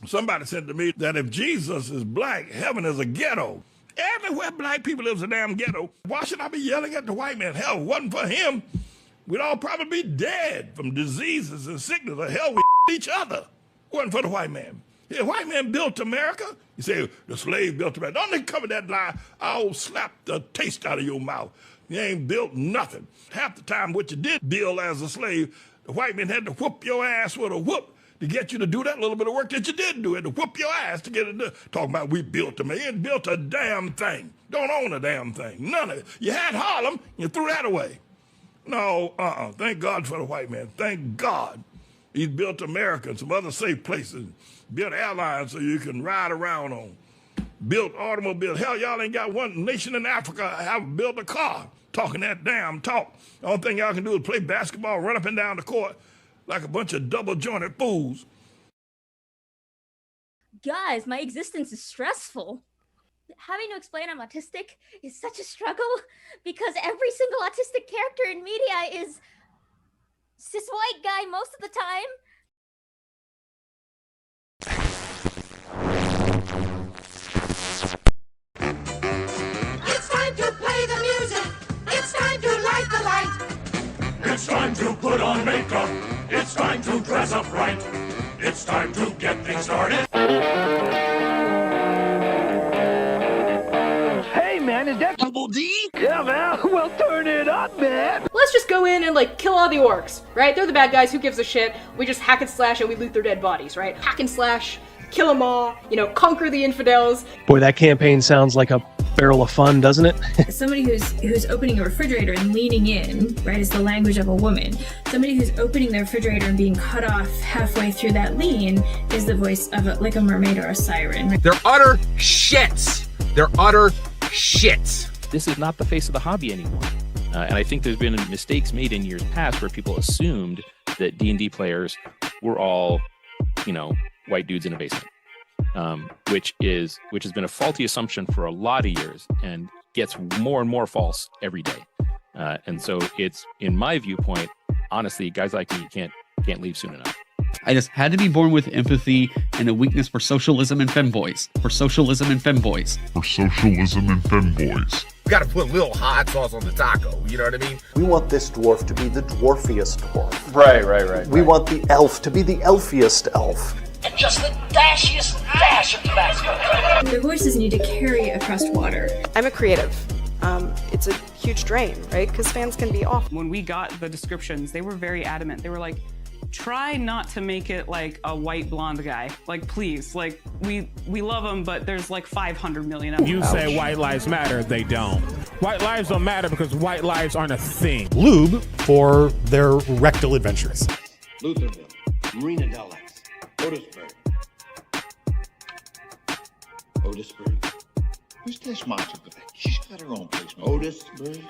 Somebody said to me that if Jesus is black, heaven is a ghetto. Everywhere black people live is a damn ghetto. Why should I be yelling at the white man? Hell, if it wasn't for him, we'd all probably be dead from diseases and sickness. Or hell, we each other. It wasn't for the white man. The white man built America. You say, the slave built America. Don't they cover that lie? I'll slap the taste out of your mouth. You ain't built nothing. Half the time what you did build as a slave, the white man had to whoop your ass with a whoop to get you to do that little bit of work that you did do. It to whoop your ass to get it done. Talking about we built them. You ain't built a damn thing. Don't own a damn thing. None of it. You had Harlem, you threw that away. No, thank God for the white man. Thank God. He's built America and some other safe places. Built airlines so you can ride around on. Built automobiles. Hell, y'all ain't got one nation in Africa have built a car. Talking that damn talk. The only thing y'all can do is play basketball, run up and down the court like a bunch of double-jointed fools. Guys, my existence is stressful. Having to explain I'm autistic is such a struggle because every single autistic character in media is cis white guy most of the time. It's time to play the music. It's time to light the light. It's time to put on makeup. It's time to dress up right. It's time to get things started. Hey man, is that Double D? Yeah man, well turn it up man. Let's just go in and like kill all the orcs, right? They're the bad guys, who gives a shit? We just hack and slash and we loot their dead bodies, right? Hack and slash, kill them all, you know, conquer the infidels. Boy, that campaign sounds like a barrel of fun, doesn't it? Somebody who's opening a refrigerator and leaning in, right, is the language of a woman. Somebody who's opening the refrigerator and being cut off halfway through that lean is the voice of like a mermaid or a siren. They're utter shits. They're utter shits. This is not the face of the hobby anymore. And I think there's been mistakes made in years past where people assumed that D&D players were all, you know, white dudes in a basement. Which has been a faulty assumption for a lot of years and gets more and more false every day. And so it's, in my viewpoint, honestly, guys like me can't leave soon enough. I just had to be born with empathy and a weakness for socialism and femboys. For socialism and femboys. For socialism and femboys. You gotta put a little hot sauce on the taco, you know what I mean? We want this dwarf to be the dwarfiest dwarf. Right. We want the elf to be the elfiest elf. And just the dashiest dash of Tabasco. Their voices need to carry across water. I'm a creative. It's a huge drain, right? Because fans can be off. When we got the descriptions, they were very adamant. They were like, try not to make it like a white blonde guy. Like, please, like, we love him, but there's like 500 million of them. You say white lives matter, they don't. White lives don't matter because white lives aren't a thing. Lube for their rectal adventures. Lutherville, Marina Del X, Otisburg. Otisburg? Who's this monster? She's got her own place. Otisburg?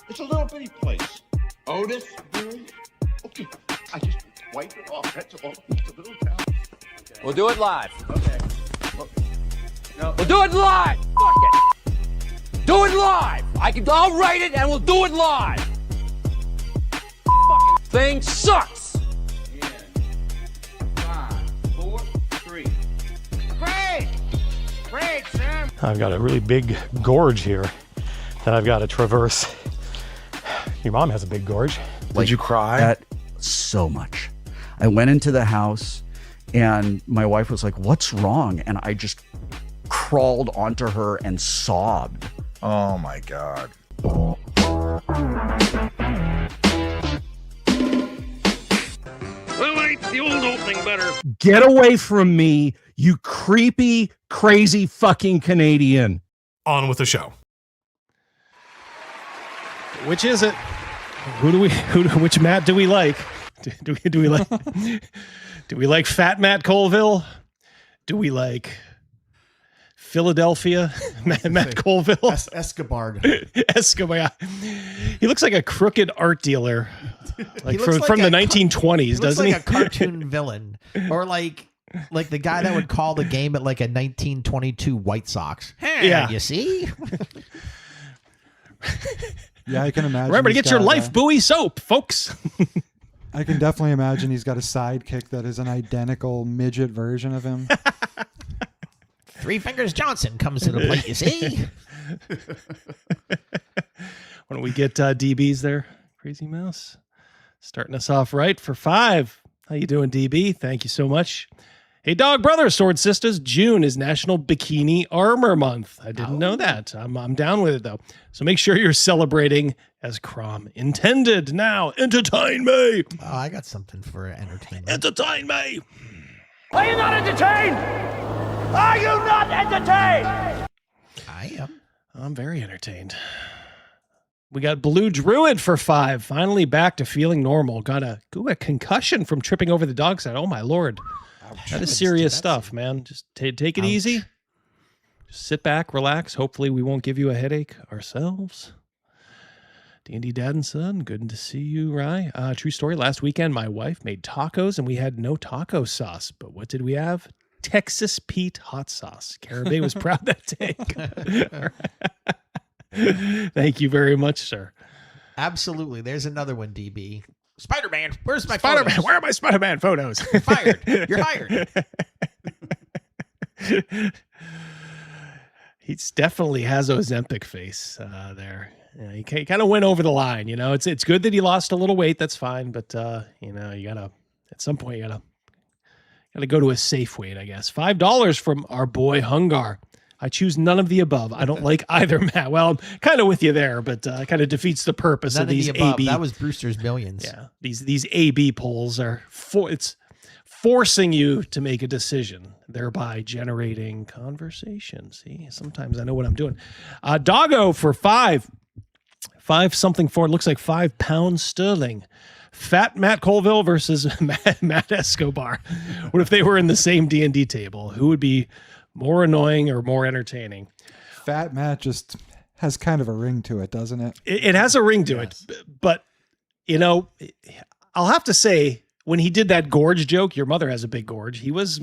It's a little bitty place. Otisburg? Okay, I just wiped it off. That's all. It's a little town. Okay. We'll do it live. Okay. No. We'll do it live! Fuck it! Do it live! I'll write it and we'll do it live! Fucking thing sucks! 5, 4, 3. Great, Sam! I've got a really big gorge here that I've got to traverse. Your mom has a big gorge. Did you cry? That so much. I went into the house and my wife was like, "What's wrong?" And I just crawled onto her and sobbed. Oh my God. Well, ain't the old opening better? Get away from me, you creepy, crazy fucking Canadian. On with the show. Which is it? Which Matt do we like? Do we like? Do we like Fat Matt Colville? Do we like Philadelphia Matt Colville? Escobar. Escobar. He looks like a crooked art dealer, like from the 1920s, doesn't he? Like a cartoon villain, or like the guy that would call the game at like a 1922 White Sox. Hey, yeah, you see. Yeah, I can imagine. Remember to get your life buoy soap, folks. I can definitely imagine he's got a sidekick that is an identical midget version of him. Three Fingers Johnson comes to the plate, you see? Why don't we get DBs there, Crazy Mouse? Starting us off right for 5. How you doing, DB? Thank you so much. Hey, Dog Brother, Sword Sisters, June is National Bikini Armor Month. I didn't know that. I'm down with it, though. So make sure you're celebrating as Crom intended. Now, entertain me. Oh, I got something for entertainment. Entertain me. Are you not entertained? Are you not entertained? I am. I'm very entertained. We got Blue Druid for 5. Finally back to feeling normal. Got a concussion from tripping over the dog side. Oh, my Lord. That is serious stuff, man. Just take it easy. Just sit back, relax. Hopefully we won't give you a headache ourselves. D&D Dad and Son, good to see you, Rye. True story, last weekend my wife made tacos and we had no taco sauce. But what did we have? Texas Pete hot sauce. Carabay was proud that day. Thank you very much, sir. Absolutely. There's another one, DB. Spider-Man, where's my Spider-Man? photos? Where are my Spider-Man photos? You're fired. You're hired. He definitely has Ozempic face there. Yeah, he kind of went over the line. You know, it's good that he lost a little weight. That's fine, but you know, you gotta at some point you gotta go to a safe weight, I guess. $5 from our boy Hungar. I choose none of the above. I don't like either, Matt. Well, I'm kind of with you there, but kind of defeats the purpose None of these the above. AB. That was Brewster's Millions. Yeah, these AB polls are it's forcing you to make a decision, thereby generating conversation. See, sometimes I know what I'm doing. Doggo for 5. 5 something for it. Looks like £5 sterling. Fat Matt Colville versus Matt Escobar. What if they were in the same D&D table? Who would be more annoying or more entertaining? Fat Matt just has kind of a ring to it, doesn't it? It has a ring to it, but you know, I'll have to say when he did that gorge joke, your mother has a big gorge. He was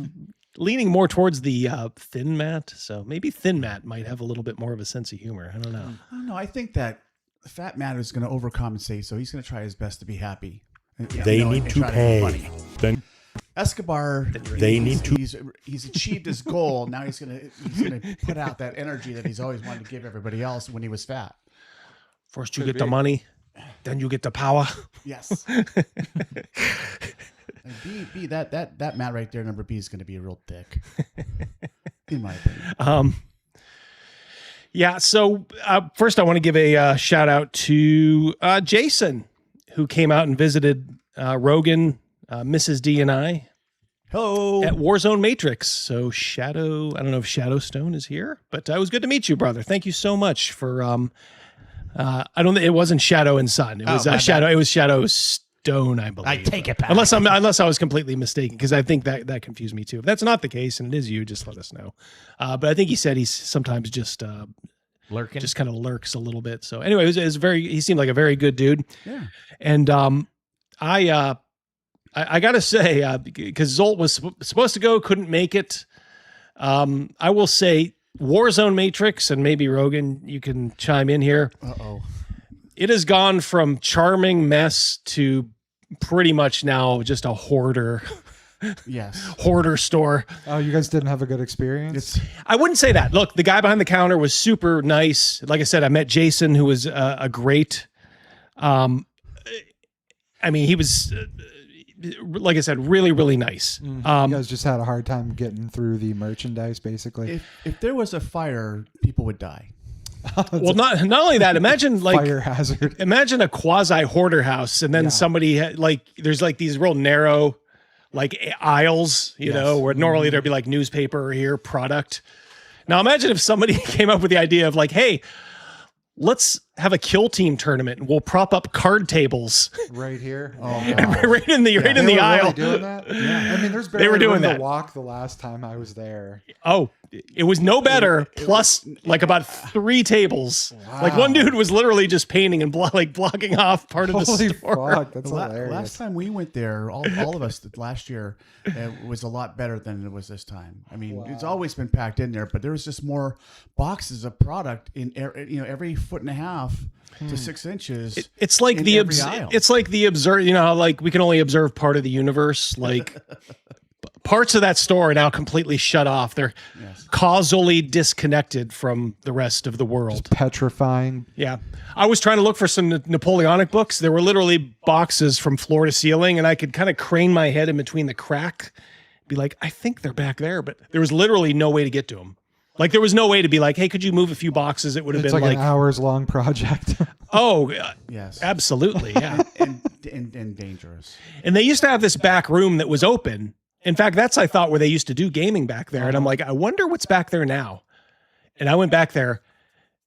leaning more towards the thin Matt, so maybe thin Matt might have a little bit more of a sense of humor. I don't know. I don't know. I think that Fat Matt is going to overcompensate, so he's going to try his best to be happy. They need to pay. Then Escobar, they need to. He's achieved his goal. Now he's gonna put out that energy that he's always wanted to give everybody else when he was fat. First you get the money, then you get the power. Yes. B that Matt right there, number B, is going to be real thick, in my opinion. Yeah. So first, I want to give a shout out to Jason, who came out and visited Rogan, Mrs. D, and I. Hello. At Warzone Matrix. So I don't know if Shadowstone is here, but it was good to meet you, brother. Thank you so much for. It wasn't Shadow and Sun. It was Shadow. It was Shadowstone, I believe. I take it back. Unless I was completely mistaken, because I think that confused me too. If that's not the case, and it is you, just let us know. But I think he said he's sometimes just lurking, just kind of lurks a little bit. So anyway, it was he seemed like a very good dude. Yeah. And I gotta say, because Zolt was supposed to go, couldn't make it. I will say Warzone Matrix, and maybe Rogan, you can chime in here. Uh-oh. It has gone from charming mess to pretty much now just a hoarder. Yes. Hoarder store. Oh, you guys didn't have a good experience? I wouldn't say that. Look, the guy behind the counter was super nice. Like I said, I met Jason, who was a great. I mean, he was, like I said, really, really nice. You guys just had a hard time getting through the merchandise, basically. If there was a fire, people would die. Well, not only that. Imagine like fire hazard. Imagine a quasi hoarder house, and then somebody there's like these real narrow, like aisles, you know, where normally there'd be like newspaper or here product. Now imagine if somebody came up with the idea of like, hey, let's have a kill team tournament and we'll prop up card tables right here. Oh, right in the aisle. Really doing that? Yeah. I mean, there's barely They were doing room that. to walk the last time I was there. Oh, it was no better. Plus, like about 3 tables. Wow. Like one dude was literally just painting and blocking off part of the Holy store. fuck, that's hilarious. Last time we went there, all of us last year, it was a lot better than it was this time. I mean, it's always been packed in there, but there was just more boxes of product in every foot and a half half to 6 inches. It's like the it's like the observe. You know how like we can only observe part of the universe. Like parts of that store are now completely shut off. They're causally disconnected from the rest of the world. Just petrifying. Yeah. I was trying to look for some Napoleonic books. There were literally boxes from floor to ceiling, and I could kind of crane my head in between the crack, be like, I think they're back there, but there was literally no way to get to them. Like there was no way to be like, hey, could you move a few boxes? It would have been like like an hours-long project. Oh, yes, absolutely, yeah, and dangerous. And they used to have this back room that was open. In fact, that's I thought where they used to do gaming back there, and I'm like, I wonder what's back there now. And I went back there.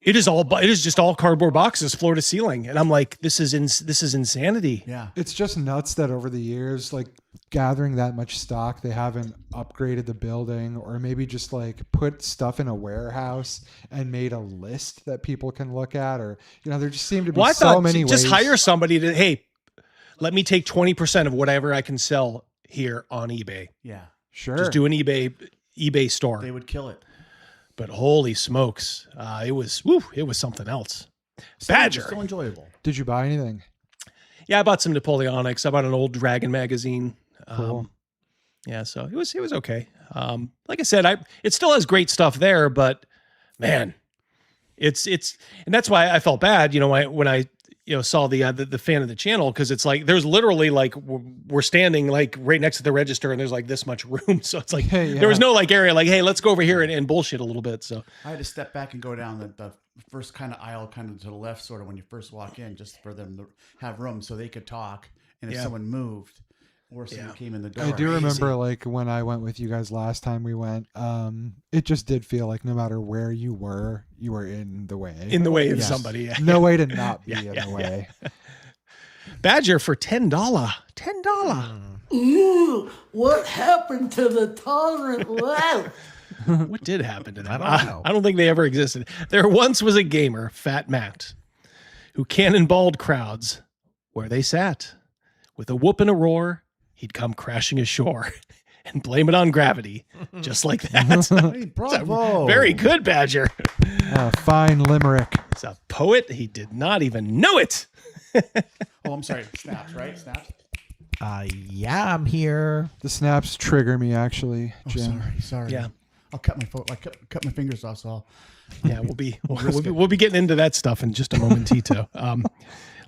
It is just all cardboard boxes, floor to ceiling, and I'm like, this is insanity. Yeah, it's just nuts that over the years, like gathering that much stock, they haven't upgraded the building, or maybe just like put stuff in a warehouse and made a list that people can look at, or there just seem to be many ways. Just hire somebody to, hey, let me take 20% of whatever I can sell here on eBay. Yeah, sure. Just do an eBay store. They would kill it. But holy smokes, it was something else. Badger. Still enjoyable. Did you buy anything? Yeah, I bought some Napoleonics. I bought an old Dragon magazine. Cool. Yeah, so it was okay. Like I said, it still has great stuff there, but man, it's and that's why I felt bad, when I saw the fan of the channel, because it's like there's literally like we're standing like right next to the register and there's like this much room, so it's like there was no like area like, hey, let's go over here and bullshit a little bit. So I had to step back and go down the first kind of aisle, kind of to the left, sort of when you first walk in, just for them to have room so they could talk, and if someone moved or someone came in the door. I do remember like when I went with you guys last time we went, it just did feel like no matter where you were in the way. In the way of somebody. Yeah. No way to not be in the way. Badger for $10. $10. Ooh, what happened to the tolerant left? What did happen to them? I don't think they ever existed. There once was a gamer, Fat Matt, who cannonballed crowds where they sat. With a whoop and a roar, he'd come crashing ashore and blame it on gravity, just like that. Hey, bravo. Very good, Badger. Fine limerick. He's a poet. He did not even know it. Oh, I'm sorry. Snaps, right? Snaps? Yeah, I'm here. The snaps trigger me, actually, Jim. Sorry. Yeah. I'll cut my cut my fingers off, so yeah, we'll be getting into that stuff in just a momentito.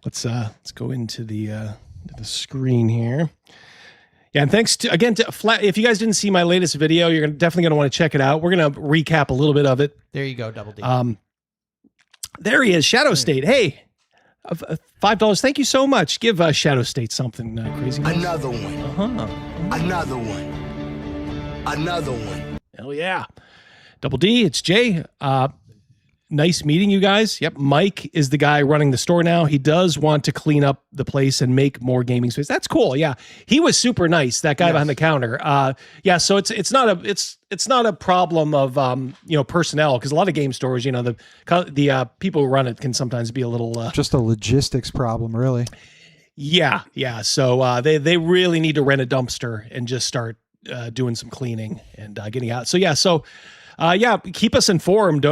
Let's go into the screen here. Yeah, and thanks to Flat. If you guys didn't see my latest video, you're definitely gonna want to check it out. We're gonna recap a little bit of it. There you go, Double D. There he is, Shadow State. Hey, $5. Thank you so much. Give Shadow State something crazy. Another one. Another one. Another one. Hell yeah. Double D, it's Jay. Nice meeting you guys. Yep, Mike is the guy running the store now. He does want to clean up the place and make more gaming space. That's cool. Yeah, he was super nice. That guy behind the counter. Yeah, so it's not a problem of personnel, because a lot of game stores, the people who run it can sometimes be a little just a logistics problem, really. Yeah. So they really need to rent a dumpster and just start doing some cleaning and getting out. So keep us informed,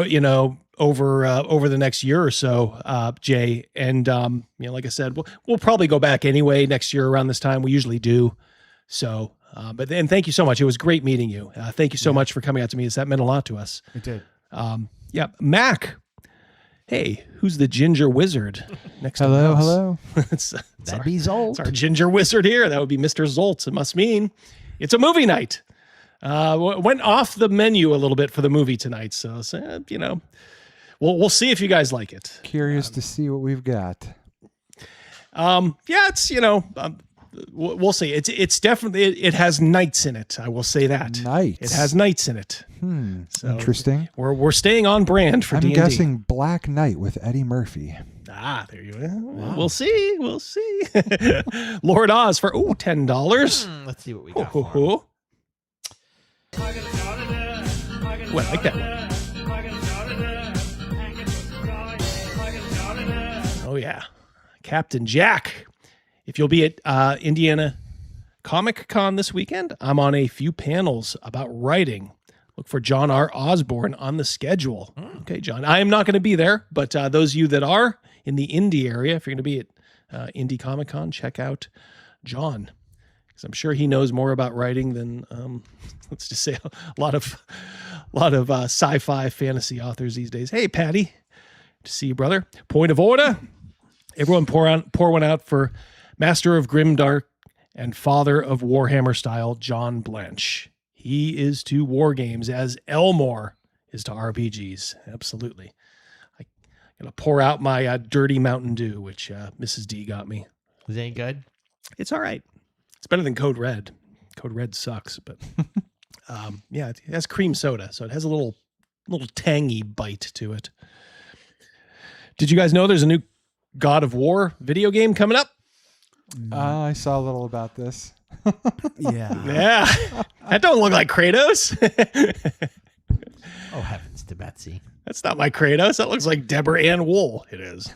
over the next year or so, Jay. And like I said, we'll probably go back anyway next year around this time. We usually do. So, but then thank you so much. It was great meeting you. Thank you so much for coming out to meet us. That meant a lot to us. It did. Mac. Hey, who's the ginger wizard next to us? Hello. That'd be Zolt. It's our ginger wizard here. That would be Mr. Zolt. It must mean it's a movie night. Went off the menu a little bit for the movie tonight. So we'll see if you guys like it. Curious to see what we've got. It's we'll see. It's definitely it has knights in it. I will say that. Knights. It has knights in it. So interesting. We're staying on brand for D&D. I'm guessing Black Knight with Eddie Murphy. There you go. Wow. We'll see. Lord Oz for $10. Let's see what we got. For I like that one. Oh yeah, Captain Jack. If you'll be at Indiana Comic Con this weekend, I'm on a few panels about writing. Look for John R. Osborne on the schedule. Okay, John. I am not going to be there, but those of you that are, in the indie area, if you're going to be at Indie Comic Con, check out John, because I'm sure he knows more about writing than let's just say a lot of sci-fi fantasy authors these days. Hey, Patty, good to see you, brother. Point of order. Everyone pour one out for Master of Grimdark and Father of Warhammer style, John Blanche. He is to war games as Elmore is to RPGs. Absolutely. I'm going to pour out my dirty Mountain Dew, which Mrs. D got me. Is it any good? It's all right. It's better than Code Red. Code Red sucks, but yeah, it has cream soda, so it has a little tangy bite to it. Did you guys know there's a new God of War video game coming up? I saw a little about this. Yeah. That don't look like Kratos. Oh, heavens to Betsy. That's not my Kratos. That looks like Deborah Ann Wool. It is.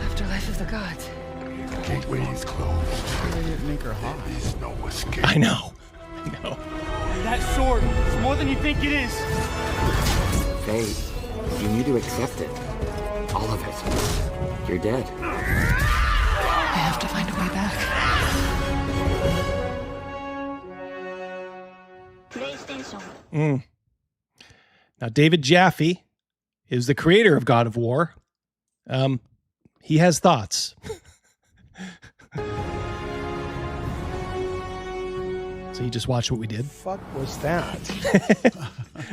Afterlife of the gods. Gateway is closed. They didn't make her hot. There's no escape. I know. That sword is more than you think it is. Faye, you need to accept it. All of it. You're dead. I have to find a way back. PlayStation. Now, David Jaffe is the creator of God of War. He has thoughts. So you just watched what we did? Fuck was that?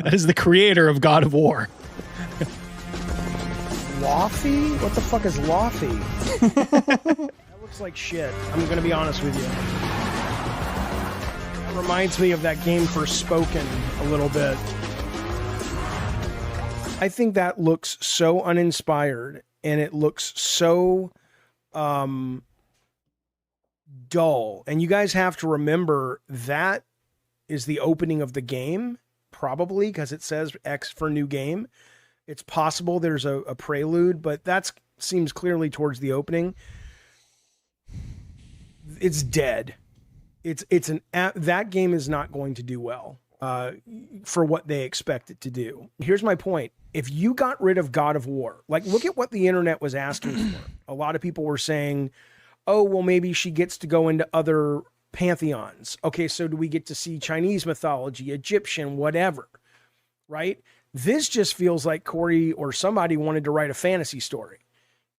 That is the creator of God of War. Lofty? What the fuck is Lofty? That looks like shit. I'm gonna be honest with you. It reminds me of that game Forspoken a little bit. I think that looks so uninspired, and it looks so dull. And you guys have to remember that is the opening of the game, probably, because it says X for new game. It's possible there's a prelude, but that seems clearly towards the opening. It's dead. That game is not going to do well for what they expect it to do. Here's my point. If you got rid of God of War, like, look at what the internet was asking for. A lot of people were saying, oh, well, maybe she gets to go into other pantheons. Okay, so do we get to see Chinese mythology, Egyptian, whatever, right? This just feels like Corey or somebody wanted to write a fantasy story.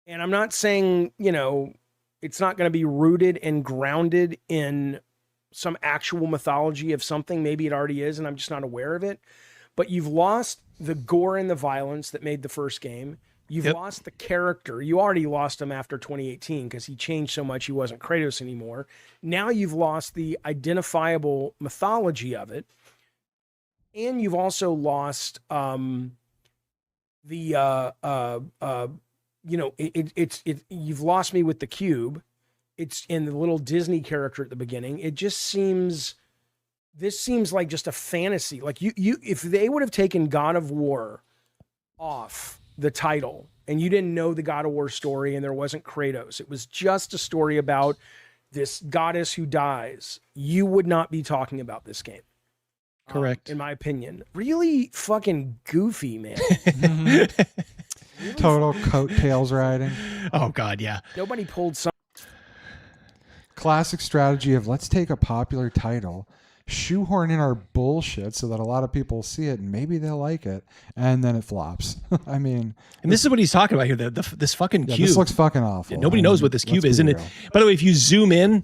And I'm not saying, it's not going to be rooted and grounded in some actual mythology of something. Maybe it already is, and I'm just not aware of it. But you've lost the gore and the violence that made the first game. You've lost the character. You already lost him after 2018 because he changed so much he wasn't Kratos anymore. Now you've lost the identifiable mythology of it. And you've also lost you've lost me with the cube. It's in the little Disney character at the beginning. It just seems like just a fantasy. Like if they would have taken God of War off the title and you didn't know the God of War story and there wasn't Kratos, it was just a story about this goddess who dies, you would not be talking about this game. Correct. In my opinion. Really fucking goofy, man. Total coattails riding. Oh, God, yeah. Nobody pulled some. Classic strategy of let's take a popular title, shoehorn in our bullshit so that a lot of people see it and maybe they'll like it, and then it flops. I mean, and this is what he's talking about here. This fucking cube. This looks fucking awful. Yeah, nobody knows what this cube is, isn't it? By the way, if you zoom in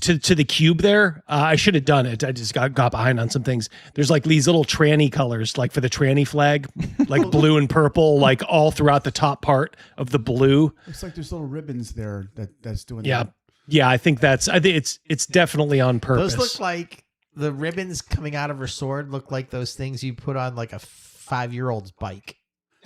to the cube there, I should have done it. I just got behind on some things. There's like these little tranny colors, like for the tranny flag, like blue and purple, like all throughout the top part of the blue. It's like there's little ribbons there that's doing that. Yeah, I think it's definitely on purpose. Those look like the ribbons coming out of her sword look like those things you put on like a 5-year-old's bike.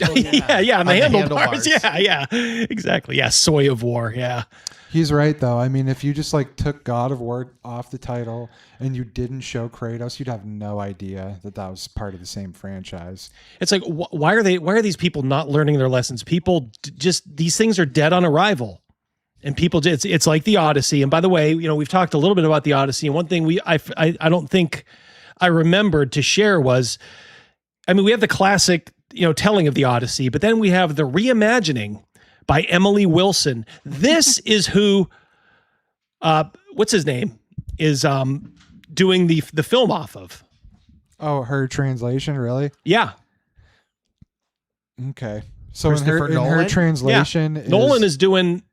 Oh, yeah, on the handlebars. Yeah, exactly. Yeah, Soy of War. Yeah. He's right, though. I mean, if you just like took God of War off the title and you didn't show Kratos, you'd have no idea that was part of the same franchise. It's like, why are these people not learning their lessons? People these things are dead on arrival. And people, it's like the Odyssey. And by the way, we've talked a little bit about the Odyssey. And one thing I don't think I remembered to share was, I mean, we have the classic, telling of the Odyssey, but then we have the reimagining by Emily Wilson. This is who, what's his name, is doing the film off of. Oh, her translation, really? Yeah. Okay. So in her translation, Nolan is doing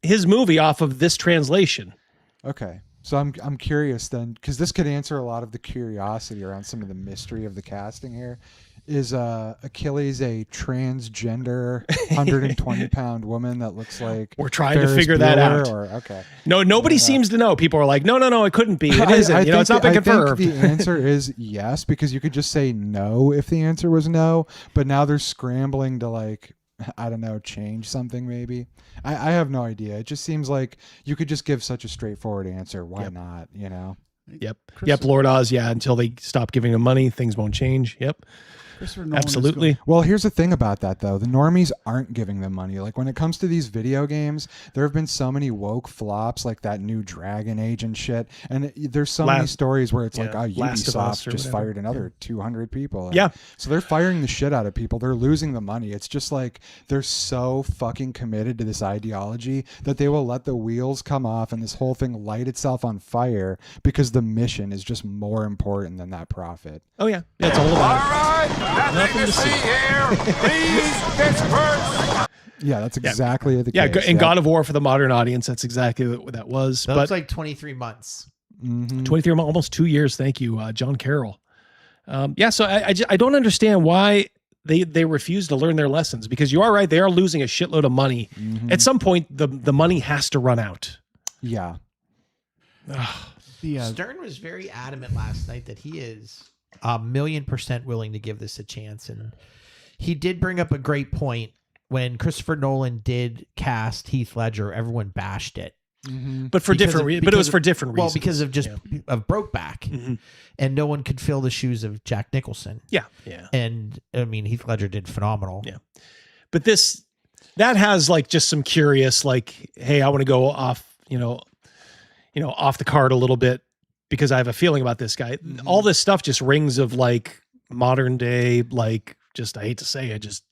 his movie off of this translation. Okay. So I'm curious then, because this could answer a lot of the curiosity around some of the mystery of the casting here. Is Achilles a transgender 120-pound woman that looks like we're trying to figure that out? Okay. No, nobody seems to know. People are like, no, it couldn't be. It isn't. It's not been confirmed. I think the answer is yes, because you could just say no if the answer was no, but now they're scrambling to change something maybe. I have no idea. It just seems like you could just give such a straightforward answer. Why not? Yep. Lord Oz. Yeah. Until they stop giving him money, things won't change. Yep. Absolutely. Well, here's the thing about that, though. The normies aren't giving them money. Like, when it comes to these video games, there have been so many woke flops, like that new Dragon Age and shit. And there's so many stories where it's Ubisoft just fired another 200 people. And so they're firing the shit out of people. They're losing the money. It's just like they're so fucking committed to this ideology that they will let the wheels come off and this whole thing light itself on fire because the mission is just more important than that profit. Oh, yeah. It's all about it. Nothing to see here. Please disperse. Yeah, that's exactly the case. Yeah, and God of War for the modern audience, that's exactly what that was. That looks like 23 months. 23 months, almost 2 years. Thank you, John Carroll. So I don't understand why they refuse to learn their lessons, because you are right. They are losing a shitload of money. At some point, the money has to run out. Yeah. Stern was very adamant last night that he is 1,000,000% willing to give this a chance. And he did bring up a great point. When Christopher Nolan did cast Heath Ledger, everyone bashed it. But for different reasons. But it was for different reasons. Well, because of of Brokeback. And no one could fill the shoes of Jack Nicholson. Yeah. And I mean, Heath Ledger did phenomenal. Yeah. But that has just some curious, hey, I want to go off, off the card a little bit, because I have a feeling about this guy. All this stuff just rings of modern day, I hate to say it, just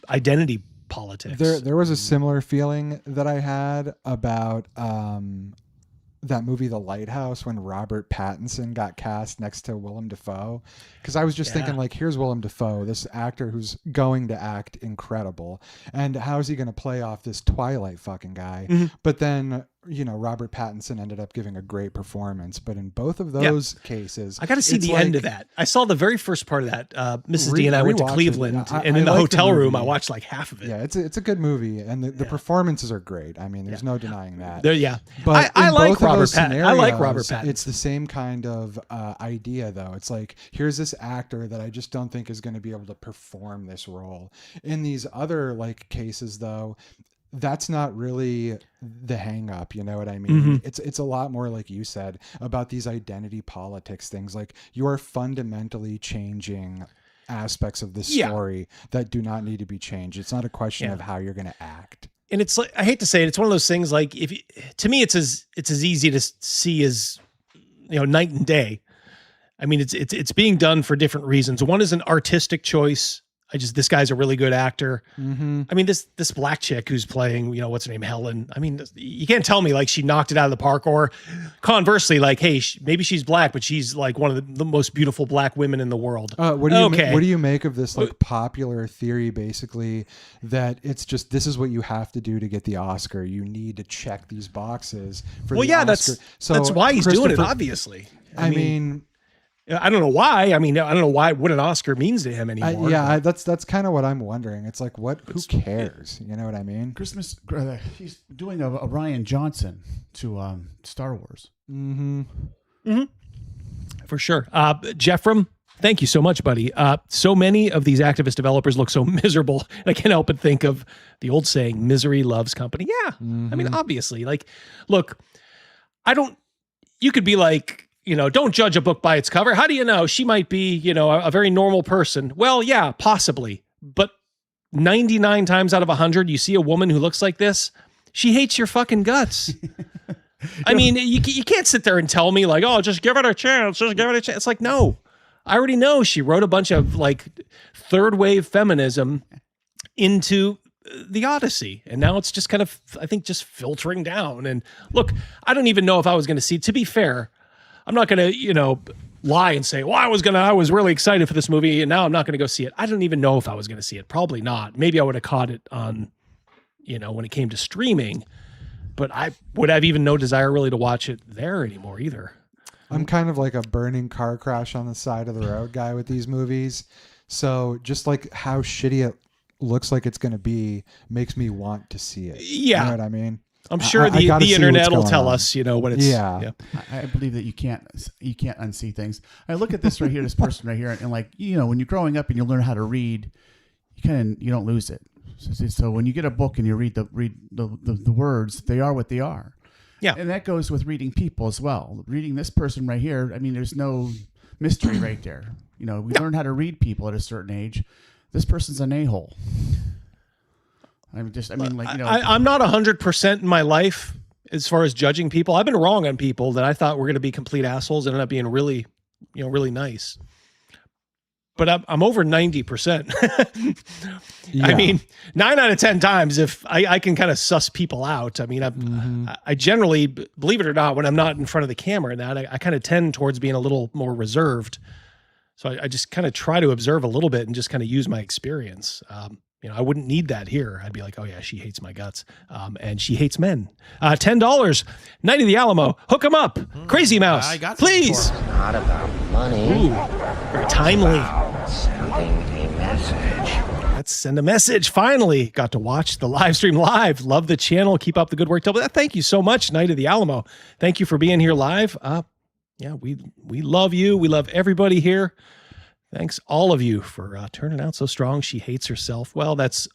identity politics. There was a similar feeling that I had about that movie The Lighthouse when Robert Pattinson got cast next to Willem Dafoe, because I was just thinking here's Willem Dafoe, this actor who's going to act incredible, and how's he going to play off this Twilight fucking guy? But then Robert Pattinson ended up giving a great performance. But in both of those cases, I got to see the end of that. I saw the very first part of that. Mrs. D and I went to Cleveland, and in the hotel room, I watched half of it. Yeah, it's a good movie, and the performances are great. I mean, there's no denying that. But I like Robert Pattinson. I like Robert Pattinson. It's the same kind of idea, though. It's here's this actor that I just don't think is going to be able to perform this role. In these other cases, though, that's not really the hang up, you know what I mean? It's a lot more, like you said, about these identity politics things. You are fundamentally changing aspects of the story that do not need to be changed. It's not a question of how you're going to act. And it's I hate to say it, it's one of those things to me it's as easy to see as night and day. I mean, it's being done for different reasons. One is an artistic choice. This guy's a really good actor. I mean, this black chick who's playing, what's her name? Helen. I mean, you can't tell me she knocked it out of the park, or conversely, hey, maybe she's black, but she's one of the most beautiful black women in the world. What do you make of this popular theory, basically, that it's just, this is what you have to do to get the Oscar. You need to check these boxes for the Oscar. That's why he's doing it, obviously. I mean, I don't know why. I mean, I don't know what an Oscar means to him anymore. That's kind of what I'm wondering. It's who cares? You know what I mean? Christmas, he's doing a Rian Johnson to Star Wars. For sure. Jeffrem, thank you so much, buddy. So many of these activist developers look so miserable. I can't help but think of the old saying, misery loves company. Yeah. I mean, obviously, look, you could be don't judge a book by its cover. How do you know? She might be, a very normal person. Well, yeah, possibly. But 99 times out of 100, you see a woman who looks like this, she hates your fucking guts. I mean, you can't sit there and tell me like, oh, just give it a chance. Just give it a chance. It's like, no, I already know she wrote a bunch of like third wave feminism into the Odyssey. And now it's just kind of, I think, just filtering down. And look, I don't even know if I was going to see, to be fair, I'm not going to, lie and say, well, I was really excited for this movie and now I'm not going to go see it. I don't even know if I was going to see it. Probably not. Maybe I would have caught it on, when it came to streaming, but I would have even no desire really to watch it there anymore either. I'm kind of like a burning car crash on the side of the road guy with these movies. So just like how shitty it looks like it's going to be makes me want to see it. Yeah. You know what I mean? I'm sure the internet will tell us, when it's. Yeah. I believe that you can't unsee things. I look at this right here, this person right here, and like, when you're growing up and you learn how to read, you don't lose it. So when you get a book and you read the words, they are what they are. Yeah. And that goes with reading people as well. Reading this person right here, I mean, there's no mystery right there. We learn how to read people at a certain age. This person's an a-hole. I'm not 100% in my life as far as judging people. I've been wrong on people that I thought were going to be complete assholes and ended up being really, really nice. But I'm over 90%. Yeah. I mean, 9 out of 10 times, if I can kind of suss people out. I mean, I generally, believe it or not, when I'm not in front of the camera and that, I kind of tend towards being a little more reserved. So I just kind of try to observe a little bit and just kind of use my experience. I wouldn't need that here. I'd be like, oh yeah, she hates my guts. And she hates men. $10, Night of the Alamo, hook 'em up. Crazy Mouse, I got please. It's not about money. Ooh, very timely. Sending a message. Let's send a message. Finally got to watch the live stream live. Love the channel. Keep up the good work. Thank you so much, Night of the Alamo. Thank you for being here live. We love you. We love everybody here. Thanks all of you for turning out so strong. She hates herself. Well, that's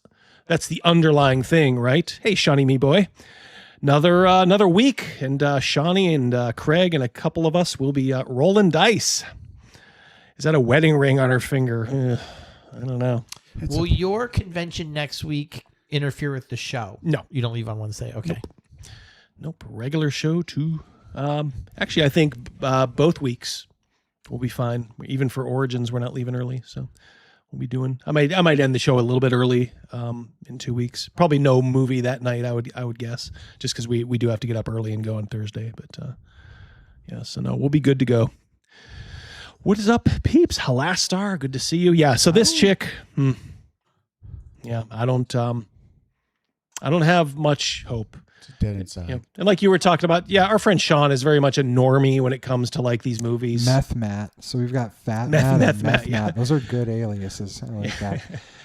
the underlying thing, right? Hey, Shawnee me boy. Another week, and Shawnee and Craig and a couple of us will be rolling dice. Is that a wedding ring on her finger? I don't know. Will your convention next week interfere with the show? No. You don't leave on Wednesday? Okay. Nope. Regular show too. Actually, I think both weeks will be fine. Even for Origins, we're not leaving early, so we'll be doing. I might end the show a little bit early in 2 weeks. Probably no movie that night. I would guess, just because we do have to get up early and go on Thursday. But so no, we'll be good to go. What is up, peeps? Halastar, good to see you. Yeah. So this chick, I don't have much hope. It's dead inside. Yeah. And like you were talking about, our friend Sean is very much a normie when it comes to like these movies. Meth Matt. So we've got Fat Matt and Meth Matt. Those are good aliases. I like that.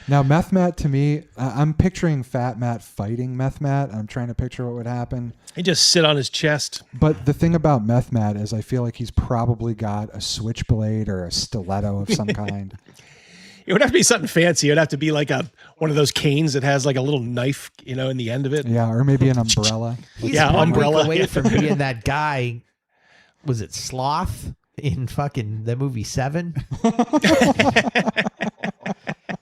Now, Meth Matt, to me, I'm picturing Fat Matt fighting Meth Matt. I'm trying to picture what would happen. He just sit on his chest. But the thing about Meth Matt is I feel like he's probably got a switchblade or a stiletto of some kind. It would have to be something fancy. It would have to be like one of those canes that has like a little knife, in the end of it. Yeah, or maybe an umbrella. He's umbrella away from being that guy. Was it Sloth in fucking the movie 7?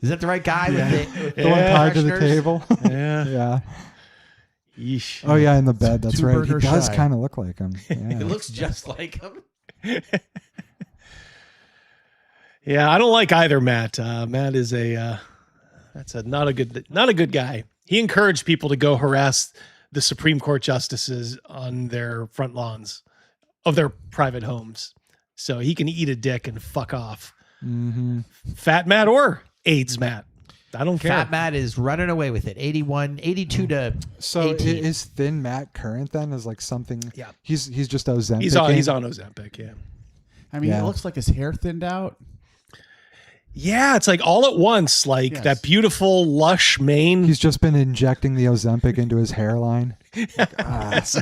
Is that the right guy with the one tied to the table? Yeah. Yeah. Yeesh. Oh yeah, in the bed. That's right. He Two-burger does shy. kind of look like him. Yeah. It looks just like him. Yeah, I don't like either Matt. Matt is not a good guy. He encouraged people to go harass the Supreme Court justices on their front lawns of their private homes. So he can eat a dick and fuck off. Mm-hmm. Fat Matt or AIDS Matt. I don't care. Fat Matt is running away with it. 82 to So 18. is Thin Matt current then? Is like something? Yeah. He's just Ozempic. He's on Ozempic. Yeah. I mean, Yeah. it looks like his hair thinned out. Yeah, it's like all at once, like that beautiful lush mane. He's just been injecting the Ozempic into his hairline. It's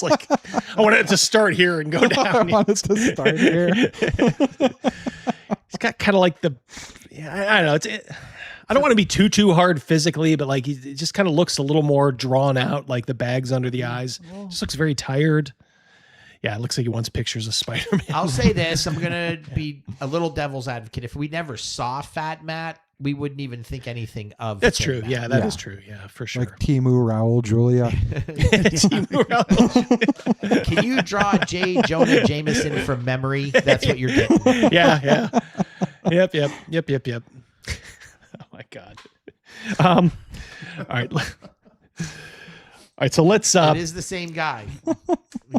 like I want it to start here and go down. I want it to start here. He's got kind of like I don't know. I don't want to be too hard physically, but like it just kind of looks a little more drawn out, like the bags under the eyes. Just looks very tired. Yeah, it looks like he wants pictures of Spider-Man. I'll say this. I'm going to be a little devil's advocate. If we never saw Fat Matt we wouldn't even think anything of. That's saying true. that. Yeah, that is true. Yeah, for sure. Like Timu, Raul, Julia. Can you draw J. Jonah Jameson from memory? That's what you're getting. Yeah. Yep. Oh my God. All right. All right. So let's. It is the same guy.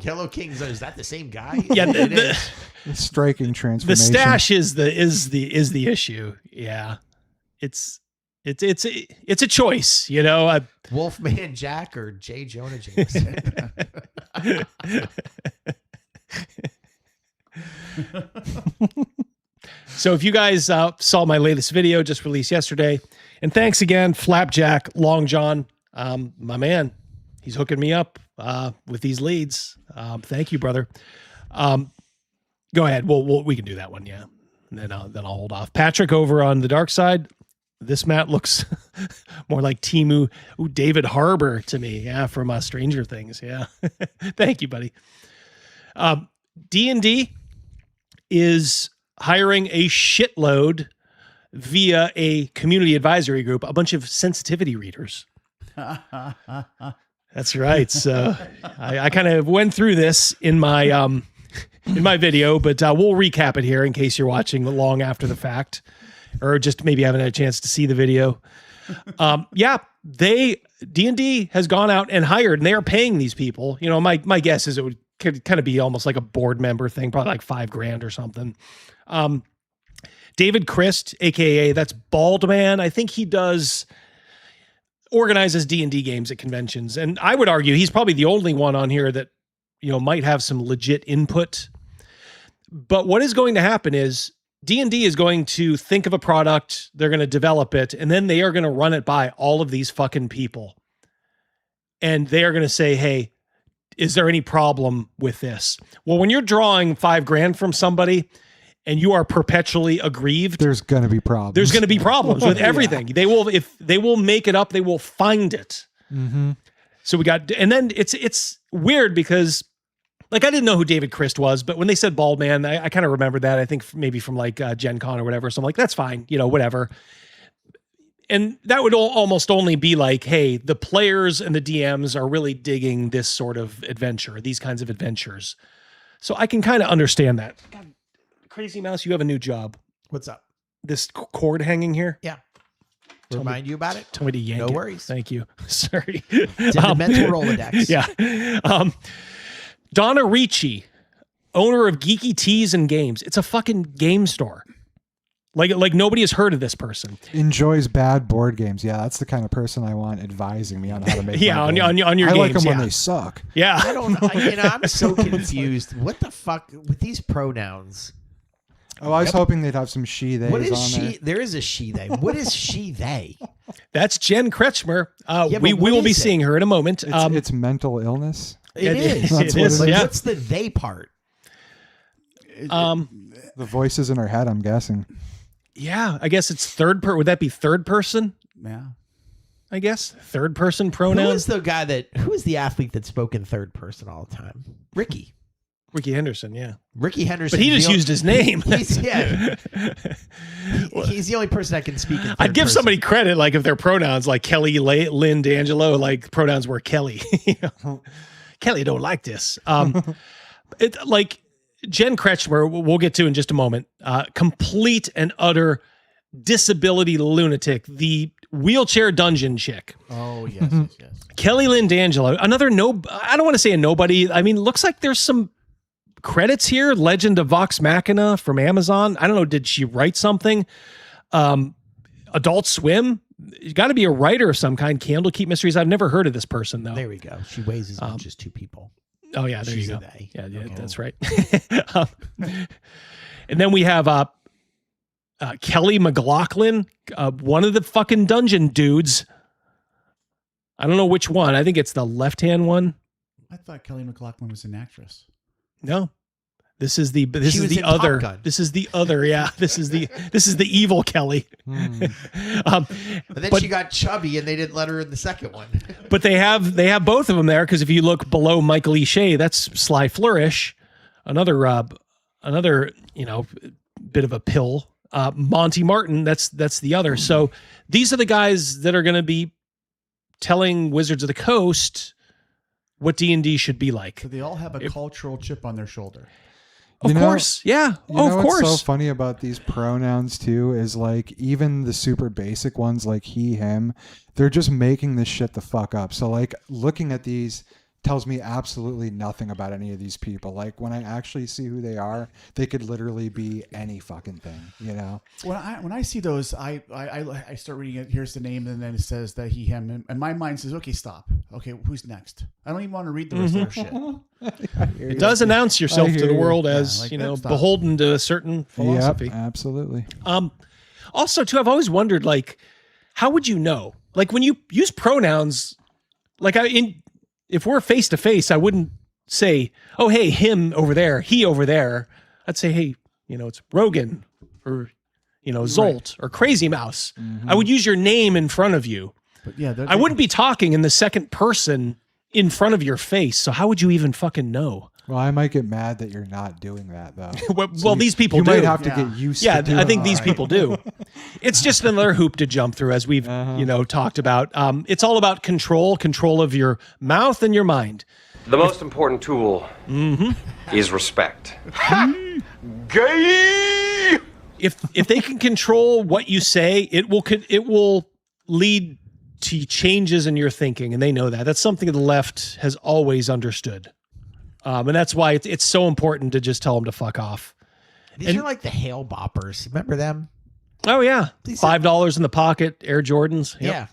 Yellow Kings. Is that the same guy? Yeah. It is. Striking transformation. The stash is the issue. Yeah. It's a choice, you know. Wolfman Jack or J. Jonah Jameson. So if you guys saw my latest video just released yesterday, and thanks again, Flapjack Long John, my man, he's hooking me up with these leads. Thank you, brother. Go ahead. We can do that one, yeah. And then I'll hold off. Patrick over on the dark side. This Matt looks more like Timu David Harbour to me. Yeah, from Stranger Things. Yeah. Thank you, buddy. D&D is hiring a shitload via a community advisory group, a bunch of sensitivity readers. That's right. So I kind of went through this in my video, but we'll recap it here in case you're watching long after the fact, or just maybe haven't had a chance to see the video. Yeah, D&D has gone out and hired, and they are paying these people. You know, my guess is could kind of be almost like a board member thing, probably like $5,000 or something. David Christ, aka that's Bald Man. I think he organizes D&D games at conventions, and I would argue he's probably the only one on here that, you know, might have some legit input. But what is going to happen is D&D is going to think of a product, they're going to develop it, and then they are going to run it by all of these fucking people. And they are going to say, hey, is there any problem with this? Well, when you're drawing $5,000 from somebody and you are perpetually aggrieved, there's going to be problems. There's going to be problems with everything. Yeah. If they will make it up, they will find it. Mm-hmm. So and then it's weird because, like, I didn't know who David Christ was, but when they said Bald Man, I kind of remembered that. I think maybe from like Gen Con or whatever. So I'm like, that's fine, you know, whatever. And that would almost only be like, hey, the players and the DMs are really digging this sort of adventure, these kinds of adventures. So I can kind of understand that. God, Crazy Mouse, you have a new job. What's up? This cord hanging here? Yeah. Remind you about it? Tell me to yank it. No worries. Thank you. Sorry. It's in the mental Rolodex. Yeah. Donna Ricci, owner of Geeky Teas and Games. It's a fucking game store. Like nobody has heard of this person. Enjoys bad board games. Yeah, that's the kind of person I want advising me on how to make. Yeah, on your I games. like them when yeah. they suck. Yeah, I don't. I'm so confused. What the fuck with these pronouns? Oh, I was hoping they'd have some she they. What is on she? There is a she they. What is she they? That's Jen Kretschmer. Yeah, we will be seeing her in a moment. It's mental illness. It is. It is. Yeah. What's the they part? The voices in her head, I'm guessing. Yeah, I guess it's would that be third person? Yeah. I guess third person pronoun. Who is the athlete that spoke in third person all the time? Ricky Henderson, yeah. Ricky Henderson. But he just used his name. He's the only person that can speak in third I'd give person. somebody credit, like if their pronouns, like Kelly, Lynn, D'Angelo, like pronouns were Kelly. You know? Kelly don't like this. Like Jen Kretschmer, we'll get to in just a moment. Complete and utter disability lunatic. The wheelchair dungeon chick. Oh, yes. Kelly Lynn D'Angelo. I don't want to say a nobody. I mean, looks like there's some credits here. Legend of Vox Machina from Amazon. I don't know. Did she write something? Adult Swim. You got to be a writer of some kind. Candlekeep Mysteries. I've never heard of this person though. There we go. She weighs as much as two people. Oh yeah, there She's you go. They. Yeah, Okay. that's right. And then we have Kelly McLaughlin, one of the fucking dungeon dudes. I don't know which one. I think it's the left-hand one. I thought Kelly McLaughlin was an actress. No. This is the She other. was in Top Gun. This is the other. Yeah. This is the evil Kelly. But then she got chubby and they didn't let her in the second one. But they have both of them there, because if you look below Michael E. Shea, that's Sly Flourish, another bit of a pill. Monty Martin, that's the other. So these are the guys that are going to be telling Wizards of the Coast what D&D should be like. So they all have a cultural chip on their shoulder. Of course. Yeah. Of course. What's so funny about these pronouns too is like even the super basic ones like he, him, they're just making this shit the fuck up. So like looking at these tells me absolutely nothing about any of these people. Like when I actually see who they are, they could literally be any fucking thing, you know? When I see those, I start reading it. Here's the name, and then it says that he, him, and my mind says, okay, stop. Okay, who's next? I don't even want to read the rest of their shit. It does announce yourself to the world as, beholden to a certain philosophy. Yep, absolutely. Also, too, I've always wondered, like, how would you know? Like, when you use pronouns, like, if we're face to face, I wouldn't say, oh, hey, him over there, he over there. I'd say, hey, it's Rogan or, Zolt or Crazy Mouse. I would use your name in front of you. But yeah, I wouldn't be talking in the second person in front of your face. So how would you even fucking know? Well, I might get mad that you're not doing that, though. Well, these people do. You might have to get used to doing I think these that. people do. It's just another hoop to jump through, as we've, talked about. It's all about control of your mouth and your mind. The most important tool is respect. Gay! If they can control what you say, it will lead to changes in your thinking, and they know that. That's something the left has always understood. And that's why it's so important to just tell them to fuck off. These are like the Hail Boppers. Remember them? Oh, yeah. $5 in the pocket, Air Jordans. Yep. Yeah.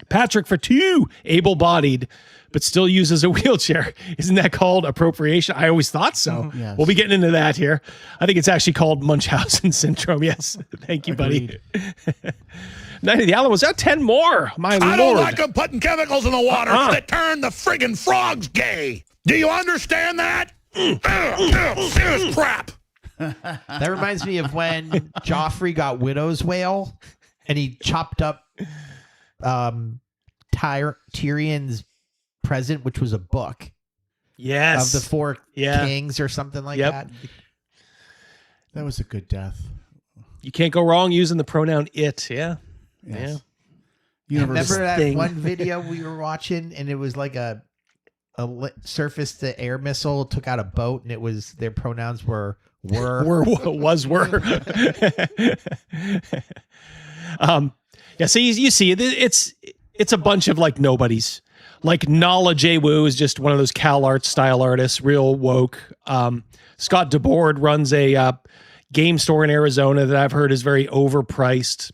Patrick for 2, able-bodied, but still uses a wheelchair. Isn't that called appropriation? I always thought so. Yes. We'll be getting into that here. I think it's actually called Munchausen syndrome. Yes. Thank you, buddy. Night of the Alamo. Was that 10 more? My I lord. don't like them putting chemicals in the water that turn the friggin' frogs gay. Do you understand that? Serious crap. That reminds me of when Joffrey got Widow's Wail and he chopped up Tyrion's present, which was a book. Yes. Of the 4 kings or something like that. That was a good death. You can't go wrong using the pronoun it. Yeah. Yes. Yeah. Remember that one video we were watching and it was like a surface to air missile took out a boat and it was their pronouns were were. Yeah, so you see it's a bunch of like nobodies. Like Nala J. Wu is just one of those Cal Arts style artists, real woke. Scott DeBoard runs a game store in Arizona that I've heard is very overpriced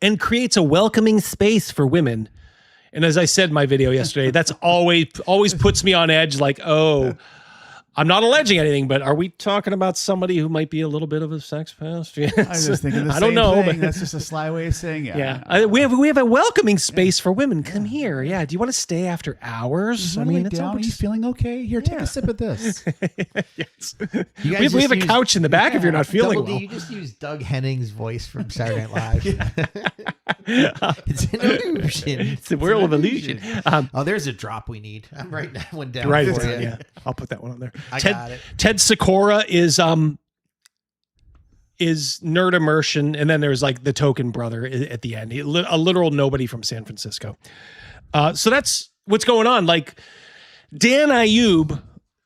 and creates a welcoming space for women. And as I said in my video yesterday, that's always puts me on edge. Like, oh, I'm not alleging anything, but are we talking about somebody who might be a little bit of a sex past? Yes. I was just thinking the I don't same know, thing. but That's just a sly way of saying it. yeah. We have a welcoming space for women. Come here. Yeah. Do you want to stay after hours? I mean, down. Are you feeling okay? Here, take a sip of this. Yes. We have a couch in the back if you're not feeling Double well. D, you just use Doug Henning's voice from Saturday Night Live. It's an illusion. It's the world of illusion. There's a drop we need. I'm writing that one down. Right. for you. Yeah. I'll put that one on there. I got it. Ted Sikora is nerd immersion, and then there's like the token brother at the end, a literal nobody from San Francisco. So that's what's going on. Like Dan Ayub,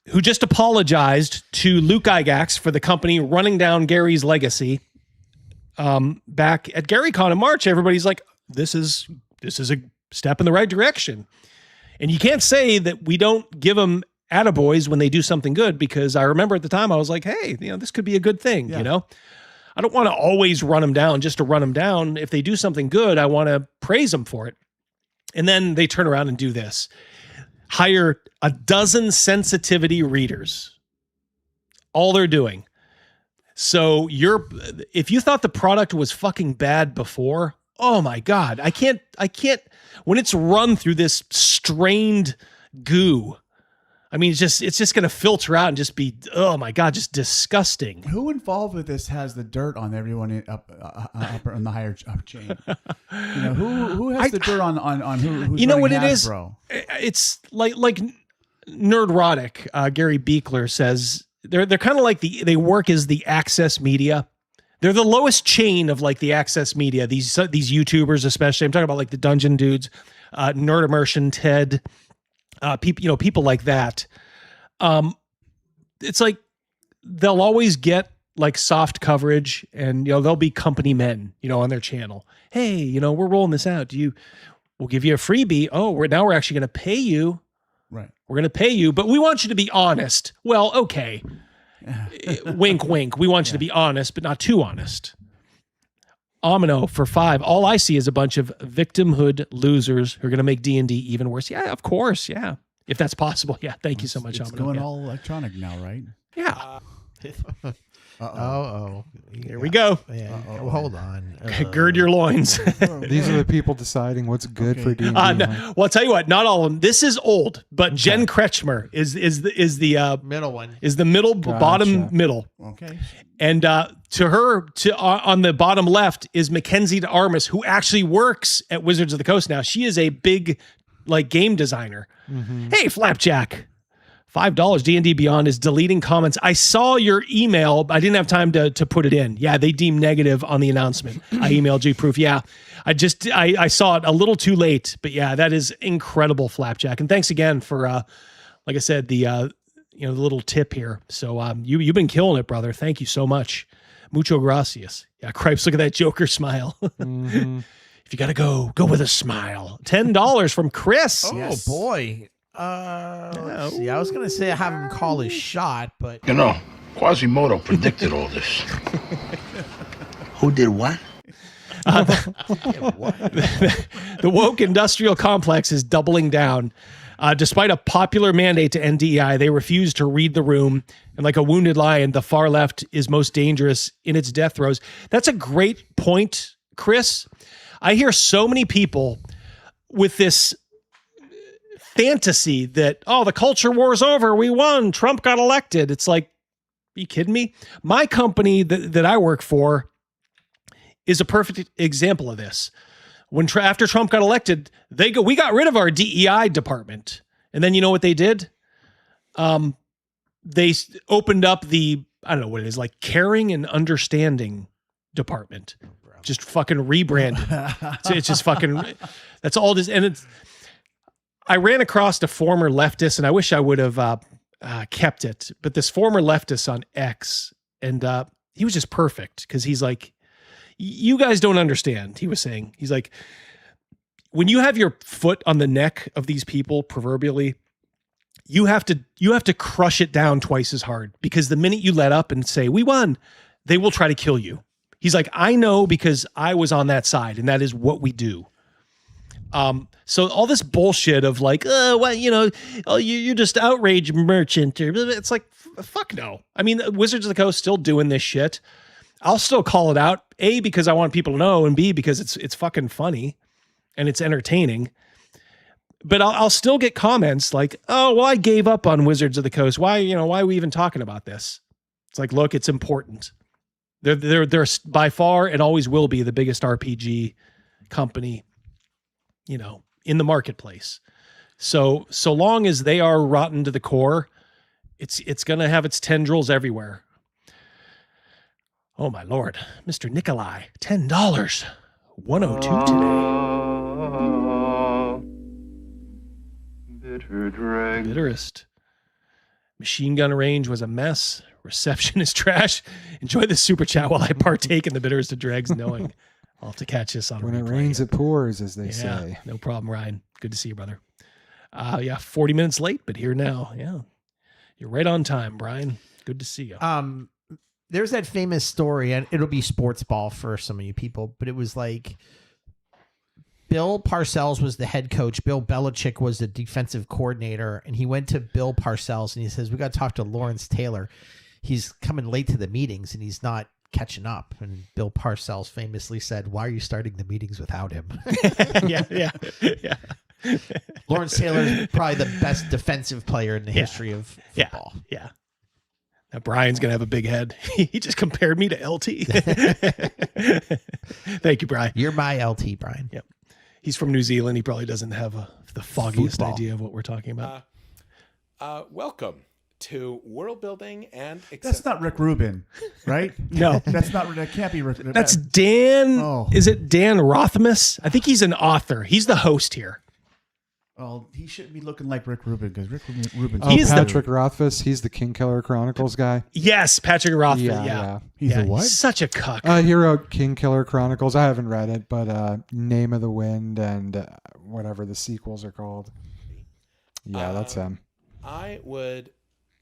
who just apologized to Luke Gygax for the company running down Gary's legacy. Back at GaryCon in March, everybody's like, this is a step in the right direction. And you can't say that we don't give them attaboys when they do something good, because I remember at the time I was like, hey, this could be a good thing. I don't want to always run them down just to run them down. If they do something good, I want to praise them for it. And then they turn around and do this. Hire a dozen sensitivity readers. All they're doing. So if you thought the product was fucking bad before, oh my God, I can't, when it's run through this strained goo, I mean, it's just going to filter out and just be, oh my God, just disgusting. Who involved with this has the dirt on everyone up on the higher up chain? Who has the dirt on who's what it Hasbro? is? It's like Nerdrotic. Gary Beekler says they're kind of like they work as the access media. They're the lowest chain of like the access media. These YouTubers, especially. I'm talking about like the Dungeon Dudes, Nerd Immersion, Ted, people like that. It's like they'll always get like soft coverage, and they'll be company men, on their channel. Hey, we're rolling this out. We'll give you a freebie. Oh, we're actually going to pay you. Right. We're going to pay you, but we want you to be honest. Well, okay. Wink, wink. We want you to be honest, but not too honest. Omino for 5. All I see is a bunch of victimhood losers who are going to make D&D even worse. Yeah, of course. Yeah. If that's possible. Yeah. Thank you so much, It's Omino. going Yeah. all electronic now, right? Yeah. Here we go. Yeah. Hold on. Gird your loins. These are the people deciding what's good for D&D. Well, I'll tell you what. Not all of them. This is old, but Jen Kretschmer is the middle one. Is the middle bottom middle. Okay. And to her, on the bottom left is Mackenzie Armis, who actually works at Wizards of the Coast now. She is a big like game designer. Hey, Flapjack. $5. D&D Beyond is deleting comments. I saw your email. I didn't have time to put it in. Yeah, they deemed negative on the announcement. I emailed you proof. Yeah, I saw it a little too late, but yeah, that is incredible, Flapjack. And thanks again for, like I said, the little tip here. So you've been killing it, brother. Thank you so much. Mucho gracias. Yeah, Cripes, look at that Joker smile. If you gotta go with a smile. $10 from Chris. Oh boy. Let's see. I was gonna say have him call his shot, but Quasimodo predicted all this. Who did what? The woke industrial complex is doubling down. Despite a popular mandate to end DEI, they refuse to read the room. And like a wounded lion, the far left is most dangerous in its death throes. That's a great point, Chris. I hear so many people with this fantasy that, the culture war's over. We won. Trump got elected. It's like, are you kidding me? My company that I work for is a perfect example of this. After Trump got elected, we got rid of our DEI department. And then you know what they did? They opened up the, I don't know what it is, like caring and understanding department. Just fucking rebranded. It's just fucking, that's all it is. And I ran across a former leftist, and I wish I would have kept it, but this former leftist on X, and he was just perfect because he's like, you guys don't understand. He was saying, he's like, when you have your foot on the neck of these people, proverbially, you have to crush it down twice as hard, because the minute you let up and say, we won, they will try to kill you. He's like, I know because I was on that side, and that is what we do. So all this bullshit of like, you're just outrage merchant. It's like, fuck no. I mean, Wizards of the Coast still doing this shit. I'll still call it out, A, because I want people to know, and B, because it's fucking funny and it's entertaining. But I'll still get comments like, oh, well, I gave up on Wizards of the Coast. Why are we even talking about this? It's like, look, it's important. They're by far and always will be the biggest RPG company, in the marketplace. So long as they are rotten to the core, it's going to have its tendrils everywhere. Oh my Lord, Mr. Nikolai, $10, 102 today. Bitterest. Machine gun range was a mess. Reception is trash. Enjoy the super chat while I partake in the bitterest of dregs, knowing I'll have to catch this on when it rains, it pours, as they say. No problem, Ryan. Good to see you, brother. 40 minutes late, but here now. Yeah, you're right on time, Brian. Good to see you. There's that famous story, and it'll be sports ball for some of you people, but it was like Bill Parcells was the head coach. Bill Belichick was the defensive coordinator, and he went to Bill Parcells and he says, we got to talk to Lawrence Taylor. He's coming late to the meetings and he's not catching up. And Bill Parcells famously said, why are you starting the meetings without him? Yeah. Lawrence Taylor is probably the best defensive player in the history of football. Yeah. Now Brian's going to have a big head. He just compared me to LT. Thank you, Brian. You're my LT, Brian. Yep. He's from New Zealand. He probably doesn't have the foggiest idea of what we're talking about. Welcome to world building and That's not Rick Rubin, right? No. That can't be Rick. That's Dan. Oh. Is it Dan Rothmus? I think he's an author. He's the host here. Well, he shouldn't be looking like Rick Rubin because Rick Rubin's He's Patrick Rothfuss. He's the King Killer Chronicles guy. Yes, Patrick Rothfuss. Yeah. He's a what? He's such a cuck. He wrote King Killer Chronicles. I haven't read it, but Name of the Wind and whatever the sequels are called. Yeah, that's him. I would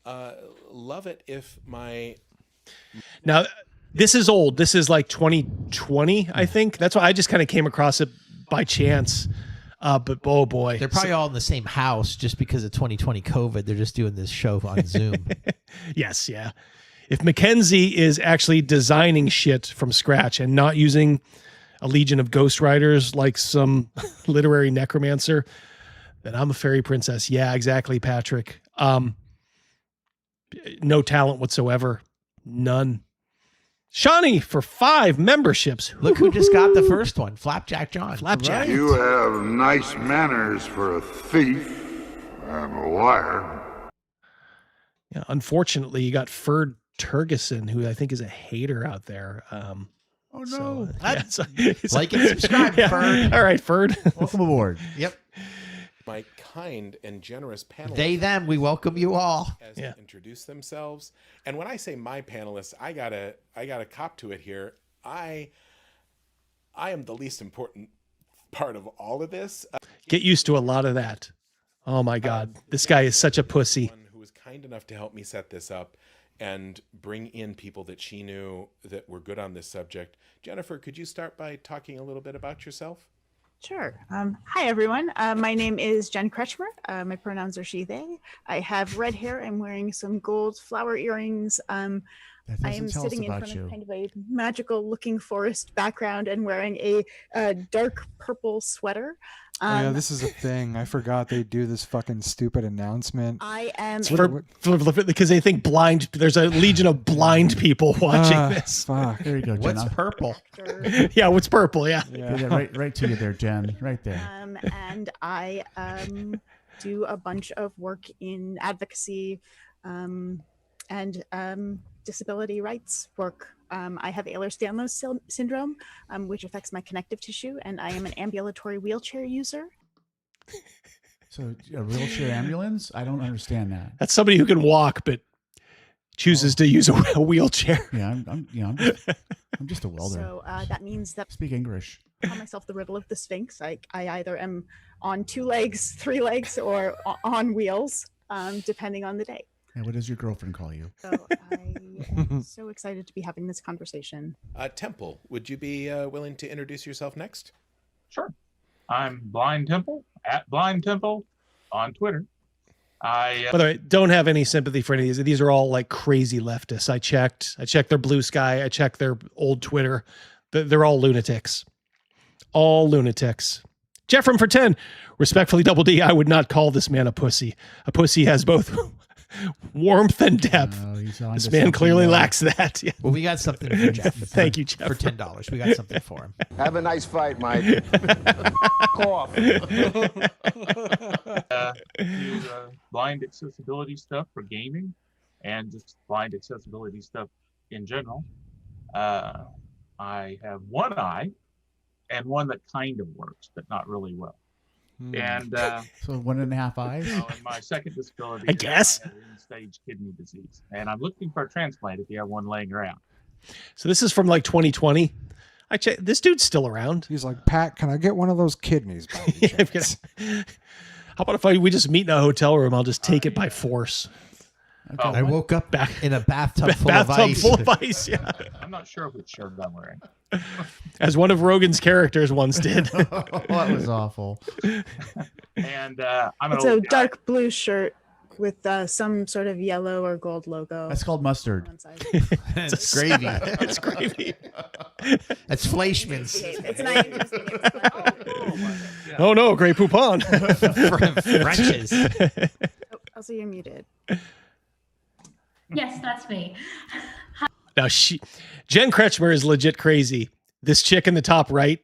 love it if my... Now, this is old. This is like 2020, I think. That's why I just kind of came across it by chance. But oh boy, They're probably all in the same house just because of 2020 COVID. They're just doing this show on Zoom. Yes, yeah. If Mackenzie is actually designing shit from scratch and not using a legion of ghostwriters like some literary necromancer, then I'm a fairy princess. Yeah, exactly, Patrick. No talent whatsoever. None. Shawnee for 5 memberships. Look who just got the first one. Flapjack John. Flapjack. You have nice manners for a thief and a liar. Yeah, unfortunately, you got Ferd Turgeson, who I think is a hater out there. Oh no! So, Like and subscribe, Ferd. All right, Ferd. Welcome aboard. Yep. My kind and generous panelists. They, them, we welcome you all. As to introduce themselves. And when I say my panelists, I gotta cop to it here. I am the least important part of all of this. Get used to a lot of that. Oh my God, this guy is such a pussy. Who was kind enough to help me set this up and bring in people that she knew that were good on this subject. Jennifer, could you start by talking a little bit about yourself? Sure. Hi, everyone. My name is Jen Kretschmer. My pronouns are she, they. I have red hair. I'm wearing some gold flower earrings. I am sitting in front of kind of a magical looking forest background and wearing a dark purple sweater. Yeah, this is a thing. I forgot they do this fucking stupid announcement. I am because they think blind. There's a legion of blind people watching this. Fuck. There you go, Jen. What's purple? Yeah, what's purple? Yeah. Right to you there, Jen. Right there. And I do a bunch of work in advocacy and disability rights work. I have Ehlers-Danlos syndrome, which affects my connective tissue, and I am an ambulatory wheelchair user. So a wheelchair ambulance? I don't understand that. That's somebody who can walk but chooses to use a wheelchair. Yeah, I'm just a welder. So that means that Speak English. I call myself the riddle of the Sphinx. I either am on 2 legs, 3 legs, or on wheels, depending on the day. And what does your girlfriend call you? So I am so excited to be having this conversation. Temple, would you be willing to introduce yourself next? Sure. I'm Blind Temple, at Blind Temple on Twitter. By the way, don't have any sympathy for any of these. These are all like crazy leftists. I checked their Blue Sky. I checked their old Twitter. They're all lunatics. All lunatics. Jeffrem for 10. Respectfully, Double D, I would not call this man a pussy. A pussy has both warmth and depth. This man clearly lacks that. Yeah. Well, we got something for Jeff. Thank you, Jeff. For $10. We got something for him. Have a nice fight, Mike. Cough. Do blind accessibility stuff for gaming and just blind accessibility stuff in general. I have one eye and one that kind of works, but not really well. And so 1.5 eyes. And my second disability, I guess, I have end-stage kidney disease, and I'm looking for a transplant if you have one laying around. So this is from like 2020. I checked. This dude's still around. He's like, Pat, can I get one of those kidneys? By any chance?" How about if we just meet in a hotel room? I'll just take it by force. Okay. I woke up in a bathtub full of ice. Full of ice, yeah. I'm not sure which shirt I'm wearing. As one of Rogan's characters once did. Oh, that was awful. And I'm It's a dark blue shirt with some sort of yellow or gold logo. That's called mustard. It's gravy. It's gravy. That's Fleischmann's. It's not Oh no, Grey Poupon. Frenches. Also, you're muted. Yes, that's me. Now Jen Kretschmer is legit crazy. This chick in the top right,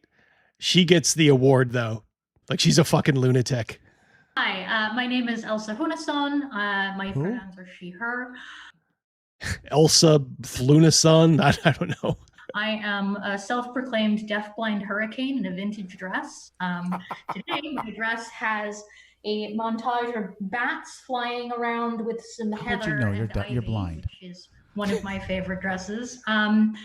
she gets the award though. Like she's a fucking lunatic. Hi, my name is Elsa Hunason. My pronouns are she, her. Elsa Flunason? I don't know. I am a self-proclaimed deafblind hurricane in a vintage dress. Today, my dress has a montage of bats flying around with some How would heather you know and you're ivy, blind? which is one of my favorite dresses. I'm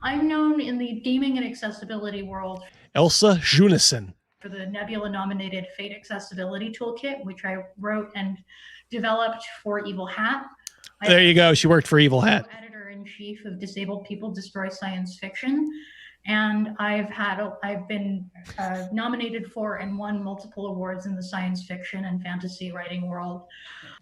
known in the gaming and accessibility world Elsa Junison. for the Nebula-nominated Fate Accessibility Toolkit, which I wrote and developed for Evil Hat. There you go. She worked for Evil Hat. Editor-in-chief of Disabled People Destroy Science Fiction, and I've been nominated for and won multiple awards in the science fiction and fantasy writing world.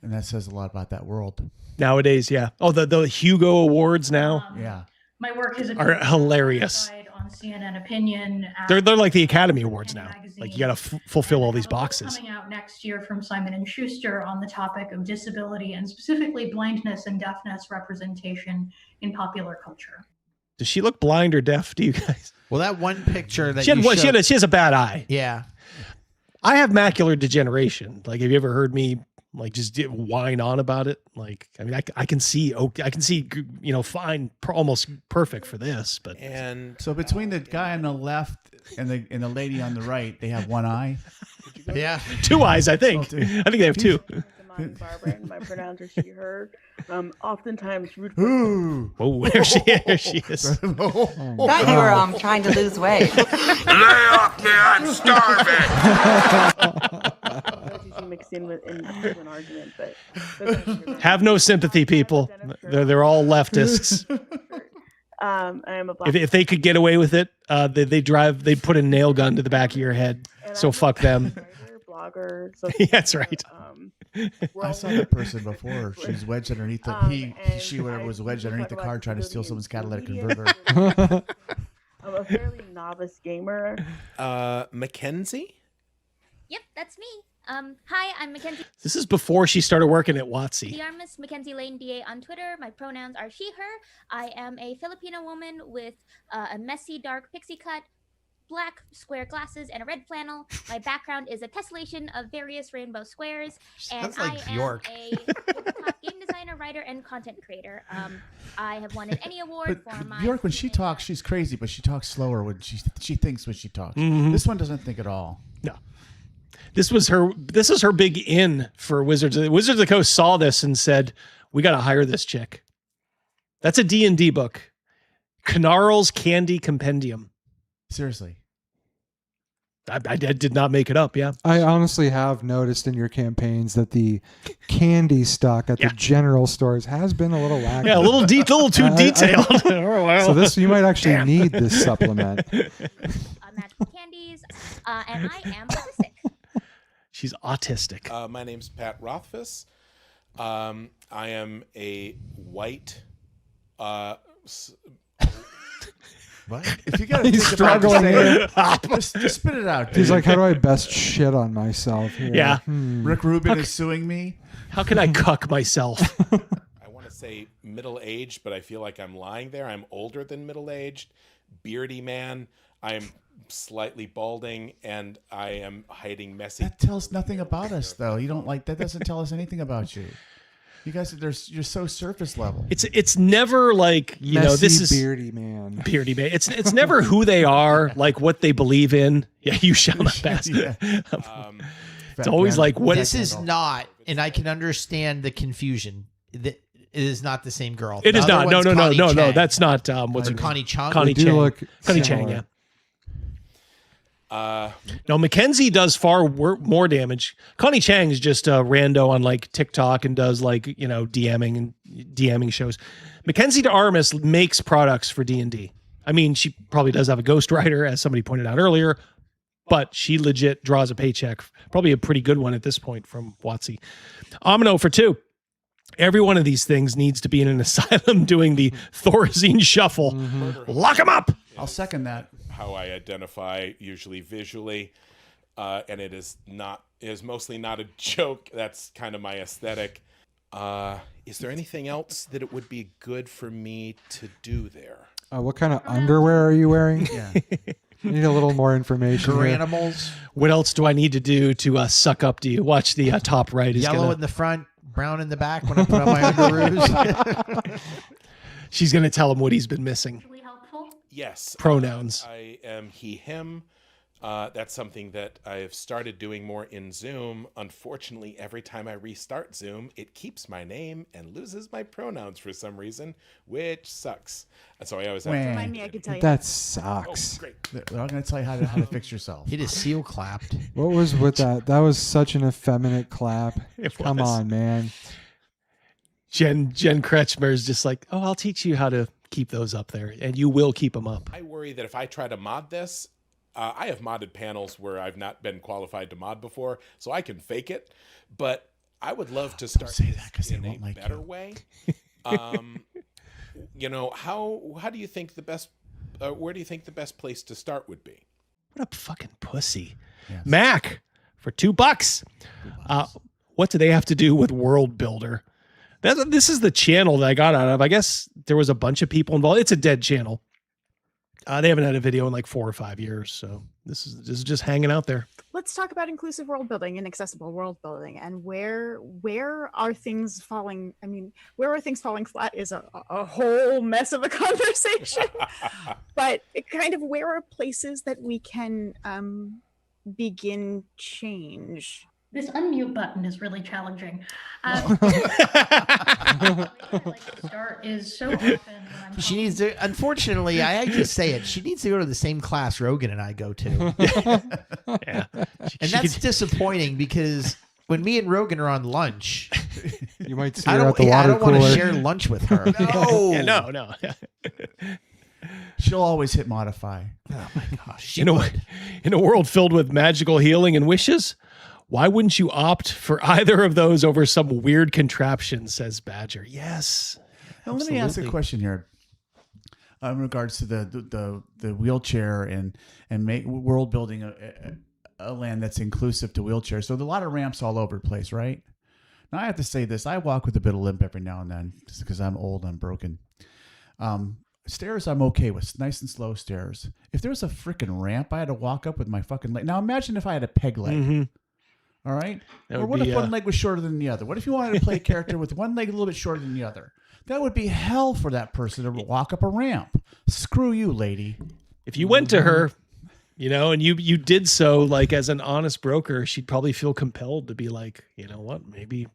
And that says a lot about that world. Nowadays, yeah. Oh, the Hugo Awards now. Yeah. My work has Are hilarious. on CNN Opinion. They're like the Academy Awards now. Like you got to fulfill all these boxes. Coming out next year from Simon & Schuster on the topic of disability and specifically blindness and deafness representation in popular culture. Does she look blind or deaf to you guys? Well, that one picture that She has a bad eye. Yeah. I have macular degeneration. Like, have you ever heard me like just whine on about it? Like, I mean, I can see, fine, almost perfect for this, but. And so between the guy on the left and the lady on the right, they have one eye. Yeah. 2 eyes, I think. I think they have 2. I'm Barbara, and my pronouns are she, her. Oftentimes rude. Ooh. Oh, there she is. Thought you were trying to lose weight. Lay off me, I'm starving. Mixed in with an argument, but Have no sympathy, people. They're all leftists. I am a black. If they could get away with it, they'd put a nail gun to the back of your head. So fuck them. Blogger. Yeah, that's right. I saw that person before. She's wedged underneath the she was wedged underneath the car trying to steal someone's catalytic converter. I'm a fairly novice gamer. Mackenzie? Yep, that's me. Hi, I'm Mackenzie. This is before she started working at WotC. The Armis Mackenzie Lane DA on Twitter. My pronouns are she, her. I am a Filipino woman with a messy, dark pixie cut, black square glasses, and a red flannel. My background is a tessellation of various rainbow squares, and I am a game designer, writer, and content creator. I have won an Emmy Award for my... Bjork, when she talks, she's crazy, but she talks slower when she thinks when she talks. Mhm. This one doesn't think at all. No. This is her big in for Wizards. Wizards of the Coast saw this and said, we got to hire this chick. That's a D&D book. Knarl's Candy Compendium. Seriously. I did not make it up, yeah. I honestly have noticed in your campaigns that the candy stock at the general stores has been a little lacking. Yeah, a little too detailed. So this, you might actually need this supplement. Magical candies, and I am autistic. She's autistic. My name's Pat Rothfuss. I am a white... What? If you gotta He's think about struggling it, here. just spit it out. He's dude. like, how do I best shit on myself here? Yeah. Rick Rubin is suing me. How can I cuck myself? I want to say middle-aged, but I feel like I'm lying there. I'm older than middle-aged. Beardy man. I'm slightly balding, and I am hiding messy... That tells nothing about us, though. You don't like that. Doesn't tell us anything about you. You guys, you're so surface level. It's never like, you know, this Messy, is beardy man. Beardy man. It's never who they are, like what they believe in. Yeah, you shall not pass. Yeah. It's always like what This is not, and I can understand the confusion. It is not the same girl. It The is other not. No, one's no, no, Connie no, no. Chang. That's not what's Or her name? Connie Chung? Connie They do Chang. look Connie similar. Chang, yeah. No, Mackenzie does far more damage. Connie Chang is just a rando on like TikTok and does like, you know, DMing shows. Mackenzie de Armas makes products for D&D. I mean, she probably does have a ghostwriter, as somebody pointed out earlier, but she legit draws a paycheck. Probably a pretty good one at this point from WotC. Amino for 2. Every one of these things needs to be in an asylum doing the Thorazine shuffle. Lock him up. I'll second that. How I identify, usually visually, and it is mostly not a joke. That's kind of my aesthetic. Is there anything else that it would be good for me to do there? What kind of underwear are you wearing? Yeah. Need a little more information. here. Animals. What else do I need to do to suck up to you? Watch the top right. Is Yellow gonna... in the front, brown in the back when I put on my underoos. She's going to tell him what he's been missing. Yes. Pronouns. I am he, him. That's something that I've started doing more in Zoom. Unfortunately, every time I restart Zoom, it keeps my name and loses my pronouns for some reason, which sucks. And so I always have to Remind me, I can tell you. That sucks. Oh, great. They're all going to tell you how to fix yourself. He just seal clapped. What was with that? That was such an effeminate clap. It Come was. on, man. Jen Kretschmer is just like, oh, I'll teach you how to keep those up there, and you will keep them up. I worry that if I try to mod this, I have modded panels where I've not been qualified to mod before, so I can fake it. But I would love to start this in a better way. You know, how do you think the best? Where do you think the best place to start would be? What a fucking pussy, yes. Mac, for $2. What do they have to do with World Builder? This is the channel that I got out of. I guess there was a bunch of people involved. It's a dead channel. They haven't had a video in like 4 or 5 years, so this is just hanging out there. Let's talk about inclusive world building and accessible world building, and where are things falling? I mean, where are things falling flat is a whole mess of a conversation. But kind of where are places that we can begin change? This unmute button is really challenging. Start is so often when I'm She needs to, unfortunately, I hate to say it, she needs to go to the same class Rogan and I go to. Yeah. And that's disappointing because when me and Rogan are on lunch, you might see her at the water I don't want to cooler. share lunch with her. No. Yeah, no. She'll always hit modify. Oh my gosh. In a world filled with magical healing and wishes, why wouldn't you opt for either of those over some weird contraption, says Badger. Yes. Now, let me ask a question here in regards to the wheelchair and world building a land that's inclusive to wheelchairs. So there's a lot of ramps all over the place, right? Now I have to say this. I walk with a bit of limp every now and then just because I'm old, I'm broken. Stairs I'm okay with, nice and slow stairs. If there was a freaking ramp I had to walk up with my fucking leg. Now imagine if I had a peg leg. Mm-hmm. All right. That Or would what be, if one leg was shorter than the other? What if you wanted to play a character with one leg a little bit shorter than the other? That would be hell for that person to walk up a ramp. Screw you, lady. If you went to her, and you did so like as an honest broker, she'd probably feel compelled to be like, you know what, maybe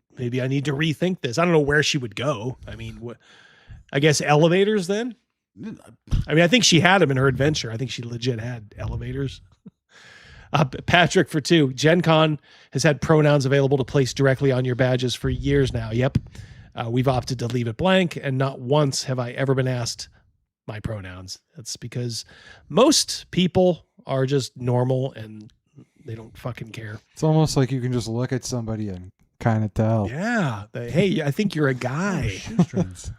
I need to rethink this. I don't know where she would go. I mean, I guess elevators then? I mean, I think she had them in her adventure. I think she legit had elevators. Patrick for 2. Gen Con has had pronouns available to place directly on your badges for years now. Yep. We've opted to leave it blank, and not once have I ever been asked my pronouns. That's because most people are just normal and they don't fucking care. It's almost like you can just look at somebody and kind of tell. Yeah. Hey, I think you're a guy. Shoestrings.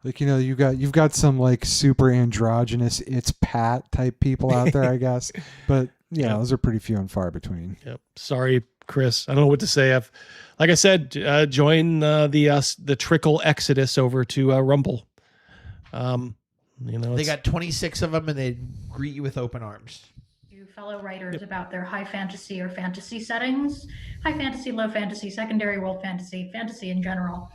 Like, you've got some like super androgynous, it's Pat type people out there, I guess. But yeah, those are pretty few and far between. Yep. Sorry, Chris. I don't know what to say. Like I said, join the trickle exodus over to Rumble. They got 26 of them and they greet you with open arms. To fellow writers about their high fantasy or fantasy settings, high fantasy, low fantasy, secondary world fantasy, fantasy in general,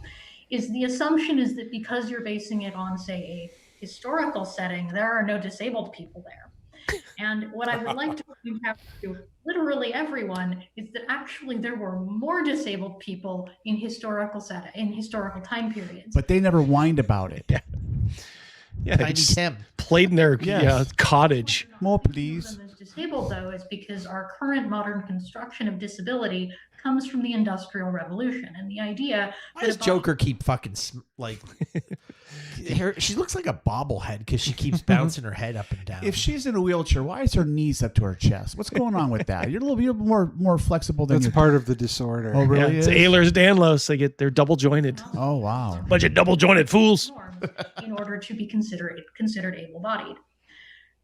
is the assumption is that because you're basing it on, say, a historical setting, there are no disabled people there. And what I would like to point out to literally everyone is that actually there were more disabled people in historical time periods. But they never whined about it. Yeah, they just played in their cottage. More, please. Disabled, though, is because our current modern construction of disability comes from the Industrial Revolution, and the idea. Why does Joker keep fucking like? She looks like a bobblehead because she keeps bouncing her head up and down. If she's in a wheelchair, why is her knees up to her chest? What's going on with that? You're a little bit more flexible than. That's part of the disorder. Oh, really? Yeah, it's Ehlers-Danlos. They're double jointed. Oh wow! Bunch of double jointed fools. In order to be considered able-bodied.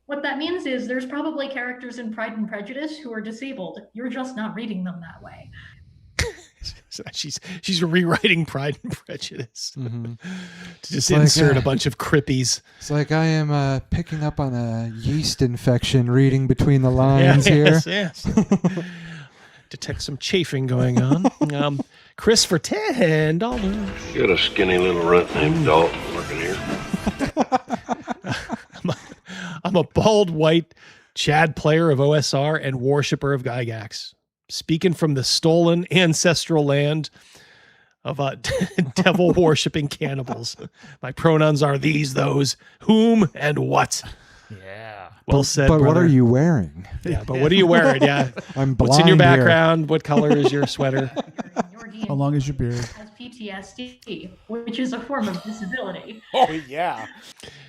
What that means is there's probably characters in Pride and Prejudice who are disabled. You're just not reading them that way. So she's rewriting Pride and Prejudice Mm-hmm. to just insert a bunch of crippies. It's like I am picking up on a yeast infection reading between the lines here. Yes. Detect some chafing going on. Chris for $10. Got a skinny little runt named Dalton working here. I'm a bald white Chad player of OSR and worshipper of Gygax. Speaking from the stolen ancestral land of devil worshipping cannibals. My pronouns are these, those, whom, and what. Yeah. Well said, But what brother. are you wearing? Yeah, but what are you wearing? Yeah. I'm blind. What's in your here. background? What color is your sweater? How long is your beard? Has PTSD, which is a form of disability. Oh yeah.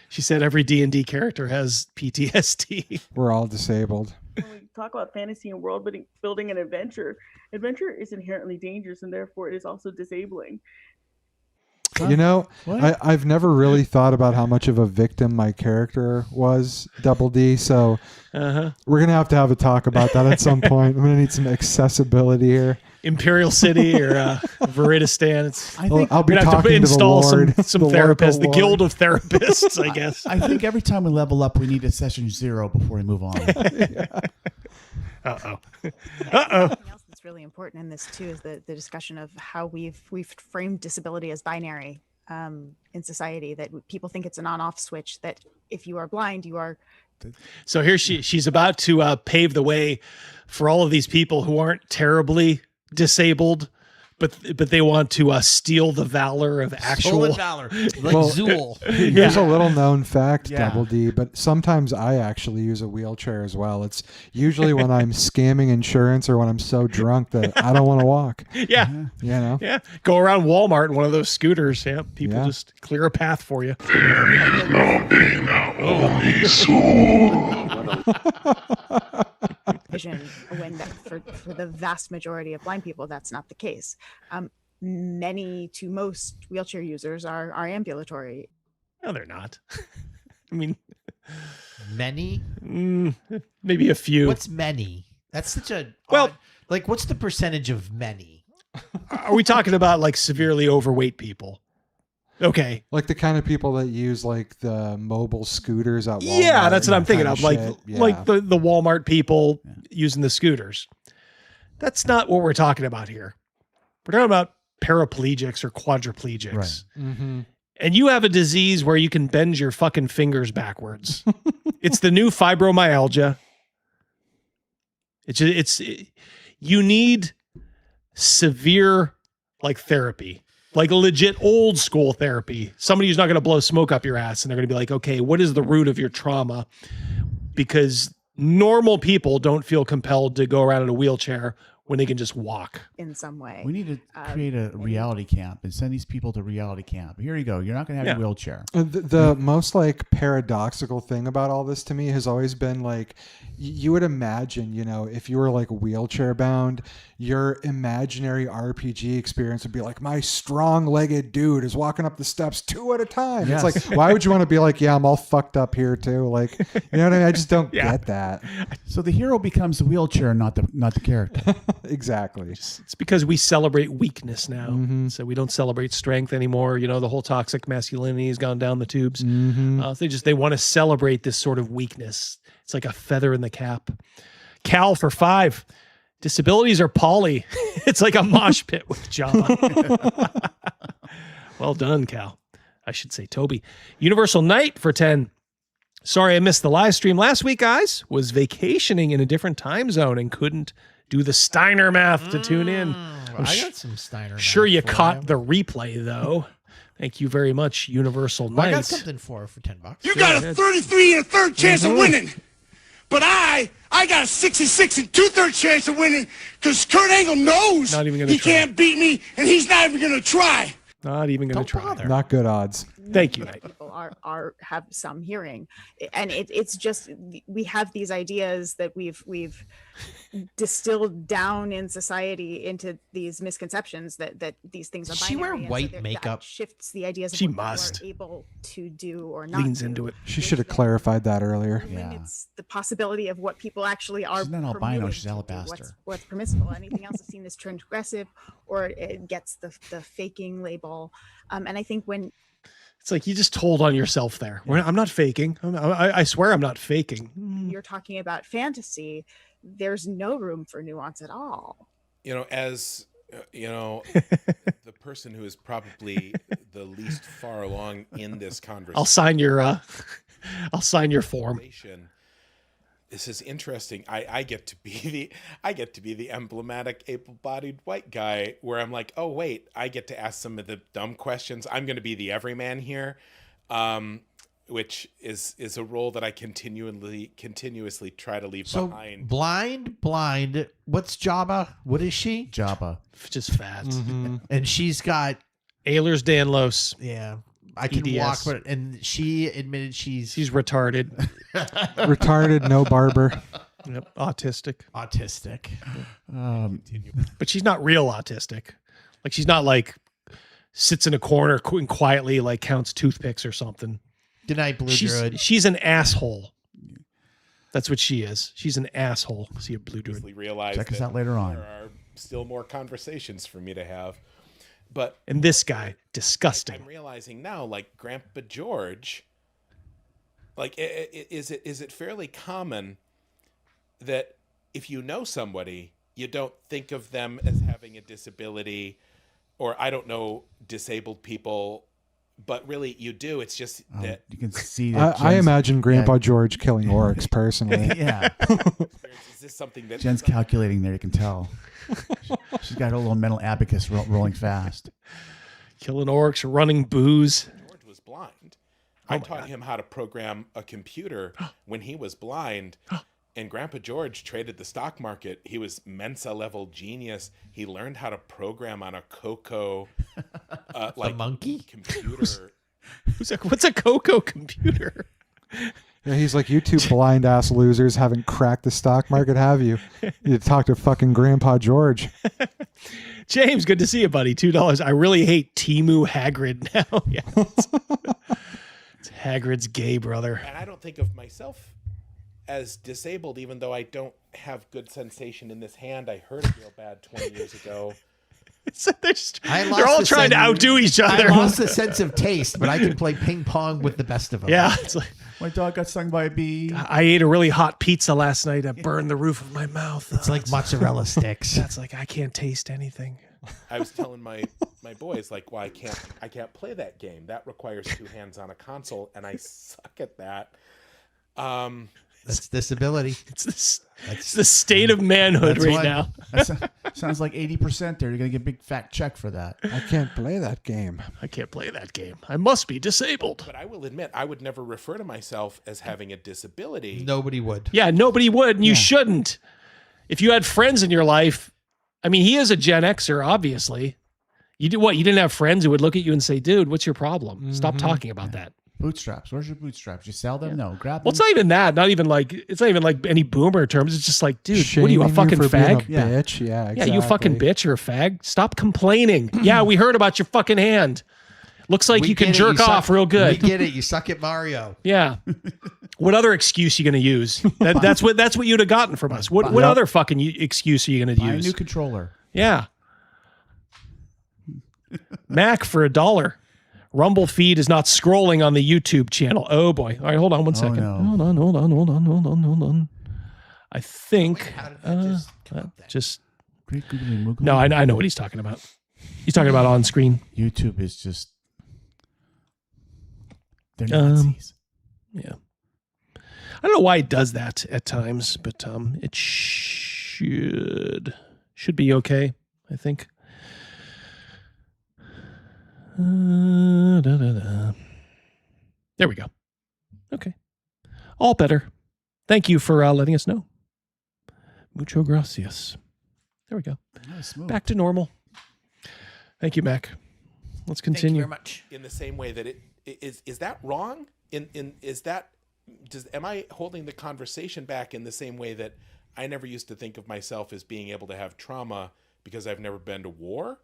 She said every D&D character has PTSD. We're all disabled. When we talk about fantasy and world building and adventure is inherently dangerous and therefore it is also disabling. You know, I've never really thought about how much of a victim my character was, Double D. So we're going to have a talk about that at some point. I'm going to need some accessibility here. Imperial City or Veridistan. I'll be we'd have talking to to the install Lord, some the therapists, the local Guild Lord. of Therapists, I guess. I think every time we level up, we need a session 0 before we move on. Uh-oh. Something else that's really important in this too is the discussion of how we've framed disability as binary in society, that people think it's an on-off switch, that if you are blind, you are. So here she's about to pave the way for all of these people who aren't terribly disabled, but they want to steal the valor of actual Stolen valor, like Zool. Here's a little known fact, Yeah. Double D, but sometimes I actually use a wheelchair as well. It's usually when I'm scamming insurance or when I'm so drunk that I don't want to walk. Yeah. You know? Yeah. Go around Walmart in one of those scooters. Yeah. People just clear a path for you. Vision when that for the vast majority of blind people, that's not the case. Many to most wheelchair users are ambulatory. No, they're not. I mean, many? Maybe a few. What's many? That's such a like. What's the percentage of many? Are we talking about like severely overweight people? Okay. Like the kind of people that use like the mobile scooters at Walmart. Yeah, that's what I'm thinking kind of. Like shit. Yeah. like the Walmart people using the scooters. That's not what we're talking about here. We're talking about paraplegics or quadriplegics. Right. Mm-hmm. And you have a disease where you can bend your fucking fingers backwards. It's the new fibromyalgia. You need severe like therapy. Like legit old school therapy. Somebody who's not going to blow smoke up your ass and they're going to be like, okay, what is the root of your trauma? Because normal people don't feel compelled to go around in a wheelchair when they can just walk. In some way. We need to create a reality camp and send these people to reality camp. Here you go. You're not going to have a wheelchair. The most like paradoxical thing about all this to me has always been like, you would imagine, you know, if you were like wheelchair bound, your imaginary RPG experience would be like, my strong-legged dude is walking up the steps 2 at a time. Yes. It's like, why would you want to be like, yeah, I'm all fucked up here too? Like, you know what I mean? I just don't get that. So the hero becomes the wheelchair, not the character. Exactly. It's because we celebrate weakness now. So we don't celebrate strength anymore. You know, the whole toxic masculinity has gone down the tubes. They want to celebrate this sort of weakness. It's like a feather in the cap. Cal for 5. Disabilities are poly. It's like a mosh pit with Java. Well done, Cal. I should say Toby. Universal Knight for 10. Sorry I missed the live stream last week, guys. Was vacationing in a different time zone and couldn't do the Steiner math to tune in. I got some Steiner math. Sure you for caught the replay, though. Thank you very much, Universal Knight. I got something for $10. You got a 33 and a third chance of winning. But I got a 66 and 2/3 chance of winning because Kurt Angle knows Not even gonna he try. can't beat me and he's not even going to try. Not even going to try. bother. Not good odds. Thank you. People have some hearing, and it's just we have these ideas that we've distilled down in society into these misconceptions that these things are Does she wear binary, and so white that makeup? shifts the ideas of She what people must. are able to do or not. Leans do. into it. She should have clarified that earlier. Limits the possibility of what people actually are. She's not albino, permitted she's to do, alabaster. What's permissible? Anything else is seen as transgressive, or it gets the faking label. And I think when It's like you just told on yourself there. I'm not faking. I swear I'm not faking. you're talking about fantasy, there's no room for nuance at all. You know, as the person who is probably the least far along in this conversation. I'll sign your form. This is interesting. I get to be the emblematic able-bodied white guy where I'm like, oh wait, I get to ask some of the dumb questions. I'm going to be the everyman here, which is a role that I continuously try to leave So behind. blind. What's Jabba? What is she? Jabba. Just fat. And she's got Ehlers-Danlos. Yeah. I can EDS. walk, but and she admitted she's retarded. Retarded, no barber. Yep. Autistic. Autistic. But she's not real autistic. Like she's not like sits in a corner and quietly like counts toothpicks or something. Good night, Blue Druid. She's an asshole. That's what she is. She's an asshole. See a Blue Druid. Realize Check us that out later on. There are still more conversations for me to have. But and this guy, disgusting. I'm realizing now, like Grandpa George, like is it fairly common that if you know somebody, you don't think of them as having a disability, or I don't know disabled people, but really you do. It's just that you can see that. I imagine Grandpa George killing orcs personally. Yeah. Is this something that Jen's calculating there? You can tell. She's got her little mental abacus rolling fast. Killing orcs, running booze. George was blind. I taught him how to program a computer when he was blind. And Grandpa George traded the stock market. He was Mensa level genius. He learned how to program on a Coco, like monkey computer. What's a Coco computer? Yeah, he's like, you two blind ass losers haven't cracked the stock market, have you? You talk to fucking Grandpa George. James, good to see you, buddy. $2. I really hate Timu Hagrid now. Yeah, it's Hagrid's gay brother. And I don't think of myself as disabled, even though I don't have good sensation in this hand. I hurt it real bad 20 years ago. They're all trying to outdo each other. I lost the sense of taste, but I can play ping pong with the best of them. Yeah, it's like my dog got stung by a bee. I ate a really hot pizza last night. I burned the roof of my mouth. It's like mozzarella sticks. That's like I can't taste anything. I was telling my boys, like, well, I can't play that game. That requires two hands on a console, and I suck at that. That's disability. It's the state of manhood right now. Sounds like 80% there. You're going to get a big fat check for that. I can't play that game. I can't play that game. I must be disabled. But I will admit, I would never refer to myself as having a disability. Nobody would. Yeah, nobody would, and you shouldn't. If you had friends in your life, I mean, he is a Gen Xer, obviously. You do what? You didn't have friends who would look at you and say, dude, what's your problem? Stop talking about that. Bootstraps. Where's your bootstraps? You sell them? No. Grab them. Well, it's not even that. It's not even like any boomer terms. It's just like, dude, what are you, a Shaming fucking for being fag? a bitch. Yeah, exactly. Yeah, you fucking bitch or a fag. Stop complaining. Yeah, we heard about your fucking hand. Looks like you can jerk off real good. We get it. You suck at Mario. Yeah. What other excuse you going to use? That's what you'd have gotten from us. What other fucking excuse are you going to use? Buy a new controller. Yeah. Mac for $1. Rumble feed is not scrolling on the YouTube channel. Oh boy. All right, hold on one second. No. Hold on. I think No, I know what he's talking about. He's talking about on screen. YouTube is just they're Nazis. Yeah. I don't know why it does that at times, but it should be okay, I think. There we go. Okay. All better. Thank you for letting us know. Mucho gracias. There we go. Nice move. Back to normal. Thank you, Mac. Let's continue. Thank you very much. In the same way that is that wrong? Am I holding the conversation back in the same way that I never used to think of myself as being able to have trauma because I've never been to war?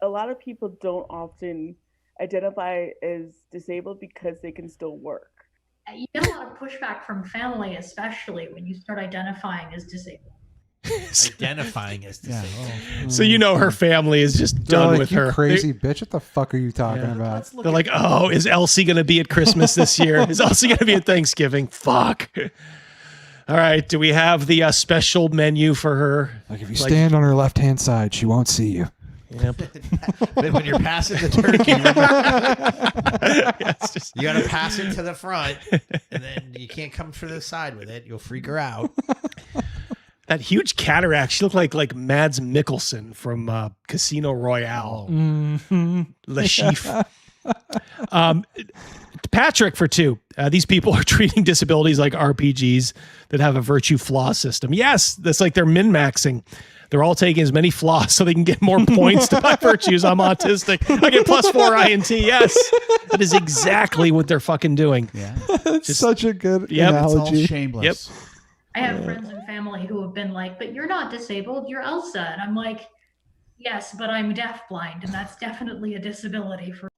A lot of people don't often identify as disabled because they can still work. You get a lot of pushback from family, especially when you start identifying as disabled. Identifying as disabled. So you know her family is just They're done like, with "You her. crazy bitch. What the fuck are you talking about? They're like, oh, is Elsie going to be at Christmas this year? Is Elsie going to be at Thanksgiving? Fuck. All right. Do we have the special menu for her? Like, if you stand on her left-hand side, she won't see you. Yep. But when you're passing the turkey, you got to pass it to the front, and then you can't come to the side with it. You'll freak her out. That huge cataract. She looked like Mads Mikkelsen from Casino Royale. Le Chief. Patrick for 2. These people are treating disabilities like RPGs that have a virtue flaw system. Yes, that's like they're min-maxing. They're all taking as many flaws so they can get more points to buy virtues. I'm autistic. I get +4 INT. Yes, that is exactly what they're fucking doing. Yeah, it's such a good Yep. analogy. It's all shameless. Yep. I have friends and family who have been like, but you're not disabled, you're Elsa. And I'm like, yes, but I'm deafblind, and that's definitely a disability for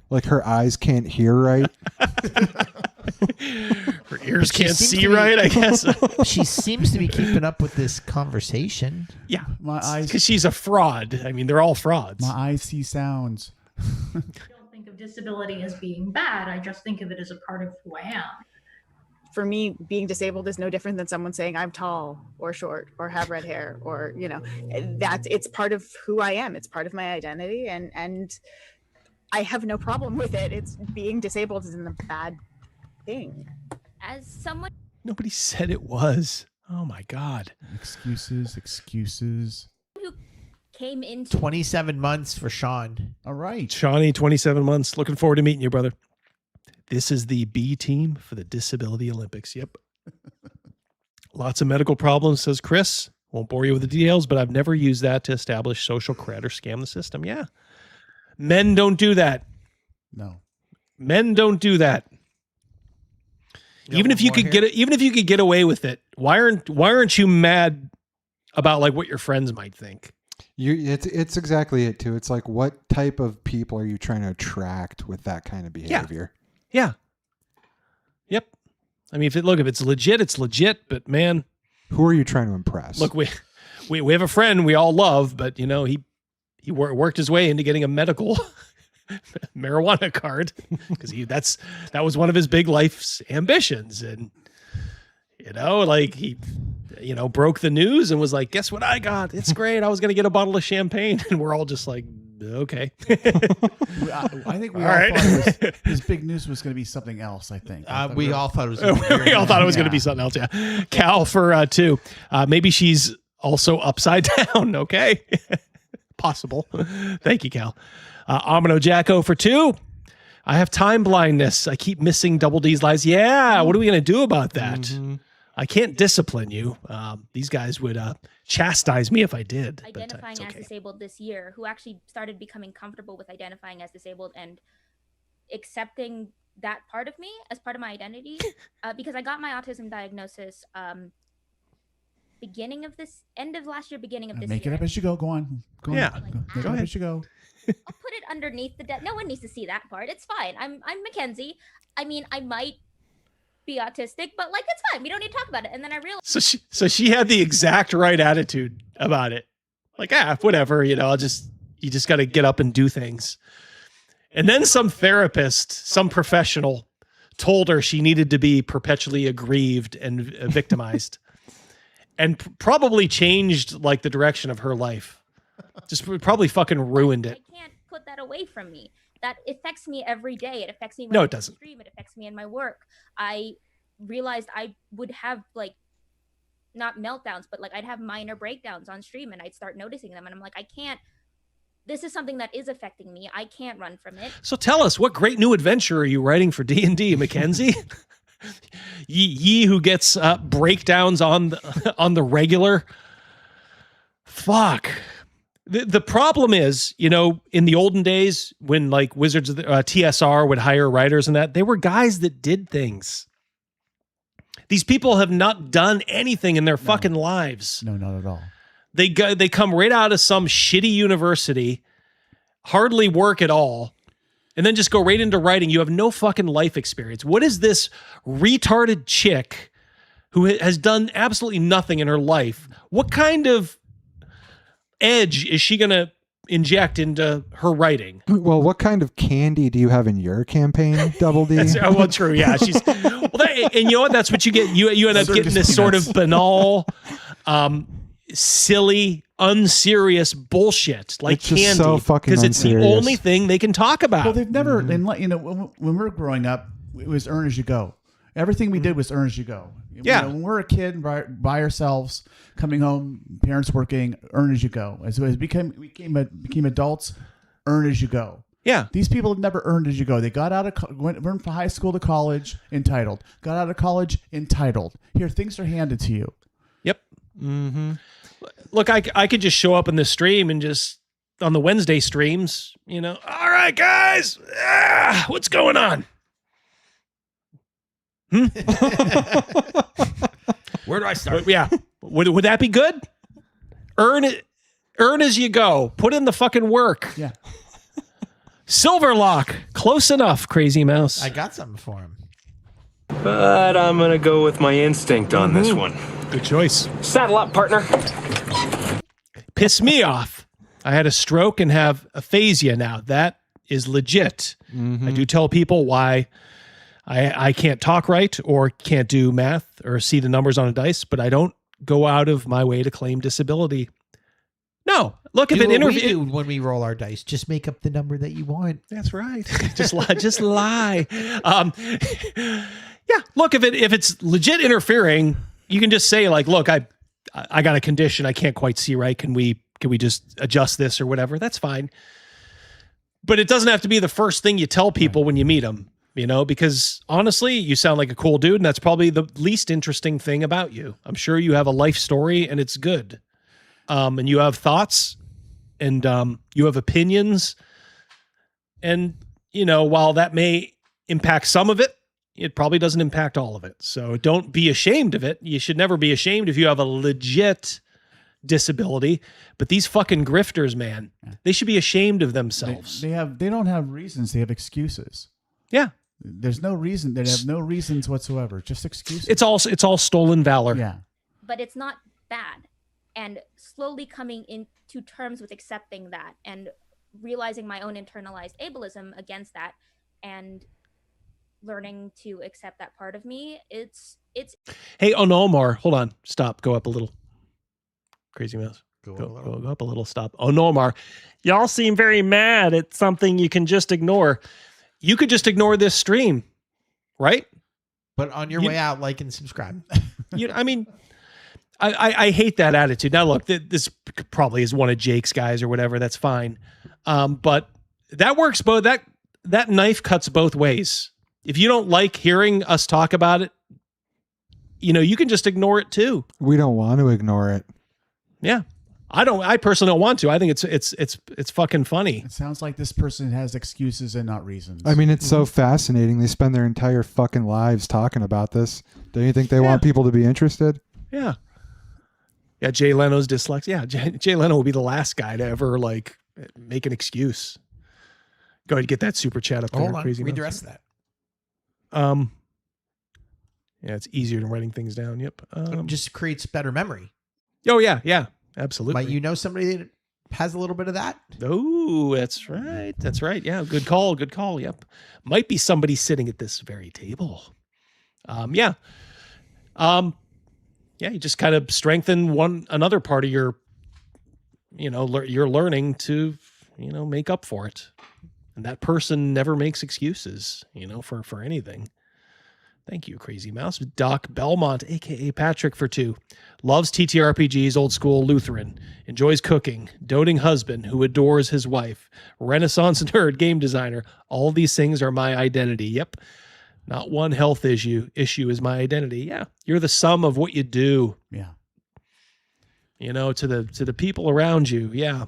Like her eyes can't hear right. Her ears can't see right, I guess. She seems to be keeping up with this conversation. Yeah. My eyes. Because she's a fraud. I mean, they're all frauds. My eyes see sounds. I don't think of disability as being bad. I just think of it as a part of who I am. For me, being disabled is no different than someone saying I'm tall or short or have red hair, or it's part of who I am. It's part of my identity, and I have no problem with it. It's being disabled isn't a bad thing. As someone Nobody said it was. Oh my God. Excuses. who came into 27 months for Sean. All right. Shawnee, 27 months. Looking forward to meeting you, brother. This is the B team for the Disability Olympics. Yep. Lots of medical problems, says Chris. Won't bore you with the details, but I've never used that to establish social cred or scam the system. Yeah. Men don't do that. No. Men don't do that. Even if you could get away with it, why aren't you mad about like what your friends might think? It's exactly it too. It's like, what type of people are you trying to attract with that kind of behavior? Yeah. Yep. I mean, if it's legit, it's legit. But man, who are you trying to impress? Look, we have a friend we all love, but he worked his way into getting a medical marijuana card because that was one of his big life's ambitions, and he broke the news and was like, guess what I got? It's great. I was gonna get a bottle of champagne, and we're all just like, okay. I think we all thought his big news was going to be something else. I think we all thought it was. We all thought it was going to be something else. Yeah. Cal for 2. Maybe she's also upside down. Okay. Possible. Thank you, Cal. Amino Jacko for 2. I have time blindness. I keep missing Double D's lives. Yeah. What are we going to do about that? Mm-hmm. I can't discipline you. These guys would chastise me if I did. Identifying as disabled this year, who actually started becoming comfortable with identifying as disabled and accepting that part of me as part of my identity, because I got my autism diagnosis end of last year, beginning of this year. Make it up as you go. Go on. Yeah. Make it up as you go. I'll put it underneath no one needs to see that part. It's fine. I'm Mackenzie. I mean, I might be autistic, but like, it's fine. We don't need to talk about it. And then I realized. So she had the exact right attitude about it. Like, whatever, you just got to get up and do things. And then some therapist, some professional told her she needed to be perpetually aggrieved and victimized and probably changed like the direction of her life. Just probably fucking ruined it. I can't put that away from me. That affects me every day. It affects me when No, I it doesn't. stream. It affects me in my work. I realized I would have like not meltdowns, but like I'd have minor breakdowns on stream and I'd start noticing them. And I'm like, this is something that is affecting me. I can't run from it. So tell us, what great new adventure are you writing for D&D, Mackenzie? ye who gets breakdowns on the regular. Fuck. The problem is, you know, in the olden days when like Wizards of the TSR would hire writers and that, they were guys that did things. These people have not done anything in their fucking lives. No, not at all. They come right out of some shitty university, hardly work at all, and then just go right into writing. You have no fucking life experience. What is this retarded chick who has done absolutely nothing in her life? What kind of edge is she going to inject into her writing? Well, what kind of candy do you have in your campaign, Double D? Well, true. Yeah. She's and you know what? That's what you get. You end up getting this sort of banal, silly, unserious bullshit like It's just candy so fucking because it's the unserious. only thing they can talk about. Well, they've never, and you know, when we were growing up, it was earn as you go. Everything we did was earn as you go. Yeah. You know, when we're a kid by ourselves, coming home, parents working, earn as you go. As we became adults, earn as you go. Yeah. These people have never earned as you go. They got out of went from high school to college, entitled. Got out of college, entitled. Here, things are handed to you. Yep. Mm-hmm. Look, I could just show up in this stream and just on the Wednesday streams, you know, all right, guys, what's going on? Where do I start? Yeah. Would that be good? Earn as you go. Put in the fucking work. Yeah. Silverlock. Close enough, Crazy Mouse. I got something for him. But I'm gonna go with my instinct on this one. Good choice. Saddle up, partner. Piss me off. I had a stroke and have aphasia now. That is legit. I do tell people why I can't talk right or can't do math or see the numbers on a dice, but I don't go out of my way to claim disability. No, look, if Do it what we interviews do when we roll our dice, just make up the number that you want. That's right. Just lie. Just lie. Yeah. Look, if it's legit interfering, you can just say like, "Look, I got a condition. I can't quite see right. Can we just adjust this or whatever?" That's fine. But it doesn't have to be the first thing you tell people when you meet them, you know, because honestly, you sound like a cool dude, and that's probably the least interesting thing about you. I'm sure you have a life story, and it's good. And you have thoughts, and you have opinions, and you know, while that may impact some of it, it probably doesn't impact all of it. So don't be ashamed of it. You should never be ashamed if you have a legit disability. But these fucking grifters, man, they should be ashamed of themselves. They don't have reasons. They have excuses. Yeah. There's no reason. They have no reasons whatsoever. Just excuses. It's all stolen valor. Yeah. But it's not bad. And slowly coming into terms with accepting that and realizing my own internalized ableism against that and learning to accept that part of me, it's Hey, Onomar, hold on. Stop. Go up a little. Crazy Mouse. Go up a little. Stop. Onomar, y'all seem very mad at something you can just ignore. You could just ignore this stream, right? But on your way out, like and subscribe. I mean, I hate that attitude. Now, look, this probably is one of Jake's guys or whatever. That's fine. But that works both. That knife cuts both ways. If you don't like hearing us talk about it, you know, you can just ignore it too. We don't want to ignore it. Yeah. I personally don't want to. I think it's fucking funny. It sounds like this person has excuses and not reasons. I mean, it's so fascinating. They spend their entire fucking lives talking about this. Don't you think they want people to be interested? Yeah. Yeah, Jay Leno's dyslexia. Yeah, Jay Leno will be the last guy to ever like make an excuse. Go ahead and get that super chat up there. Hold on, Crazy read the Mouse. rest of that. Yeah, it's easier than writing things down. Yep. It just creates better memory. Oh yeah, absolutely. Might you know somebody that has a little bit of that? Oh, that's right. That's right. Yeah, good call. Good call. Yep. Might be somebody sitting at this very table. Yeah. Yeah, you just kind of strengthen another part of your, you know, your learning to, you know, make up for it. And that person never makes excuses, you know, for anything. Thank you, Crazy Mouse. Doc Belmont, a.k.a. Patrick for 2. Loves TTRPGs, old school Lutheran. Enjoys cooking. Doting husband who adores his wife. Renaissance nerd, game designer. All these things are my identity. Yep. Not one health issue is my identity. Yeah. You're the sum of what you do. Yeah. You know, to the people around you. Yeah.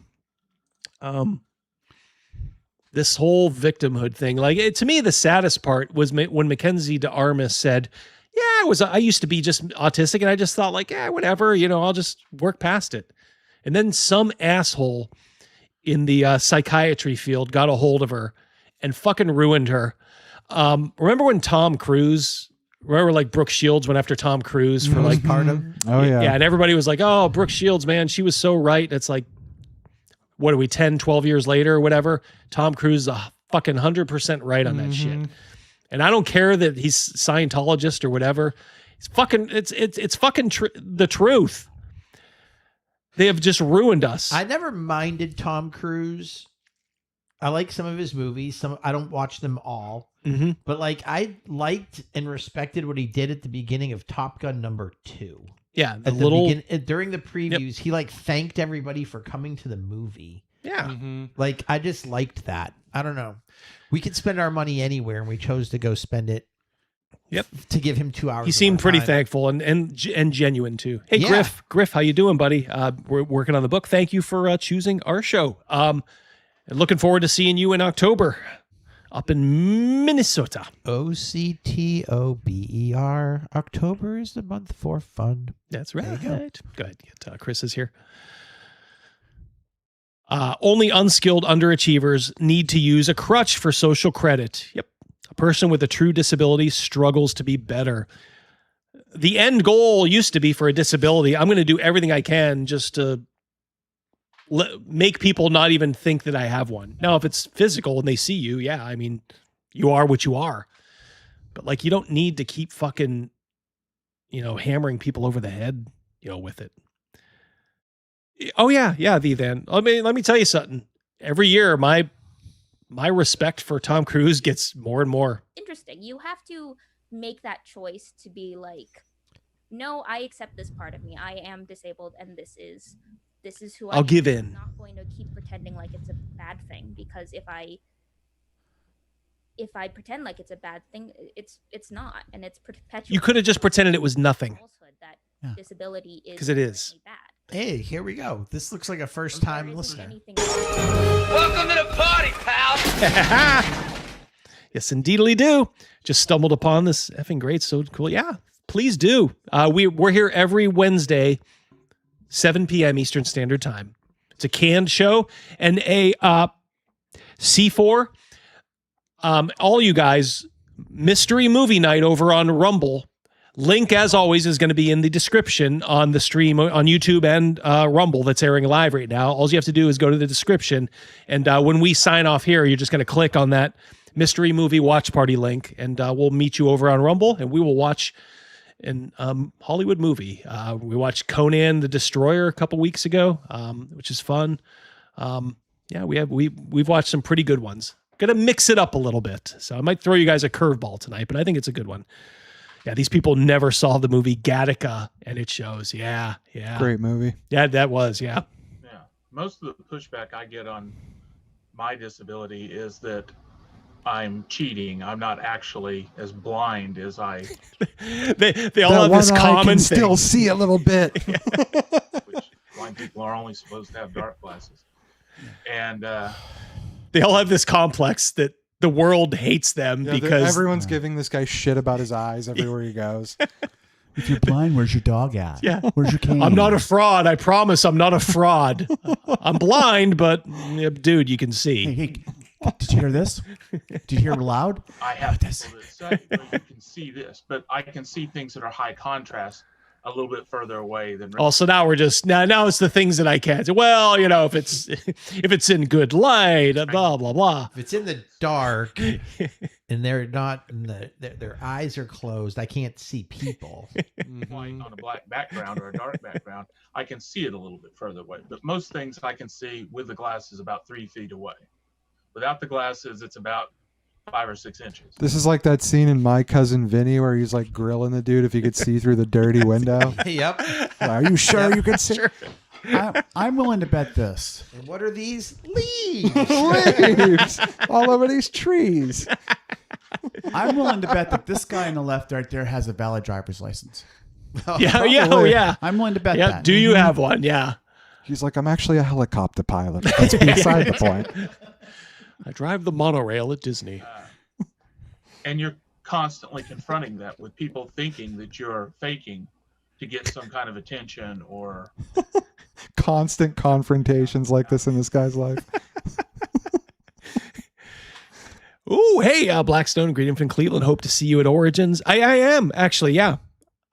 This whole victimhood thing, like to me, the saddest part was when Mackenzie DeArmas said, "Yeah, I used to be just autistic, and I just thought like, yeah, whatever, I'll just work past it." And then some asshole in the psychiatry field got a hold of her and fucking ruined her. Remember when Tom Cruise? Remember like Brooke Shields went after Tom Cruise for like part of? Oh yeah, yeah, and everybody was like, "Oh, Brooke Shields, man, she was so right." It's like, what are we, 10, 12 years later or whatever? Tom Cruise is a fucking 100% right on that shit. And I don't care that he's Scientologist or whatever. It's fucking, it's fucking the truth. They have just ruined us. I never minded Tom Cruise. I like some of his movies. I don't watch them all. But like I liked and respected what he did at the beginning of Top Gun #2. Yeah, during the previews, he like thanked everybody for coming to the movie. Yeah. Like I just liked that. I don't know. We could spend our money anywhere, and we chose to go spend it. Yep. To give him 2 hours. He seemed pretty thankful and genuine too. Hey, Yeah. Griff, how you doing, buddy? We're working on the book. Thank you for choosing our show. And looking forward to seeing you in October up in Minnesota. OCTOBER. October is the month for fun. That's right. Go ahead. Get Chris is here. Only unskilled underachievers need to use a crutch for social credit. Yep. A person with a true disability struggles to be better. The end goal used to be for a disability, I'm going to do everything I can just to make people not even think that I have one. Now, if it's physical and they see you, yeah, I mean, you are what you are. But like, you don't need to keep fucking, hammering people over the head, with it. Oh yeah, Van. Let me tell you something. Every year, my respect for Tom Cruise gets more and more. Interesting. You have to make that choice to be like, no, I accept this part of me. I am disabled, and this is who I am. I'll give in. I'm not going to keep pretending like it's a bad thing, because if I pretend like it's a bad thing, it's not, and it's perpetual. You could have just pretended it was nothing. That disability is, because it is. Bad. Hey, here we go. This looks like a first-time listener. Welcome to the party, pal. Yes, indeedly do. Just stumbled upon this effing great, so cool. Yeah, please do. We're here every Wednesday, 7 p.m. Eastern Standard Time. It's a canned show and a C4. All you guys, mystery movie night over on Rumble. Link, as always, is going to be in the description on the stream on YouTube and Rumble that's airing live right now. All you have to do is go to the description, and when we sign off here, you're just going to click on that mystery movie watch party link, and we'll meet you over on Rumble, and we will watch an Hollywood movie. We watched Conan the Destroyer a couple weeks ago, which is fun. Yeah, we've watched some pretty good ones. Gonna mix it up a little bit, so I might throw you guys a curveball tonight, but I think it's a good one. Yeah, these people never saw the movie Gattaca, and it shows. Yeah. Great movie. Yeah, that was, yeah. Yeah. Most of the pushback I get on my disability is that I'm cheating. I'm not actually as blind as I... they all have this common thing. Still see a little bit. Which blind people are only supposed to have dark glasses. And... they all have this complex that the world hates them because everyone's giving this guy shit about his eyes everywhere he goes. If you're blind, where's your dog at? Yeah. Where's your cane? I'm not a fraud. I promise I'm not a fraud. I'm blind, but dude, you can see. Hey, did you hear this? Did you hear loud? I have people that say, well, you can see this, but I can see things that are high contrast a little bit further away than. Also, now we're just now it's the things that I can't. Well, if it's in good light, blah blah blah. If it's in the dark and they're not, their eyes are closed, I can't see people. White on a black background or a dark background, I can see it a little bit further away. But most things I can see with the glasses about 3 feet away. Without the glasses, it's about 5 or 6 inches. This is like that scene in My Cousin Vinny where he's like grilling the dude if he could see through the dirty window. Yep. Are you sure you can see? Sure. I'm willing to bet this. And what are these? Leaves. Leaves all over these trees. I'm willing to bet that this guy on the left right there has a valid driver's license. Yeah. I'm willing to bet that. Do you have one? Yeah. He's like, I'm actually a helicopter pilot. But that's beside the point. I drive the monorail at Disney. And you're constantly confronting that with people thinking that you're faking to get some kind of attention or Constant confrontations like this in this guy's life. Ooh, hey, Blackstone, greeting from Cleveland. Hope to see you at Origins. I am, actually, yeah.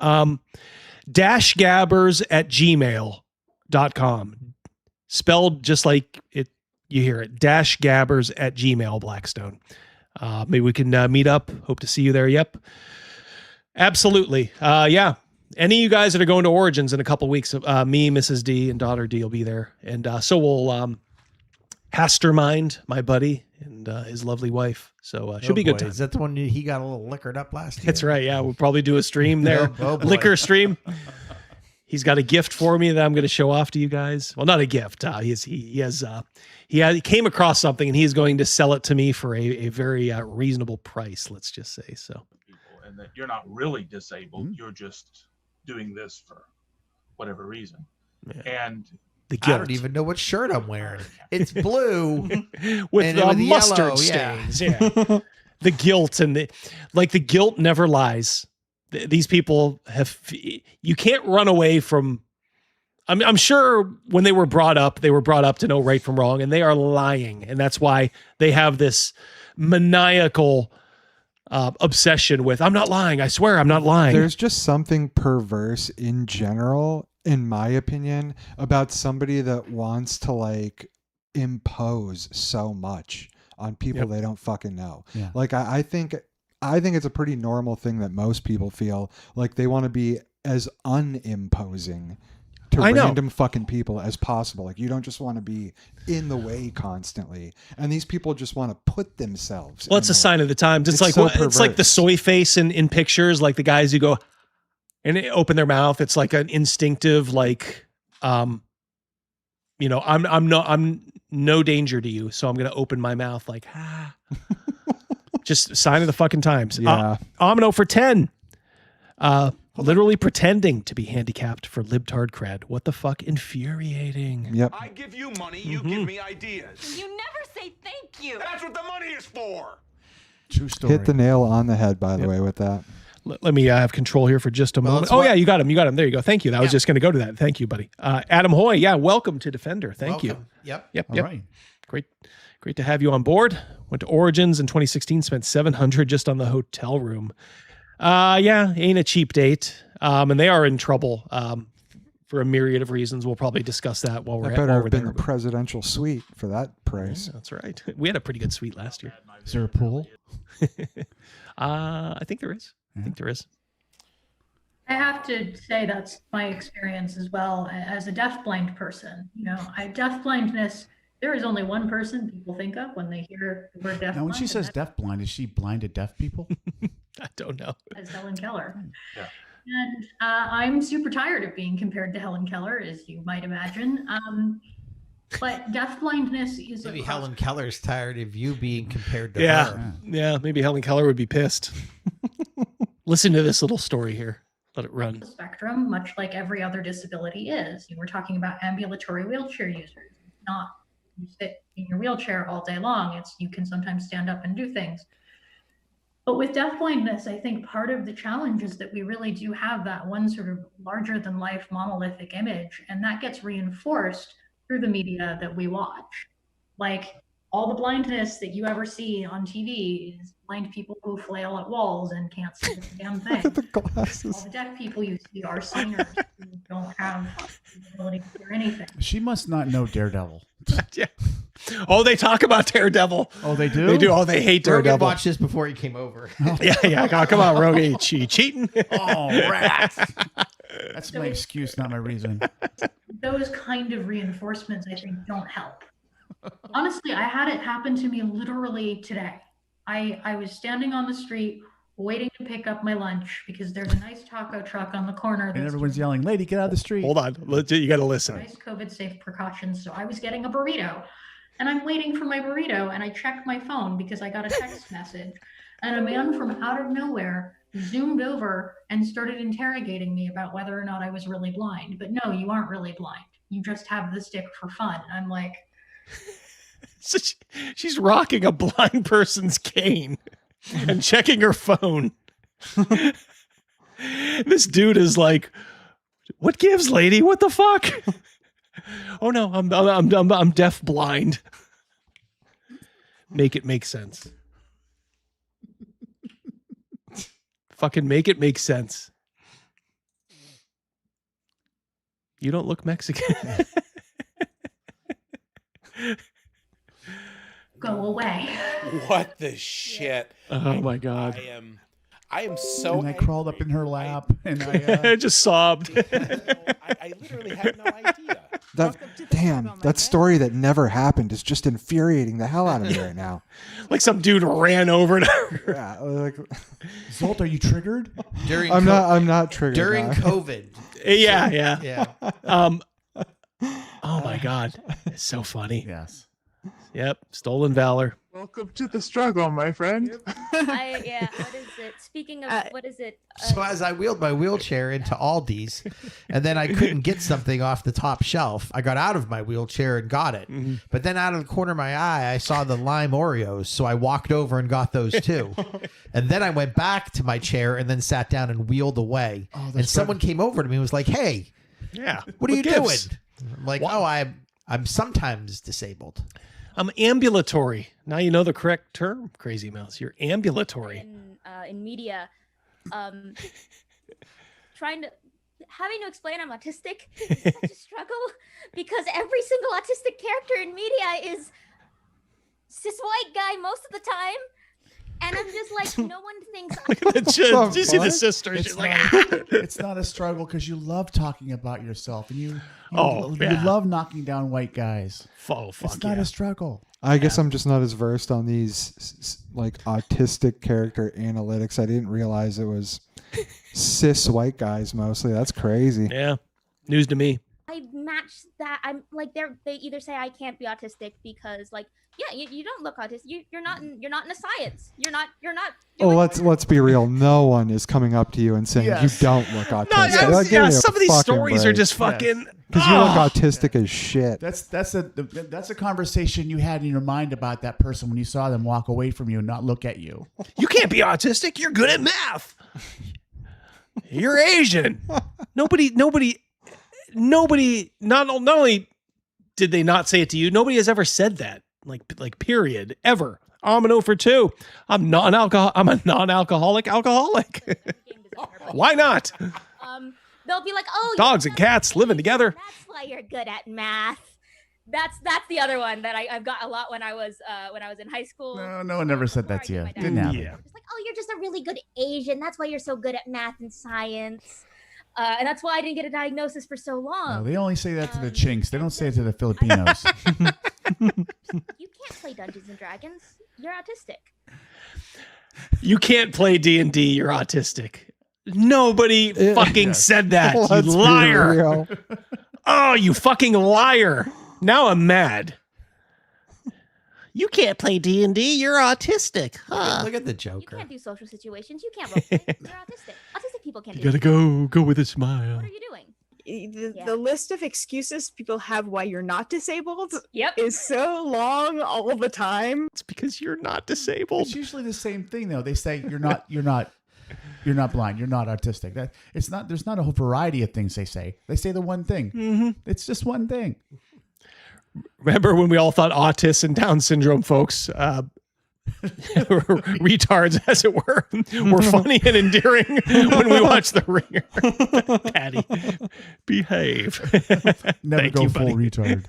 Dashgabbers@gmail.com. Spelled just like it. You hear it. Dashgabbers@gmail, Blackstone. Maybe we can meet up. Hope to see you there. Yep. Absolutely. Yeah. Any of you guys that are going to Origins in a couple weeks, me, Mrs. D, and daughter D will be there. And so will Hastermind, my buddy, and his lovely wife. So should be a good time. Is that the one he got a little liquored up last year? That's right. Yeah, we'll probably do a stream there. Liquor stream. He's got a gift for me that I'm going to show off to you guys. Well, not a gift. He came across something and he's going to sell it to me for a very reasonable price. Let's just say so. and that you're not really disabled. You're just doing this for whatever reason. And I don't even know what shirt I'm wearing. It's blue with mustard yellow, stains. Yeah. The guilt and the guilt never lies. These people you can't run away from. I'm sure when they were brought up to know right from wrong, and they are lying. And that's why they have this maniacal obsession with, I'm not lying. I swear I'm not lying. There's just something perverse in general, in my opinion, about somebody that wants to impose so much on people they don't fucking know. Yeah. I think it's a pretty normal thing that most people feel like they want to be as unimposing to random fucking people as possible. Like, you don't just want to be in the way constantly. And these people just want to put themselves. Well, it's a sign of the times. It's like it's like the soy face in pictures, like the guys who go and they open their mouth. It's like an instinctive, I'm no danger to you, so I'm gonna open my mouth just a sign of the fucking times. Yeah. Omino for 10. Literally pretending to be handicapped for libtard cred. What the fuck? Infuriating. Yep. I give you money, you give me ideas. You never say thank you. That's what the money is for. True story. Hit the nail on the head, by the way, with that. Let me have control here for just a moment. Oh, yeah, you got him. You got him. There you go. Thank you. I was just going to go to that. Thank you, buddy. Adam Hoy. Yeah, welcome to Defender. Thank you. Yep. All right. Great to have you on board. Went to Origins in 2016, spent $700 just on the hotel room. Ain't a cheap date. And they are in trouble for a myriad of reasons. We'll probably discuss that while we're That better over have been there. a presidential suite for that price. Yeah, that's right. We had a pretty good suite last year. Is there a pool? I think there is. I think there is. I have to say that's my experience as well as a deafblind person. Deafblindness, there is only one person people think of when they hear the word deafblind. Now, when she says deafblind, is she blind to deaf people? I don't know. As Helen Keller. Yeah. And I'm super tired of being compared to Helen Keller, as you might imagine. But deafblindness is maybe Helen Keller's tired of you being compared to Yeah. her. Yeah, maybe Helen Keller would be pissed. Listen to this little story here. Let it run. spectrum, much like every other disability is. We're talking about ambulatory wheelchair users. It's not you sit in your wheelchair all day long. It's you can sometimes stand up and do things. But with deafblindness, I think part of the challenge is that we really do have that one sort of larger than life monolithic image, and that gets reinforced through the media that we watch. Like all the blindness that you ever see on TV is blind people who flail at walls and can't see the damn thing. Look at the glasses. All the deaf people you see are singers who don't have the ability to hear anything. She must not know Daredevil. Yeah. Oh, they talk about Daredevil. Oh, they do? They do. Oh, they hate Rogan Daredevil. watched this before he came over. Yeah. Oh, come on, Rogan. You cheating? Oh, rats. That's my excuse, not my reason. Those kind of reinforcements, I think, don't help. Honestly, I had it happen to me literally today. I was standing on the street waiting to pick up my lunch because there's a nice taco truck on the corner. And everyone's yelling, lady, get out of the street. Hold on. You got to listen. Nice COVID-safe precautions. So I was getting a burrito. And I'm waiting for my burrito, and I checked my phone because I got a text message. And a man from out of nowhere zoomed over and started interrogating me about whether or not I was really blind. But no, you aren't really blind. you just have the stick for fun. I'm like, So she's rocking a blind person's cane and checking her phone. This dude is like, "What gives, lady? What the fuck?" Oh no, I'm deaf blind. Make it make sense. Fucking make it make sense. You don't look Mexican. go away. What the shit? Oh my god. I am so. And I crawled up in her lap and I just sobbed. I literally had no idea. That story that never happened is just infuriating the hell out of me right now. Like some dude ran over to her. Yeah, like, Zolt, are you triggered? I'm not triggered. During now. COVID. Yeah. Oh my god. It's so funny. Yes. Yep. Stolen valor. Welcome to the struggle, my friend. What is it? Speaking of, what is it? So as I wheeled my wheelchair into Aldi's, and then I couldn't get something off the top shelf, I got out of my wheelchair and got it. Mm-hmm. But then out of the corner of my eye, I saw the lime Oreos, so I walked over and got those too. And then I went back to my chair and then sat down and wheeled away. And someone came over to me and was like, "Hey, yeah, what are you doing?" gives? I'm like, "Oh, I'm sometimes disabled." I'm ambulatory. Now you know the correct term, Crazy Mouse. You're ambulatory. In media, having to explain I'm autistic is such a struggle because every single autistic character in media is cis white guy most of the time. And I'm just like, no one thinks. Did you see the sister? She's like, It's not a struggle because you love talking about yourself and you yeah. love knocking down white guys. Oh, fuck it's not a struggle. I guess I'm just not as versed on these like autistic character analytics. I didn't realize it was cis white guys mostly. That's crazy. Yeah, news to me. I match that. I'm like they either say I can't be autistic because like you don't look autistic. You're not in a science. You're not. Oh, let's be real. No one is coming up to you and saying you don't look autistic. Some of these stories are just fucking because you look autistic as shit. That's a conversation you had in your mind about that person when you saw them walk away from you and not look at you. You can't be autistic. You're good at math. You're Asian. Nobody. Not only did they not say it to you, nobody has ever said that. Like period, ever. I'm an 0 for 2. I'm a non-alcoholic alcoholic. Why not? They'll be like, "Oh, dogs and cats living together." That's why you're good at math. That's the other one that I've got a lot when I was in high school. No one ever said that to you. Didn't happen. Just like, "Oh, you're just a really good Asian. That's why you're so good at math and science." And that's why I didn't get a diagnosis for so long. No, they only say that to the chinks. They don't say it to the Filipinos. You can't play Dungeons and Dragons. You're autistic. You can't play D&D. You're autistic. Nobody fucking said that. You liar. Oh, you fucking liar. Now I'm mad. You can't play D&D. You're autistic. Huh? Look at the Joker. You can't do social situations. You can't roleplay. You're autistic. Autistic people can't You do gotta go with a smile. What are you doing? The list of excuses people have why you're not disabled Yep. is so long all the time. It's because you're not disabled. It's usually the same thing though. They say you're not blind, you're not autistic. There's not a whole variety of things they say. They say the one thing. Mm-hmm. It's just one thing. Remember when we all thought autists and Down syndrome folks, retards as it were funny and endearing when we watched The Ringer. Patty, behave. Never Thank go you, full buddy. retard.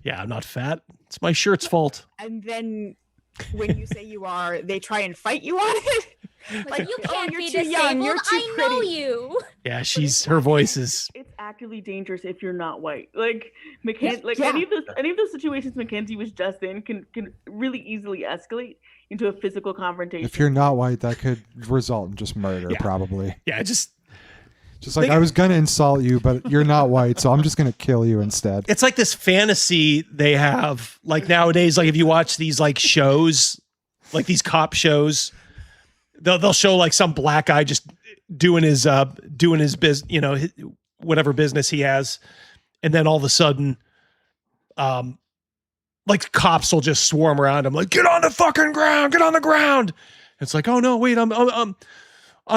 Yeah, I'm not fat. It's my shirt's fault. And then when you say you are, they try and fight you on it. Like you can't you're be too disabled. young, you're too I know pretty. you. Yeah, her voice is. It's actively dangerous if you're not white. Like Mackenzie, Yeah. any of the situations Mackenzie was just in can really easily escalate into a physical confrontation. If you're not white, that could result in just murder, probably. Yeah, just like I was gonna insult you, but you're not white, so I'm just gonna kill you instead. It's like this fantasy they have, like nowadays. Like if you watch these like shows, like these cop shows, they'll show like some black guy just doing his business, whatever business he has. And then all of a sudden, like cops will just swarm around him, like, get on the fucking ground, get on the ground. It's like, oh no, wait, I'm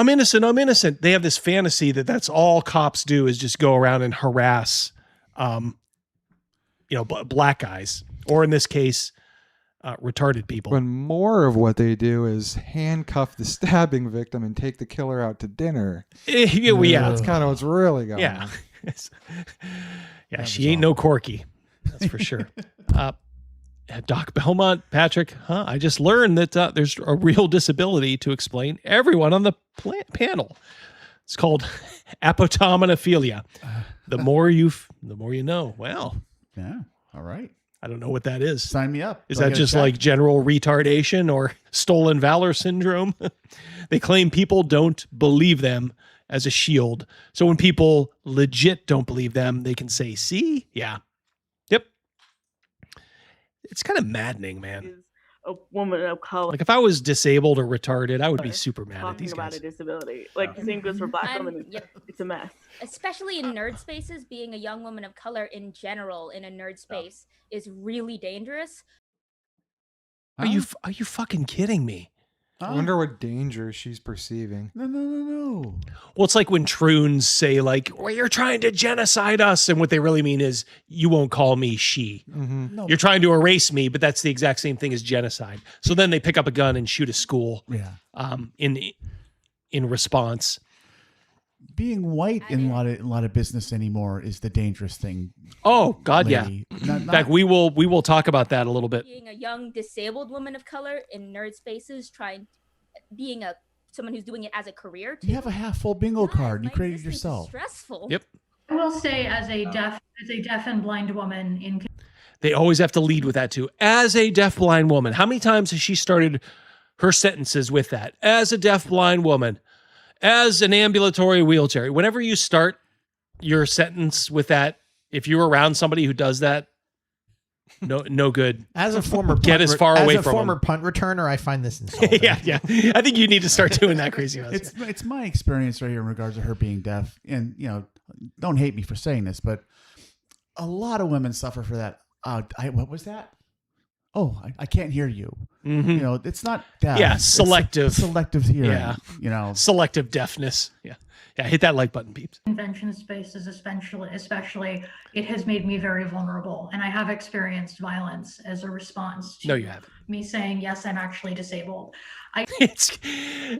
innocent. I'm innocent. They have this fantasy that that's all cops do is just go around and harass, black guys, or in this case, retarded people. When more of what they do is handcuff the stabbing victim and take the killer out to dinner. Yeah. That's kind of what's really going on. Yeah, she ain't no Corky. That's for sure. Doc Belmont, Patrick, I just learned that there's a real disability to explain everyone on the panel. It's called apotomonophilia. The more you know. Well, yeah. All right. I don't know what that is. Sign me up. Is that just like general retardation or stolen valor syndrome? They claim people don't believe them as a shield. So when people legit don't believe them, they can say, see? Yeah. Yep. It's kind of maddening, man. A woman of color. Like if I was disabled or retarded, I would be super mad at these talking about guys. a disability. Like the same goes for black women. It's a mess. Especially in nerd spaces, being a young woman of color in general in a nerd space is really dangerous. Are you fucking kidding me? I wonder what danger she's perceiving. No. Well, it's like when troons say like, well, you're trying to genocide us. And what they really mean is you won't call me she. Mm-hmm. No. You're trying to erase me, but that's the exact same thing as genocide. So then they pick up a gun and shoot a school in response. Being white in a lot of business anymore is the dangerous thing. Oh God, lady. yeah. In fact, we will talk about that a little bit. Being a young disabled woman of color in nerd spaces, being someone who's doing it as a career. You have a half full bingo card and you created it yourself. Stressful. Yep. I will say, as a deaf and blind woman in. They always have to lead with that too. As a deaf-blind woman, how many times has she started her sentences with that? As a deaf-blind woman, as an ambulatory wheelchair. Whenever you start your sentence with that, if you're around somebody who does that, no good. As a former get as far away from former them. punt returner, I find this insulting. yeah. I think you need to start doing that crazy. It's my experience right here in regards to her being deaf, and don't hate me for saying this, but a lot of women suffer for that. What was that? Oh, I can't hear you. Mm-hmm. It's not deaf. Yeah, selective hearing. Yeah, selective deafness. Yeah. Hit that like button, peeps. Convention spaces, especially, it has made me very vulnerable, and I have experienced violence as a response to No, you haven't. me saying, yes, I'm actually disabled. It's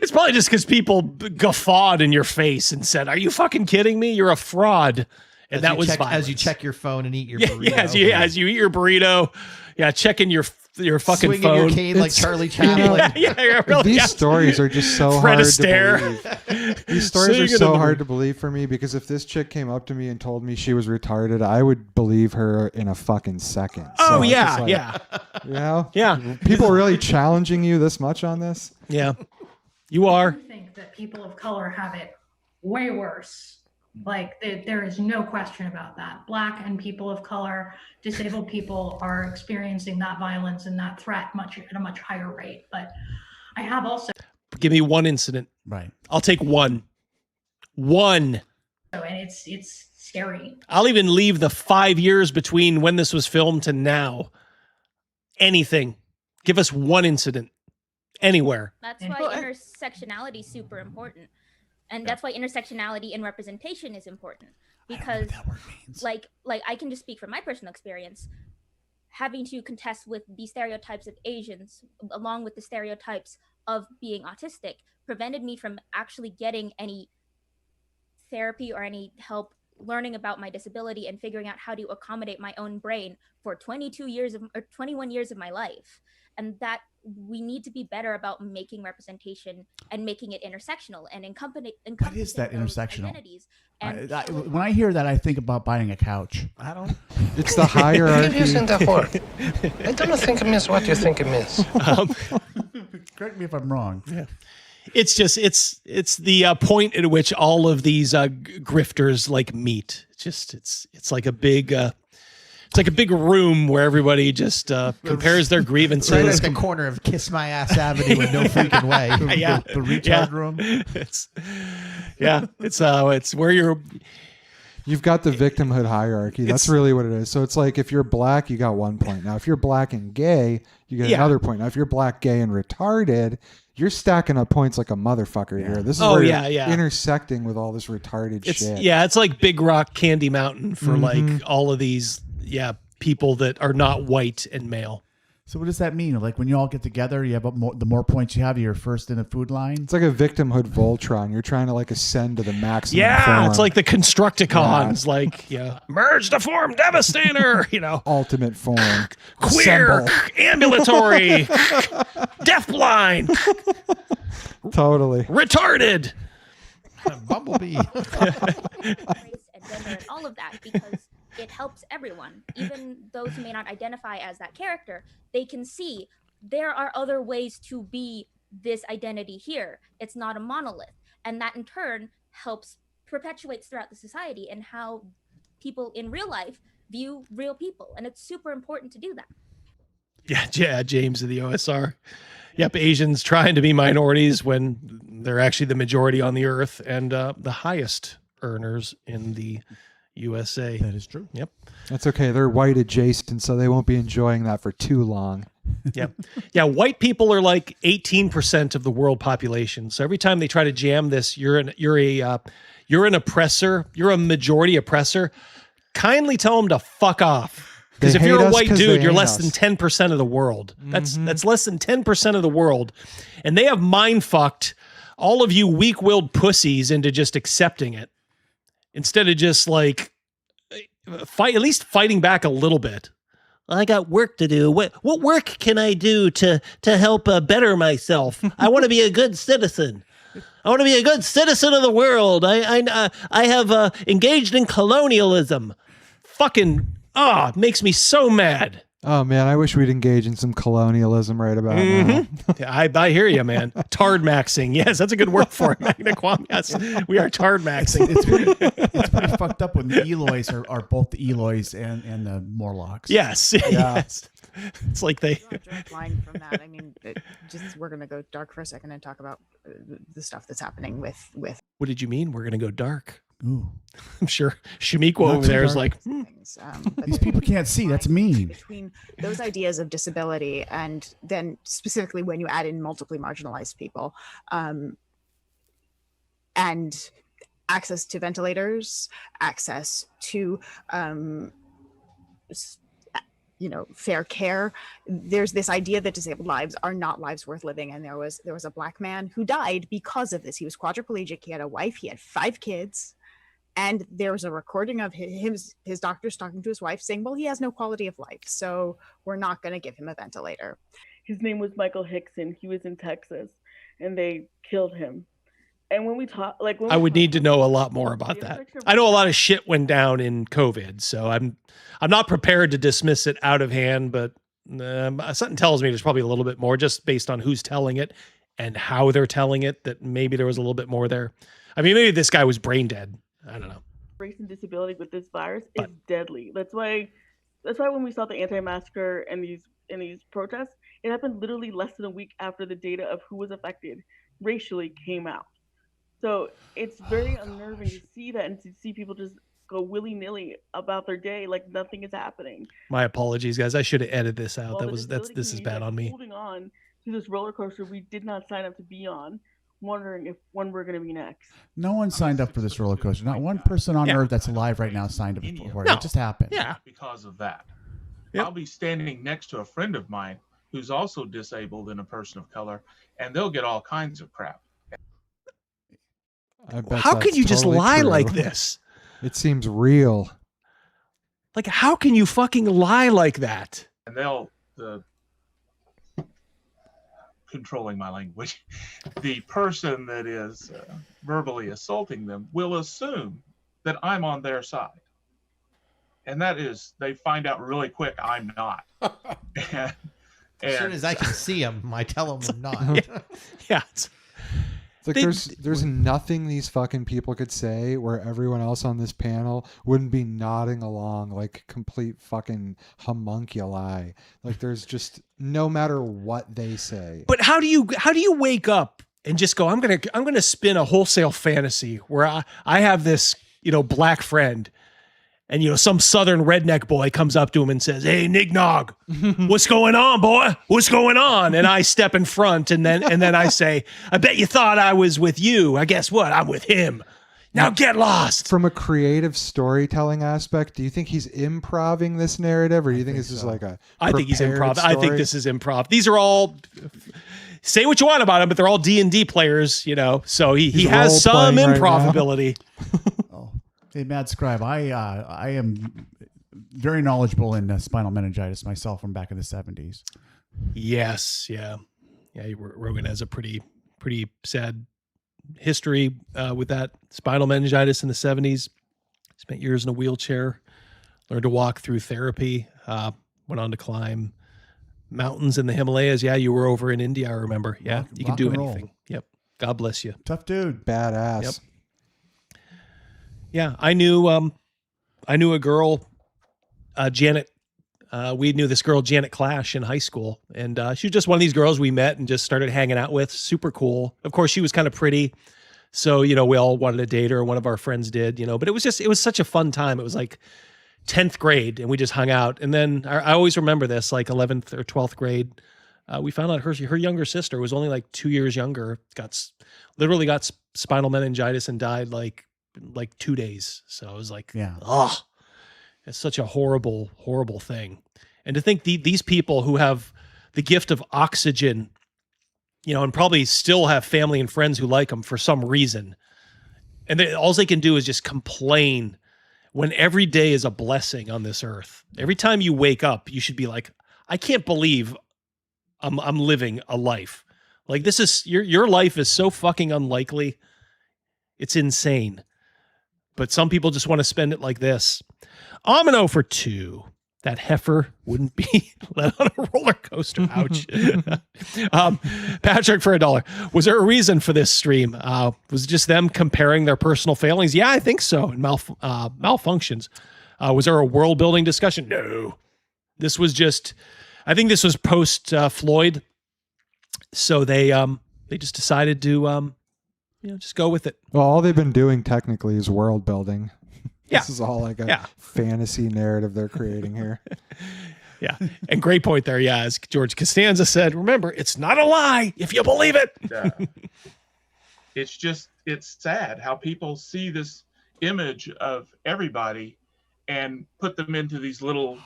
probably just because people guffawed in your face and said, "Are you fucking kidding me? You're a fraud." And that was violence. As you check your phone and eat your burrito. As you eat your burrito. Yeah, checking your fucking swinging phone. Your cane like Charlie Chaplin. These stories are just so Fred hard Astaire. to believe. These stories are so hard to believe for me because if this chick came up to me and told me she was retarded, I would believe her in a fucking second. Oh, So it's yeah, just like, yeah. You know? Yeah. People really challenging you this much on this? Yeah. You are. I think that people of color have it way worse. Like there is no question about that. Black and people of color, disabled people are experiencing that violence and that threat at a much higher rate. But I have also. Give me one incident. Right. I'll take one. And it's scary. I'll even leave the 5 years between when this was filmed to now. Anything. Give us one incident. Anywhere. That's why intersectionality is super important. And that's why intersectionality in representation is important. Because like I can just speak from my personal experience. Having to contest with the stereotypes of Asians along with the stereotypes of being autistic prevented me from actually getting any therapy or any help learning about my disability and figuring out how to accommodate my own brain for 21 years of my life. And that we need to be better about making representation and making it intersectional and encompassing. What is that intersectional? Identities. And When I hear that, I think about buying a couch. I don't. It's the hierarchy. Using the word. I don't think it means what you think it means. Correct me if I'm wrong. Yeah. It's just it's the point at which all of these grifters like meet. It's like a big. It's like a big room where everybody just compares their grievances. Right at the corner of Kiss My Ass Avenue in no freaking way. The retard room. It's where You've got the victimhood hierarchy. That's really what it is. So it's like if you're black, you got 1 point. Now, if you're black and gay, you get another point. Now, if you're black, gay, and retarded, you're stacking up points like a motherfucker here. This is where you're intersecting with all this retarded shit. Yeah, it's like Big Rock Candy Mountain for like all of these, people that are not white and male. So what does that mean? Like when you all get together, you have the more points you have, you're first in the food line? It's like a victimhood Voltron. You're trying to like ascend to the maximum form. It's like the Constructicons, like, merge to form Devastator, ultimate form. Queer, ambulatory, deafblind. Totally. Retarded. Bumblebee. And all of that, because it helps everyone, even those who may not identify as that character. They can see there are other ways to be this identity here. It's not a monolith. And that in turn perpetuates throughout the society and how people in real life view real people. And it's super important to do that. Yeah, James of the OSR. Yep, Asians trying to be minorities when they're actually the majority on the earth and the highest earners in the USA. That is true. Yep. That's okay. They're white adjacent, so they won't be enjoying that for too long. Yeah. White people are like 18% of the world population. So every time they try to jam this, you're an oppressor. You're a majority oppressor. Kindly tell them to fuck off. Because if you're a white dude, you're less than 10% of the world. That's less than 10% of the world. And they have mind fucked all of you weak-willed pussies into just accepting it. Instead of just like at least fighting back a little bit. I got work to do. What work can I do to help better myself? I want to be a good citizen. I want to be a good citizen of the world. I have engaged in colonialism. Fucking makes me so mad. Oh man, I wish we'd engage in some colonialism right about now. I hear you, man. Tard maxing. Yes, that's a good word for it. Magna Quam. Yes, we are tard maxing. It's pretty fucked up when the Eloys are both the Eloys and the Morlocks. Yes. Yes. It's like they direct line from that. I mean, we're gonna go dark for a second and talk about the stuff that's happening with. What did you mean? We're gonna go dark. Ooh. I'm sure Shamiqua over there is like, these people can't see. That's mean. Between those ideas of disability and then specifically when you add in multiply marginalized people, and access to ventilators, access to fair care. There's this idea that disabled lives are not lives worth living. And there was a black man who died because of this. He was quadriplegic. He had a wife. He had 5 kids. And there was a recording of his doctors talking to his wife saying, well, he has no quality of life, so we're not going to give him a ventilator. His name was Michael Hickson. He was in Texas, and they killed him. And when we talk, I would need to know a lot more about that. I know a lot of shit went down in COVID, so I'm not prepared to dismiss it out of hand, but something tells me there's probably a little bit more just based on who's telling it and how they're telling it, that maybe there was a little bit more there. I mean, maybe this guy was brain dead. I don't know. Race and disability with this virus is deadly. That's why when we saw the anti-masker and these protests, it happened literally less than a week after the data of who was affected racially came out. So it's very unnerving to see that and to see people just go willy-nilly about their day like nothing is happening. My apologies, guys. I should have edited this out. This is bad on me. Holding on to this roller coaster we did not sign up to be on, wondering when we're going to be next. No one signed up for this roller coaster. Not one person on earth that's alive right now signed up for it. It just happened. Yeah. Because of that. I'll be standing next to a friend of mine who's also disabled and a person of color, and they'll get all kinds of crap. How can you just lie like this? It seems real. Like, how can you fucking lie like that? And controlling my language, the person that is verbally assaulting them will assume that I'm on their side. And that is, they find out really quick I'm not. As soon as I can see them, I tell them I'm not. Yeah. It's like there's nothing these fucking people could say where everyone else on this panel wouldn't be nodding along like complete fucking homunculi. Like there's just no matter what they say. But how do you wake up and just go, I'm gonna spin a wholesale fantasy where I have this black friend And, you know, some southern redneck boy comes up to him and says, "Hey, Nignog, what's going on, boy? What's going on?" And I step in front and then I say, "I bet you thought I was with you. I guess what? I'm with him. Now get lost." From a creative storytelling aspect, do you think he's improving this narrative, or do you think this is like a I think he's prepared improv. I think story? this is improv. These are all, say what you want about him, but they're all D&D players, you know, so he He's has some role-playing right improv now. ability. Hey, Mad Scribe, I am very knowledgeable in spinal meningitis myself from back in the 70s. Yes, yeah. Rogan has a pretty sad history with that spinal meningitis in the 70s. Spent years in a wheelchair, learned to walk through therapy, went on to climb mountains in the Himalayas. Yeah, you were over in India, I remember. Yeah, you can do anything. Yep. God bless you. Tough dude. Badass. Yep. Yeah, I knew a girl, Janet. We knew this girl, Janet Clash, in high school, and she was just one of these girls we met and just started hanging out with. Super cool. Of course, she was kind of pretty, so you know we all wanted to date her. One of our friends did, you know. But it was such a fun time. It was like 10th grade, and we just hung out. And then I always remember this, like 11th or 12th grade, we found out her younger sister was only like 2 years younger. Literally got spinal meningitis and died like 2 days. So it was like, oh, it's such a horrible, horrible thing. And to think these people who have the gift of oxygen, you know, and probably still have family and friends who like them for some reason, and all they can do is just complain when every day is a blessing on this earth. Every time you wake up, you should be like, I can't believe I'm living a life. Like, this is your life is so fucking unlikely. It's insane. But some people just want to spend it like this. I'm an 0 for 2. That heifer wouldn't be let on a roller coaster. Ouch. Patrick, for $1. Was there a reason for this stream? Was it just them comparing their personal failings? Yeah, I think so. And malfunctions. Was there a world building discussion? No. This was just, I think this was post Floyd. So they just decided to, just go with it. Well, all they've been doing technically is world building. Yeah. This is all like a fantasy narrative they're creating here. Yeah. And great point there. Yeah. As George Costanza said, remember, it's not a lie if you believe it. Yeah. It's sad how people see this image of everybody and put them into these little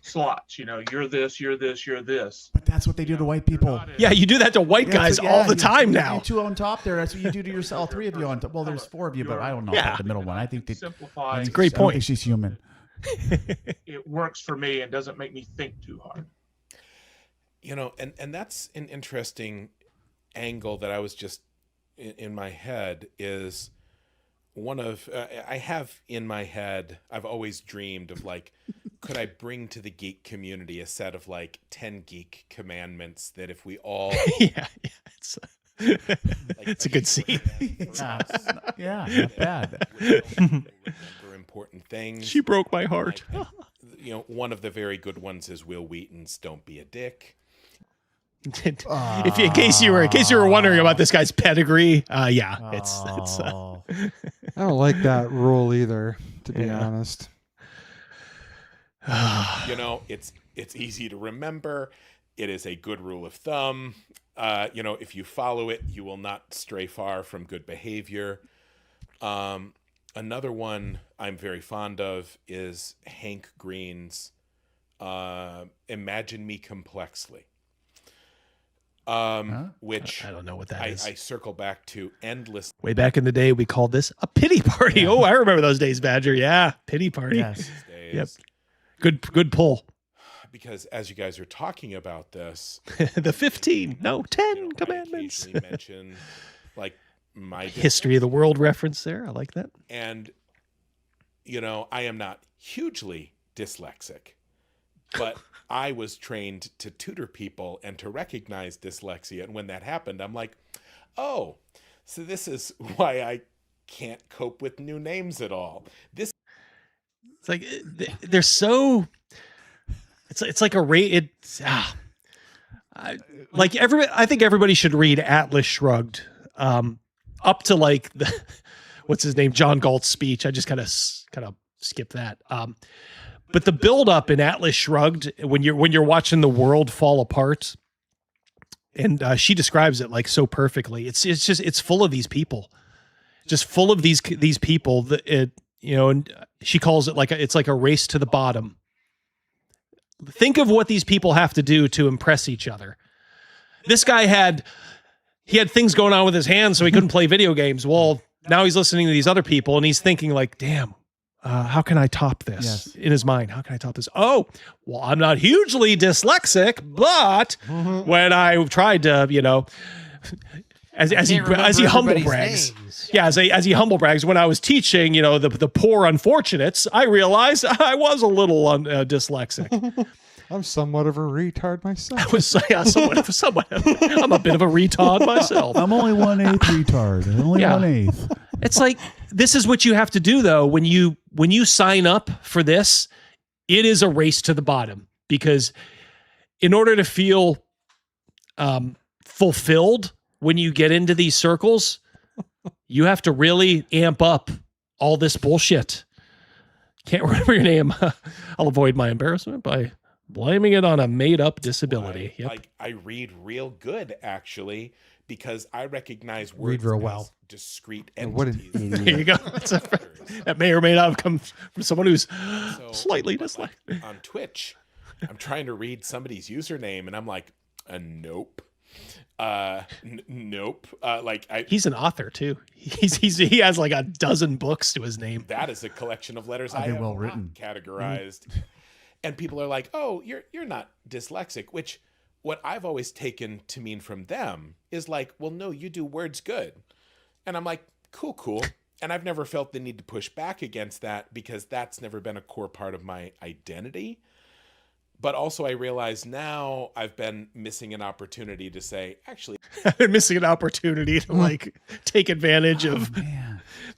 slots. You know, you're this, you're this, you're this. But that's what they do to white people. Yeah, you do that to white guys all the time now. You two on top there. That's what you do to yourself. 3 of you on top. Well, there's 4 of you, but I don't know about the middle one. I think they simplify. It's a great point. I think she's human. It works for me and doesn't make me think too hard. You know, and that's an interesting angle that I was just in my head is one of I have in my head, I've always dreamed of like, could I bring to the geek community a set of like 10 geek commandments that if we all it's it's a good scene. Yeah, not bad. Remember important things. She broke my heart. Like, you know, one of the very good ones is Will Wheaton's "Don't Be a Dick." In case you were wondering about this guy's pedigree, it's I don't like that rule either, to be honest. You know, it's easy to remember. It is a good rule of thumb. You know, if you follow it, you will not stray far from good behavior. Another one I'm very fond of is Hank Green's "Imagine Me Complexly." Which I don't know what that is. I circle back to endless. Way back in the day, we called this a pity party. Oh, I remember those days, Badger. Yeah, pity party. Yes. Yep. Good pull. Because as you guys are talking about this, the 10 commandments. I occasionally mention like my history of the world reference there. I like that. And you know, I am not hugely dyslexic, but I was trained to tutor people and to recognize dyslexia. And when that happened, I'm like, oh, so this is why I can't cope with new names at all. It's like they're so. It's like a rate. I think everybody should read Atlas Shrugged, up to like what's his name, John Galt's speech. I just kind of skip that. But the build up in Atlas Shrugged, when you're watching the world fall apart, and she describes it like so perfectly. It's full of these people, just full of these people that and she calls it it's like a race to the bottom. Think of what these people have to do to impress each other. This guy had things going on with his hands, so he couldn't play video games. Well, now he's listening to these other people, and he's thinking like, damn, how can I top this? In his mind? How can I top this? Oh, well, I'm not hugely dyslexic, but when I tried to, as he humble brags. Yeah, as he humble brags, when I was teaching, the poor unfortunates, I realized I was a little dyslexic. I'm somewhat of a retard myself. I was somewhat. I'm a bit of a retard myself. I'm only 1/8 retard. Only 1/8. It's like, this is what you have to do though. When you sign up for this, it is a race to the bottom, because in order to feel fulfilled when you get into these circles, you have to really amp up all this bullshit. Can't remember your name. I'll avoid my embarrassment by blaming it on a made-up disability. I read real good, actually, because I recognize words as discrete entities. There you go. That may or may not have come from someone who's slightly dyslexic. On Twitch, I'm trying to read somebody's username, and I'm like, nope. Nope. He's an author too. He has like a dozen books to his name. That is a collection of letters I have not categorized. And people are like, "Oh, you're not dyslexic," which what I've always taken to mean from them is like, "Well, no, you do words good." And I'm like, "Cool." And I've never felt the need to push back against that, because that's never been a core part of my identity. But also I realize now I've been missing an opportunity to say, actually, I've been missing an opportunity to take advantage of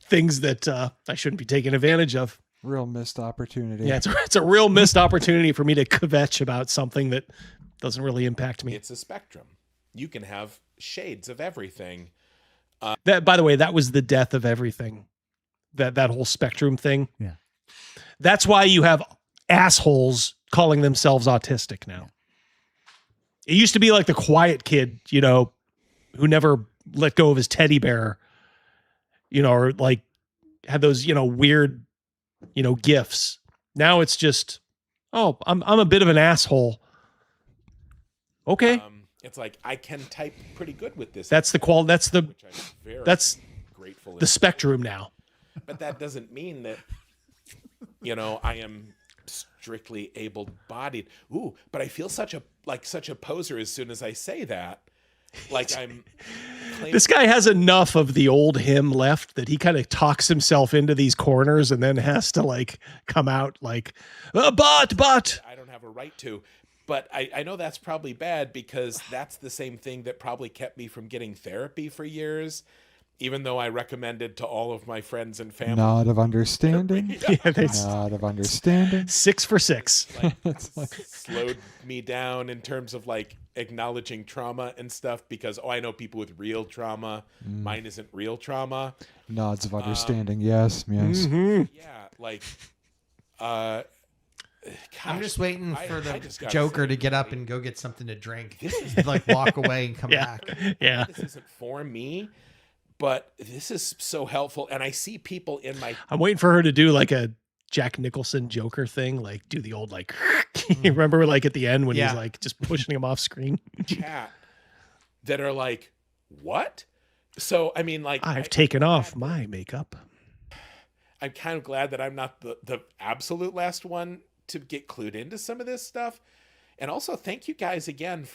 things that I shouldn't be taking advantage of. Real missed opportunity. Yeah, it's a real missed opportunity for me to kvetch about something that doesn't really impact me. It's a spectrum. You can have shades of everything. That, by the way, that was the death of everything. That whole spectrum thing. Yeah. That's why you have assholes calling themselves autistic now. It used to be like the quiet kid, who never let go of his teddy bear, or like had those, weird, gifts. Now it's just, oh, I'm a bit of an asshole. Okay. It's like, I can type pretty good with this. That's the quality. That's grateful. The spectrum now. But that doesn't mean that, I am strictly able-bodied. Ooh, but I feel such a poser as soon as I say that. Like I'm. This guy has enough of the old him left that he kind of talks himself into these corners and then has to come out like, but. I don't have a right to. But I know that's probably bad, because that's the same thing that probably kept me from getting therapy for years, even though I recommended to all of my friends and family. Nod of understanding. Nod of understanding. 6 for 6. Slowed me down in terms of acknowledging trauma and stuff, because I know people with real trauma. Mine isn't real trauma. Nods of understanding. Yes. Mm-hmm. Yeah. I'm just waiting for the Joker to get up and go get something to drink. Walk away and come back. Yeah. This isn't for me, but this is so helpful. And I see people in my... I'm waiting for her to do a Jack Nicholson Joker thing, do the old you remember at the end when he's just pushing him off screen? Chat that are like, what? So, I mean, I've taken off my makeup. I'm kind of glad that I'm not the absolute last one to get clued into some of this stuff. And also thank you guys again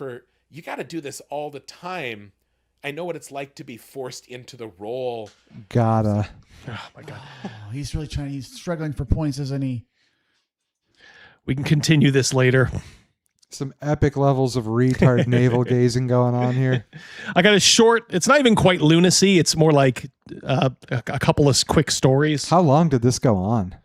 you got to do this all the time. I know what it's like to be forced into the role. Gotta. Oh my God. Oh, he's really he's struggling for points, isn't he? We can continue this later. Some epic levels of retard navel gazing going on here. I got a short, it's not even quite lunacy. It's more like a couple of quick stories. How long did this go on?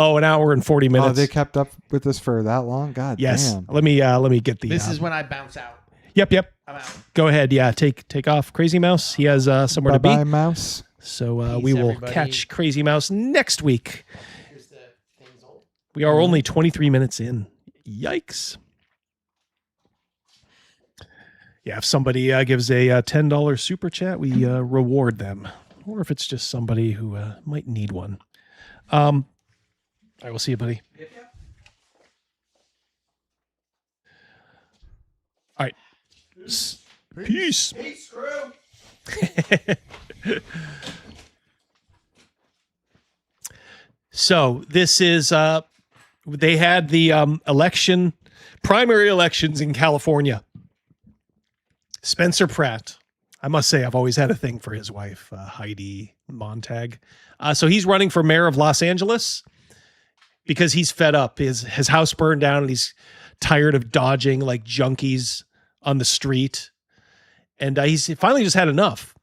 Oh, an hour and 40 minutes. Oh, they kept up with this for that long? God yes. damn. Let me get the... This is when I bounce out. Yep. I'm out. Go ahead. Yeah, take off Crazy Mouse. He has somewhere to be. Bye, Mouse. So we will catch Crazy Mouse next week We are only 23 minutes in. Yikes. Yeah, if somebody gives a $10 super chat, we reward them. Or if it's just somebody who might need one. I will see you, buddy. All right. Peace. Peace, screw. So this is they had the primary elections in California. Spencer Pratt, I must say I've always had a thing for his wife, Heidi Montag. So he's running for mayor of Los Angeles because he's fed up. His house burned down and he's tired of dodging like junkies on the street. And he's finally just had enough.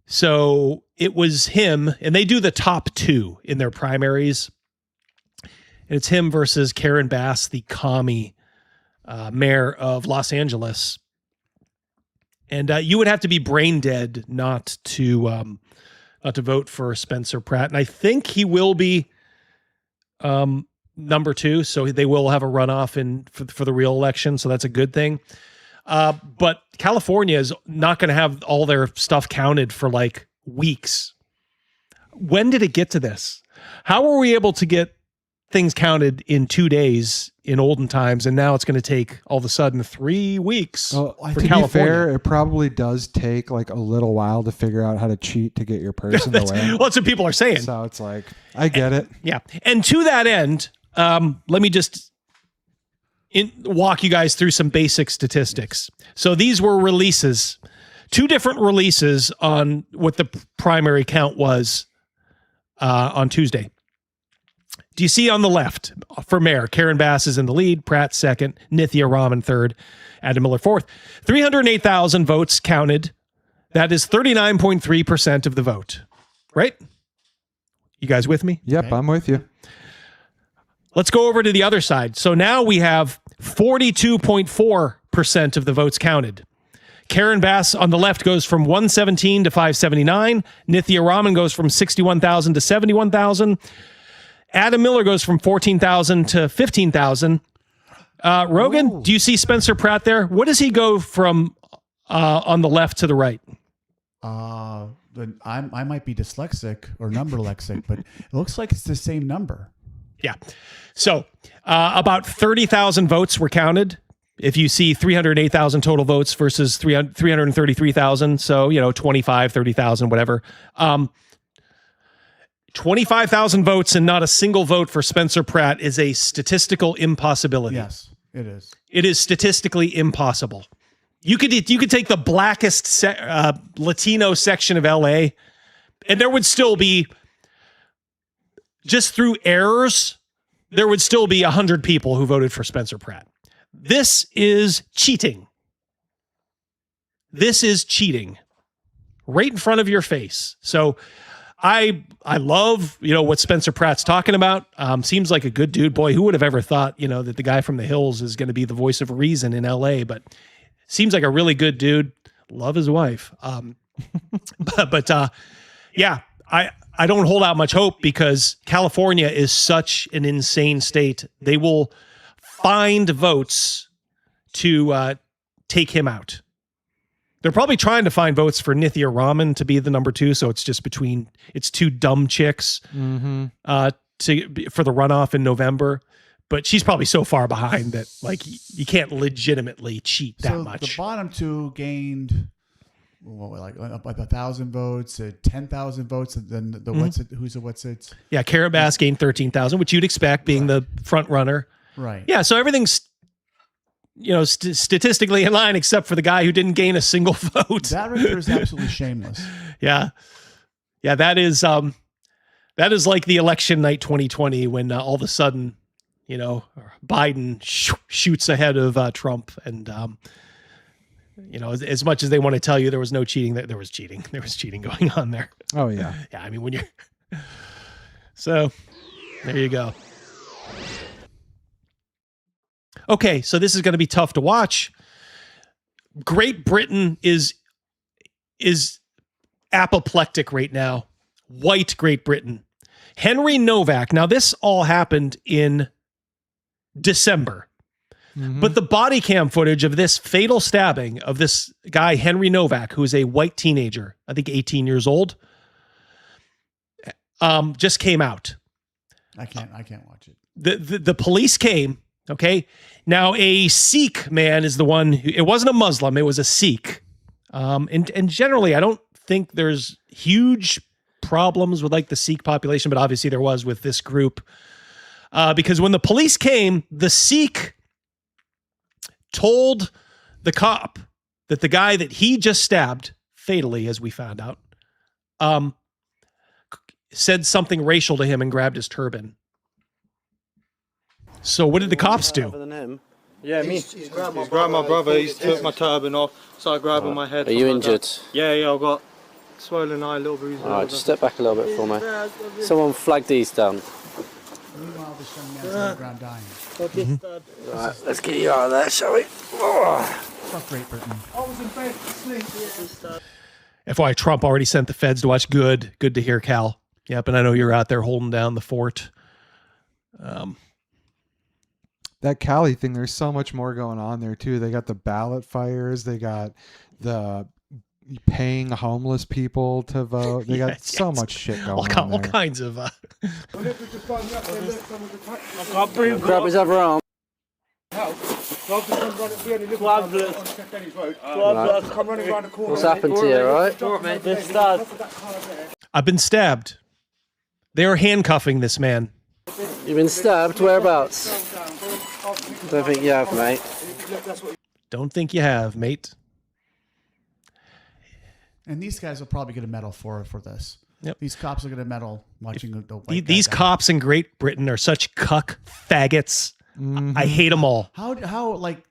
So it was him, and they do the top two in their primaries. And it's him versus Karen Bass, the commie mayor of Los Angeles. And you would have to be brain dead not to vote for Spencer Pratt. And I think he will be number two, so they will have a runoff for the real election. So that's a good thing. But California is not going to have all their stuff counted for like weeks. When did it get to this? How were we able to get things counted in 2 days in olden times, and now it's going to take all of a sudden 3 weeks for California? To be fair, it probably does take like a little while to figure out how to cheat to get your person away. Well, that's what people are saying. So it's like, I get it. Yeah. And to that end, let me just walk you guys through some basic statistics. So these were releases, 2 different releases on what the primary count was on Tuesday. Do you see on the left for mayor, Karen Bass is in the lead, Pratt second, Nithya Raman third, Adam Miller fourth. 308,000 votes counted. That is 39.3% of the vote, right? You guys with me? Yep, okay. I'm with you. Let's go over to the other side. So now we have 42.4% of the votes counted. Karen Bass on the left goes from 117 to 579. Nithya Raman goes from 61,000 to 71,000. Adam Miller goes from 14,000 to 15,000. Rogan, do you see Spencer Pratt there? What does he go from on the left to the right? I might be dyslexic or number lexic, but it looks like it's the same number. Yeah. So about 30,000 votes were counted. If you see 308,000 total votes versus 333,000, so, 25, 30,000, whatever. 25,000 votes and not a single vote for Spencer Pratt is a statistical impossibility. Yes, it is. It is statistically impossible. You could take the blackest Latino section of LA, and there would still be, just through errors, there would still be 100 people who voted for Spencer Pratt. This is cheating. This is cheating right in front of your face. So I love, what Spencer Pratt's talking about. Seems like a good dude. Boy, who would have ever thought, that the guy from the hills is going to be the voice of reason in LA, but seems like a really good dude. Love his wife. Yeah, I don't hold out much hope because California is such an insane state. They will find votes to take him out. They're probably trying to find votes for Nithya Raman to be the number 2. So it's just it's 2 dumb chicks for the runoff in November. But she's probably so far behind that you can't legitimately cheat that much. The bottom 2 gained like 1,000 votes, 10,000 votes, and then the what's it? Yeah, Karen Bass gained 13,000, which you'd expect being the front runner. Right. Yeah, so everything's statistically in line, except for the guy who didn't gain a single vote. That right there is absolutely shameless. Yeah, that is like the election night 2020 when all of a sudden, Biden shoots ahead of Trump, and as much as they want to tell you there was no cheating, there was cheating. There was cheating going on there. Oh yeah, yeah. I mean, when you're so there you go. Okay, so this is going to be tough to watch. Great Britain is apoplectic right now. White Great Britain. Henry Novak. Now, this all happened in December. But the body cam footage of this fatal stabbing of this guy, Henry Novak, who is a white teenager, I think 18 years old, just came out. I can't watch it. The police came, okay? Now, a Sikh man is the one who, it wasn't a Muslim, it was a Sikh. And generally, I don't think there's huge problems with like the Sikh population, but obviously there was with this group. Because when the police came, the Sikh told the cop that the guy that he just stabbed fatally, as we found out, said something racial to him and grabbed his turban. So what did the cops do? Yeah, me. He's grabbed my brother. He's took my turban off. Started grabbing my head. Are you injured? Yeah, I've got swollen eye, little bruise. Alright, just step back a little bit for me. Someone flag these down. Meanwhile, this young man's on the ground dying. Right, let's get you out of there, shall we? Fuck Great Britain. I was in bed asleep. FYI, Trump already sent the feds to watch. Good to hear, Cal. Yep, and I know you're out there holding down the fort. That Cali thing, there's so much more going on there too. They got the ballot fires. They got the paying homeless people to vote. They got so much shit going on. All kinds of. Grab his other arm. What's happened to you, right? I've been stabbed. They are handcuffing this man. You've been stabbed? Whereabouts? Don't think you have, mate. Don't think you have, mate. And these guys will probably get a medal for this. Yep. These cops will get a medal watching the white guy These die. cops in Great Britain are such cuck faggots. I hate them all. How like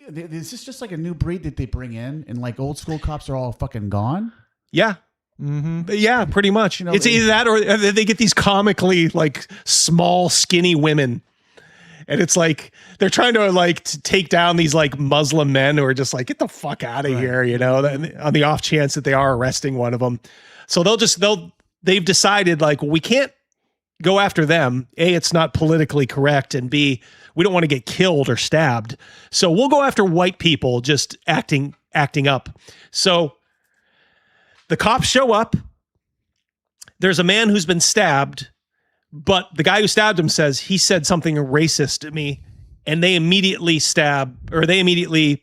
is this just like a new breed that they bring in, and like old school cops are all fucking gone? Yeah. Yeah, pretty much. It's either that or they get these comically like small, skinny women. And it's like they're trying to like to take down these like Muslim men who are just like, get the fuck out of here, you know, on the off chance that they are arresting one of them. So they've decided like, well, we can't go after them. A, it's not politically correct. And B, we don't want to get killed or stabbed. So we'll go after white people just acting up. So the cops show up. There's a man who's been stabbed, but the guy who stabbed him says he said something racist to me, and they immediately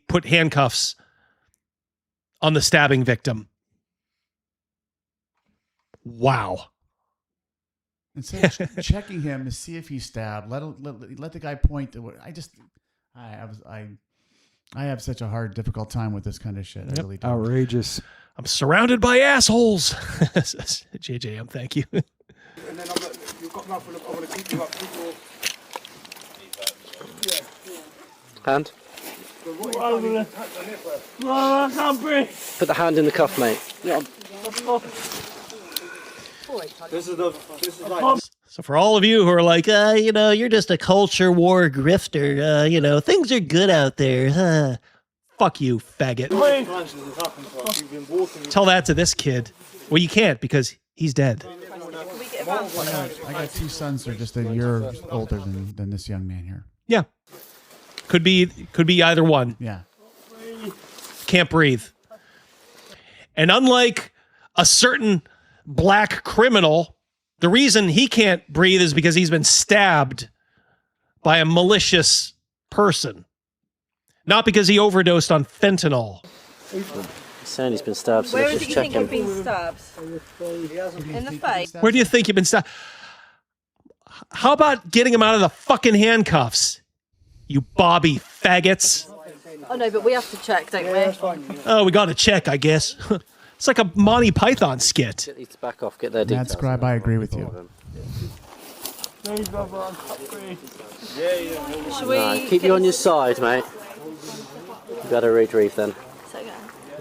put handcuffs on the stabbing victim. Wow. Instead of checking him to see if he's stabbed, let the guy point to what I have such a difficult time with this kind of shit. I really do. Outrageous. I'm surrounded by assholes. JJM, thank you. And then you've got nothing. I want to keep you up. Hand. I can't breathe. Put the hand in the cuff, mate. This is like. So for all of you who are like, you're just a culture war grifter, things are good out there. Fuck you, faggot. Tell that to this kid. Well, you can't because he's dead. I got two sons that are just a year older than this young man here. Yeah. Could be either one. Yeah. Can't breathe. And unlike a certain black criminal, the reason he can't breathe is because he's been stabbed by a malicious person. Not because he overdosed on fentanyl. He's saying he's been stabbed, so let's just check him. Where do you think you've been stabbed? In the face? Where do you think you've been stabbed? How about getting him out of the fucking handcuffs? You Bobby faggots. Oh no, but we have to check, don't we? Oh, we got to check, I guess. It's like a Monty Python skit. Get these back off, get their details. Mad Scribe, I agree with you. Should we keep you on your side, mate. You better retrieve then.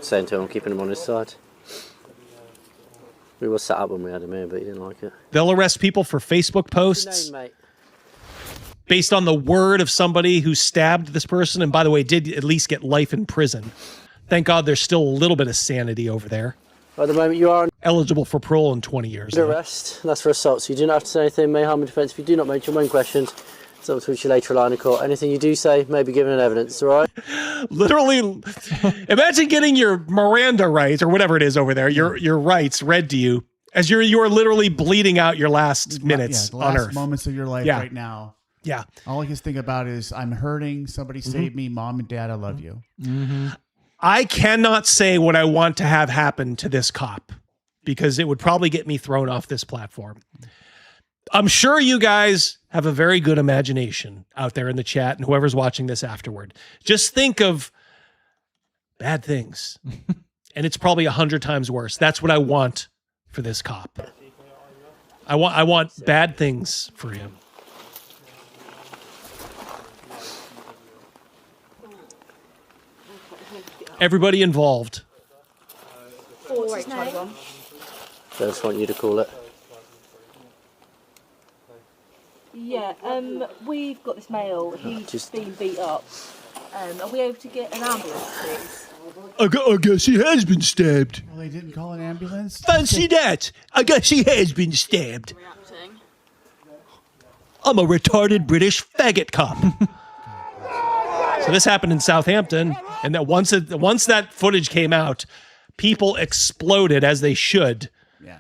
Saying to him, keeping him on his side. We were set up when we had him here, but he didn't like it. They'll arrest people for Facebook posts based on the word of somebody who stabbed this person, and by the way, did at least get life in prison. Thank God there's still a little bit of sanity over there. At the moment, you are eligible for parole in 20 years. under arrest. That's for assault, so you do not have to say anything. May harm in defence if you do not mention when questioned. It's up to which you later rely in court. Anything you do say may be given in evidence, all right? Literally, imagine getting your Miranda rights or whatever it is over there, your rights read to you as you're literally bleeding out your last minutes the on last Earth. moments of your life right now. Yeah. All I can think about is I'm hurting. Somebody save me. Mom and Dad, I love you. I cannot say what I want to have happen to this cop because it would probably get me thrown off this platform. I'm sure you guys have a very good imagination out there in the chat and whoever's watching this afterward. Just think of bad things. And it's probably 100 times worse. That's what I want for this cop. I want bad things for him. Everybody involved. I just want you to call it. Yeah, we've got this male. He's been beat up. Are we able to get an ambulance, please? I guess he has been stabbed. Well, they didn't call an ambulance? Fancy that. I guess he has been stabbed. I'm a retarded British faggot cop. So this happened in Southampton, and that once that footage came out, people exploded as they should. Yeah.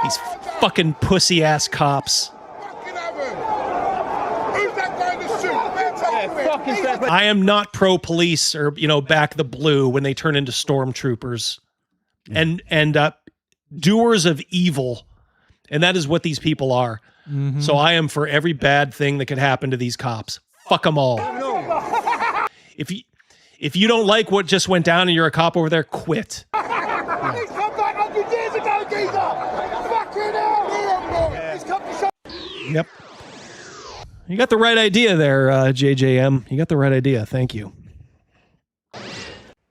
These fucking pussy ass cops. I am not pro police or back the blue when they turn into stormtroopers and doers of evil, and that is what these people are. So I am for every bad thing that could happen to these cops. Fuck them all. If you don't like what just went down and you're a cop over there, quit. Yep. You got the right idea there, JJM. You got the right idea. Thank you.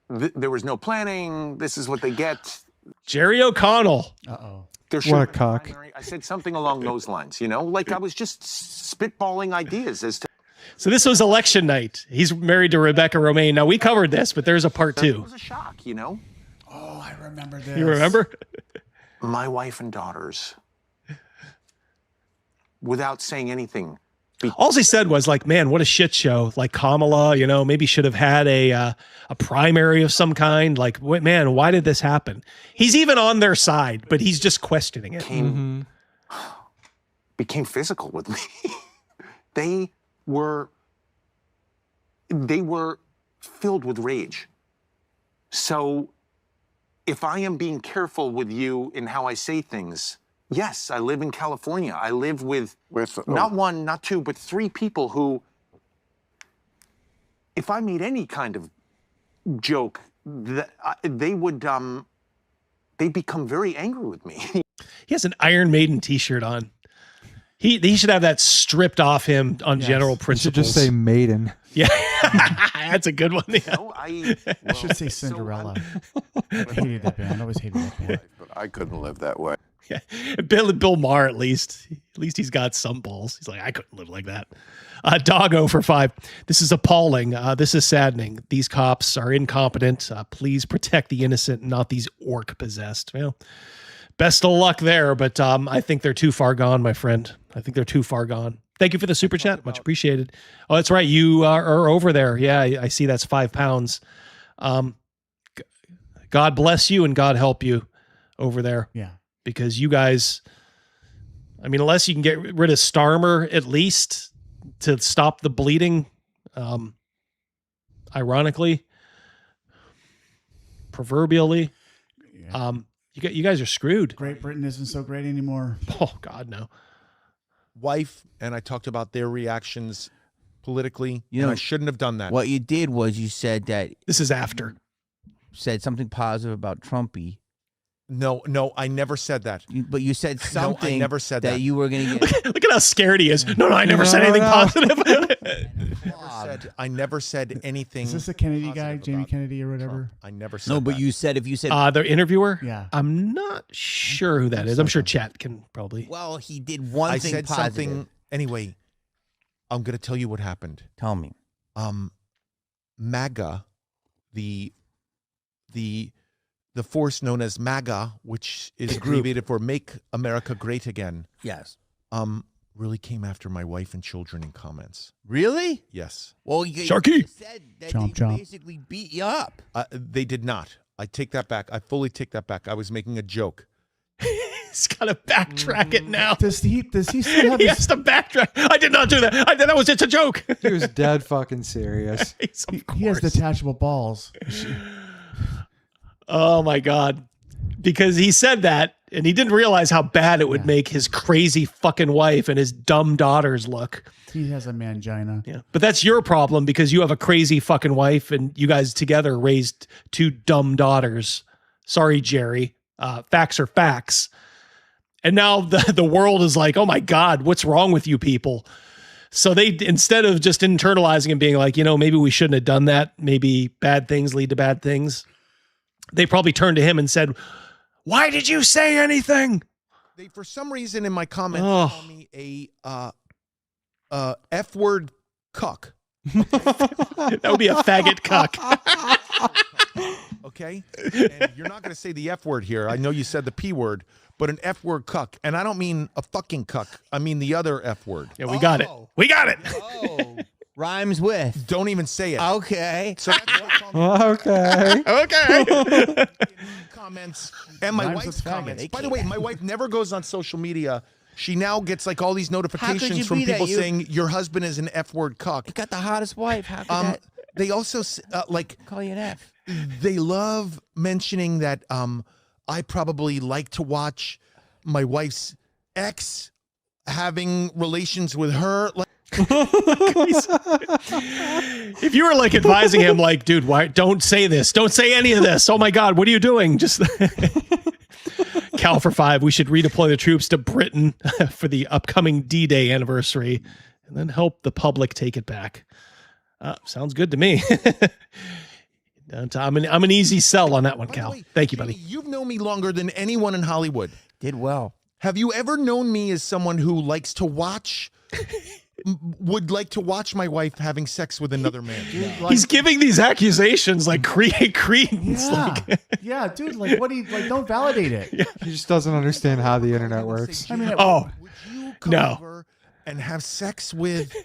There was no planning. This is what they get. Jerry O'Connell. Uh-oh. What a cock. I said something along those lines, like I was just spitballing ideas as to. So this was election night. He's married to Rebecca Romaine. Now, we covered this, but there's a part 2. It was a shock, Oh, I remember this. You remember? My wife and daughters, without saying anything. All he said was like, man, what a shit show. Like Kamala, maybe should have had a primary of some kind. Like, man, why did this happen? He's even on their side, but he's just questioning it. Became physical with me. They were filled with rage. So if I am being careful with you in how I say things, yes, I live in California. I live with not one, not two, but 3 people who, if I made any kind of joke, they would, they'd become very angry with me. He has an Iron Maiden t-shirt on. He should have that stripped off him on general principles. You should just say Maiden. Yeah, that's a good one. Yeah. I should say Cinderella. I hated that band. I always hated that band. But I couldn't live that way. Yeah, Bill Maher at least he's got some balls. He's like, I couldn't live like that. Doggo for 5. This is appalling. This is saddening. These cops are incompetent. Please protect the innocent, not these orc possessed. Well, best of luck there, but I think they're too far gone, my friend. I think they're too far gone. Thank you for the super chat. Much appreciated. Oh, that's right. You are over there. Yeah, I see that's £5. God bless you and God help you over there. Yeah. Because you guys, I mean, unless you can get rid of Starmer at least to stop the bleeding, ironically, proverbially, you guys are screwed. Great Britain isn't so great anymore. Oh, God, no. Wife and I talked about their reactions politically. I shouldn't have done that. What you did was you said that... This is after. Said something positive about Trumpy. No, I never said that. But you said something. No, I never said that. You were going to get... Look at how scared he is. No, I never said anything positive. I never said anything. Is this a Kennedy guy, Jamie Kennedy or whatever? I never said No, but you said if you said... the interviewer? Yeah. I'm not sure who that is. I'm sure chat can probably... Well, he did one thing said positive. Something... Anyway, I'm going to tell you what happened. Tell me. MAGA the force known as MAGA, which is abbreviated for Make America Great Again. Yes. Really came after my wife and children in comments. Really? Yes. Well, you Sharky said that Chomp, they chomp. basically beat you up. They did not. I take that back. I fully take that back. I was making a joke. He's got to backtrack it now. Does he still have He his... has to backtrack. I did not do that. That was just a joke. He was dead fucking serious. He has detachable balls. Oh my God. Because he said that and he didn't realize how bad it would make his crazy fucking wife and his dumb daughters look. He has a mangina. Yeah. But that's your problem because you have a crazy fucking wife and you guys together raised 2 dumb daughters. Sorry, Jerry. Facts are facts. And now the world is like, oh my God, what's wrong with you people? So they, instead of just internalizing and being like, maybe we shouldn't have done that. Maybe bad things lead to bad things. They probably turned to him and said, why did you say anything? They, for some reason in my comments, call me a F-word cuck. That would be a faggot cuck. Okay? And you're not going to say the F word here. I know you said the P word, but an F word cuck. And I don't mean a fucking cuck. I mean the other F word. Yeah, we got it. We got it. Oh, rhymes with. Don't even say it. Okay. So that's what Okay. Okay. comments and my Rhymes wife's with faggot. comments. By the way, my wife never goes on social media. She now gets like all these notifications you from be that? people You- saying your husband is an F word cuck. You got the hottest wife. How could that They also like call you an F? they love mentioning that I probably like to watch my wife's ex having relations with her. Like, If you were like advising him, like, dude, why don't say this? Don't say any of this. Oh my God, what are you doing? Just Cal for 5. We should redeploy the troops to Britain for the upcoming D-Day anniversary and then help the public take it back. Sounds good to me. I'm an easy sell on that one, Cal. Thank you, buddy. you've known me longer than anyone in Hollywood. Did well. Have you ever known me as someone who likes to watch, would like to watch my wife having sex with another man? He's giving these accusations like create credence. Yeah. Like, Yeah, dude, like what do you like don't validate it. He just doesn't understand how the internet works. I mean, oh, Come no. over and have sex with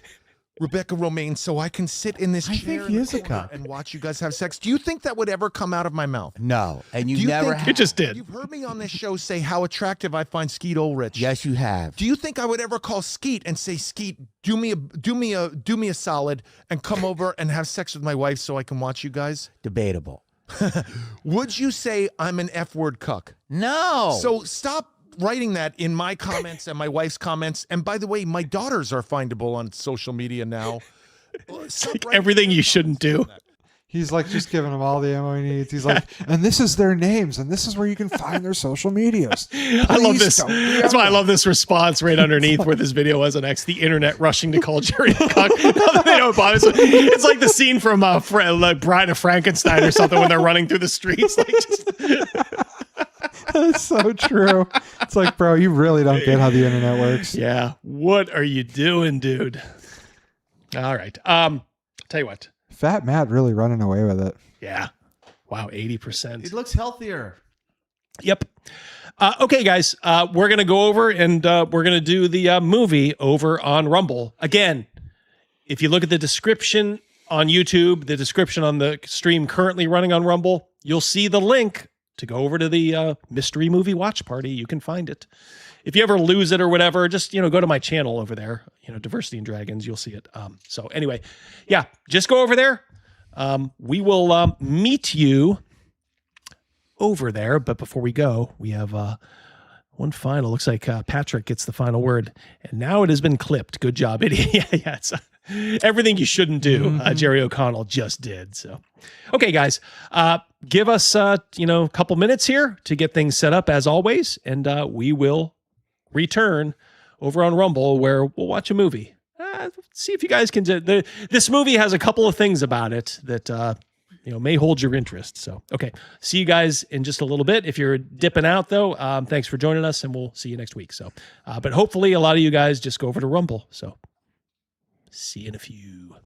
Rebecca Romaine so I can sit in this I chair think he is a cuck. and watch you guys have sex. Do you think that would ever come out of my mouth? No, and Do you you never think- have. It just did. You've heard me on this show say how attractive I find Skeet Ulrich. Yes, you have. Do you think I would ever call Skeet and say, Skeet, do me a solid and come over and have sex with my wife so I can watch you guys? Debatable. Would you say I'm an F-word cuck? No. So stop writing that in my comments and my wife's comments. And by the way, my daughters are findable on social media now. Stop writing everything you shouldn't do. He's like just giving them all the ammo he needs. He's like, and this is their names, and this is where you can find their social medias. I love Please this. don't That's why I love this response right underneath where this video was on X. The internet rushing to call Jerry the cuck. They don't bother. It's like the scene from like Bride of Frankenstein or something when they're running through the streets. Like just... That's so true. It's like, bro, you really don't get how the internet works. Yeah. What are you doing, dude? All right. Tell you what. Fat Matt really running away with it. Yeah. Wow. 80%. It looks healthier. Yep. Okay, guys. We're going to go over and we're going to do the movie over on Rumble. Again, if you look at the description on YouTube, the description on the stream currently running on Rumble, you'll see the link to go over to the mystery movie watch party. You can find it. If you ever lose it or whatever, just, go to my channel over there, Diversity and Dragons, you'll see it. So anyway, yeah, just go over there. We will meet you over there. But before we go, we have one final. Looks like Patrick gets the final word. And now it has been clipped. Good job, idiot. Yeah. It's everything you shouldn't do. Jerry O'Connell just did. So, okay, guys, give us, a couple minutes here to get things set up as always. And we will return over on Rumble where we'll watch a movie. See if you guys can do this movie has a couple of things about it that may hold your interest. So okay, see you guys in just a little bit. If you're dipping out though, thanks for joining us and we'll see you next week. So but hopefully a lot of you guys just go over to Rumble. So see you in a few.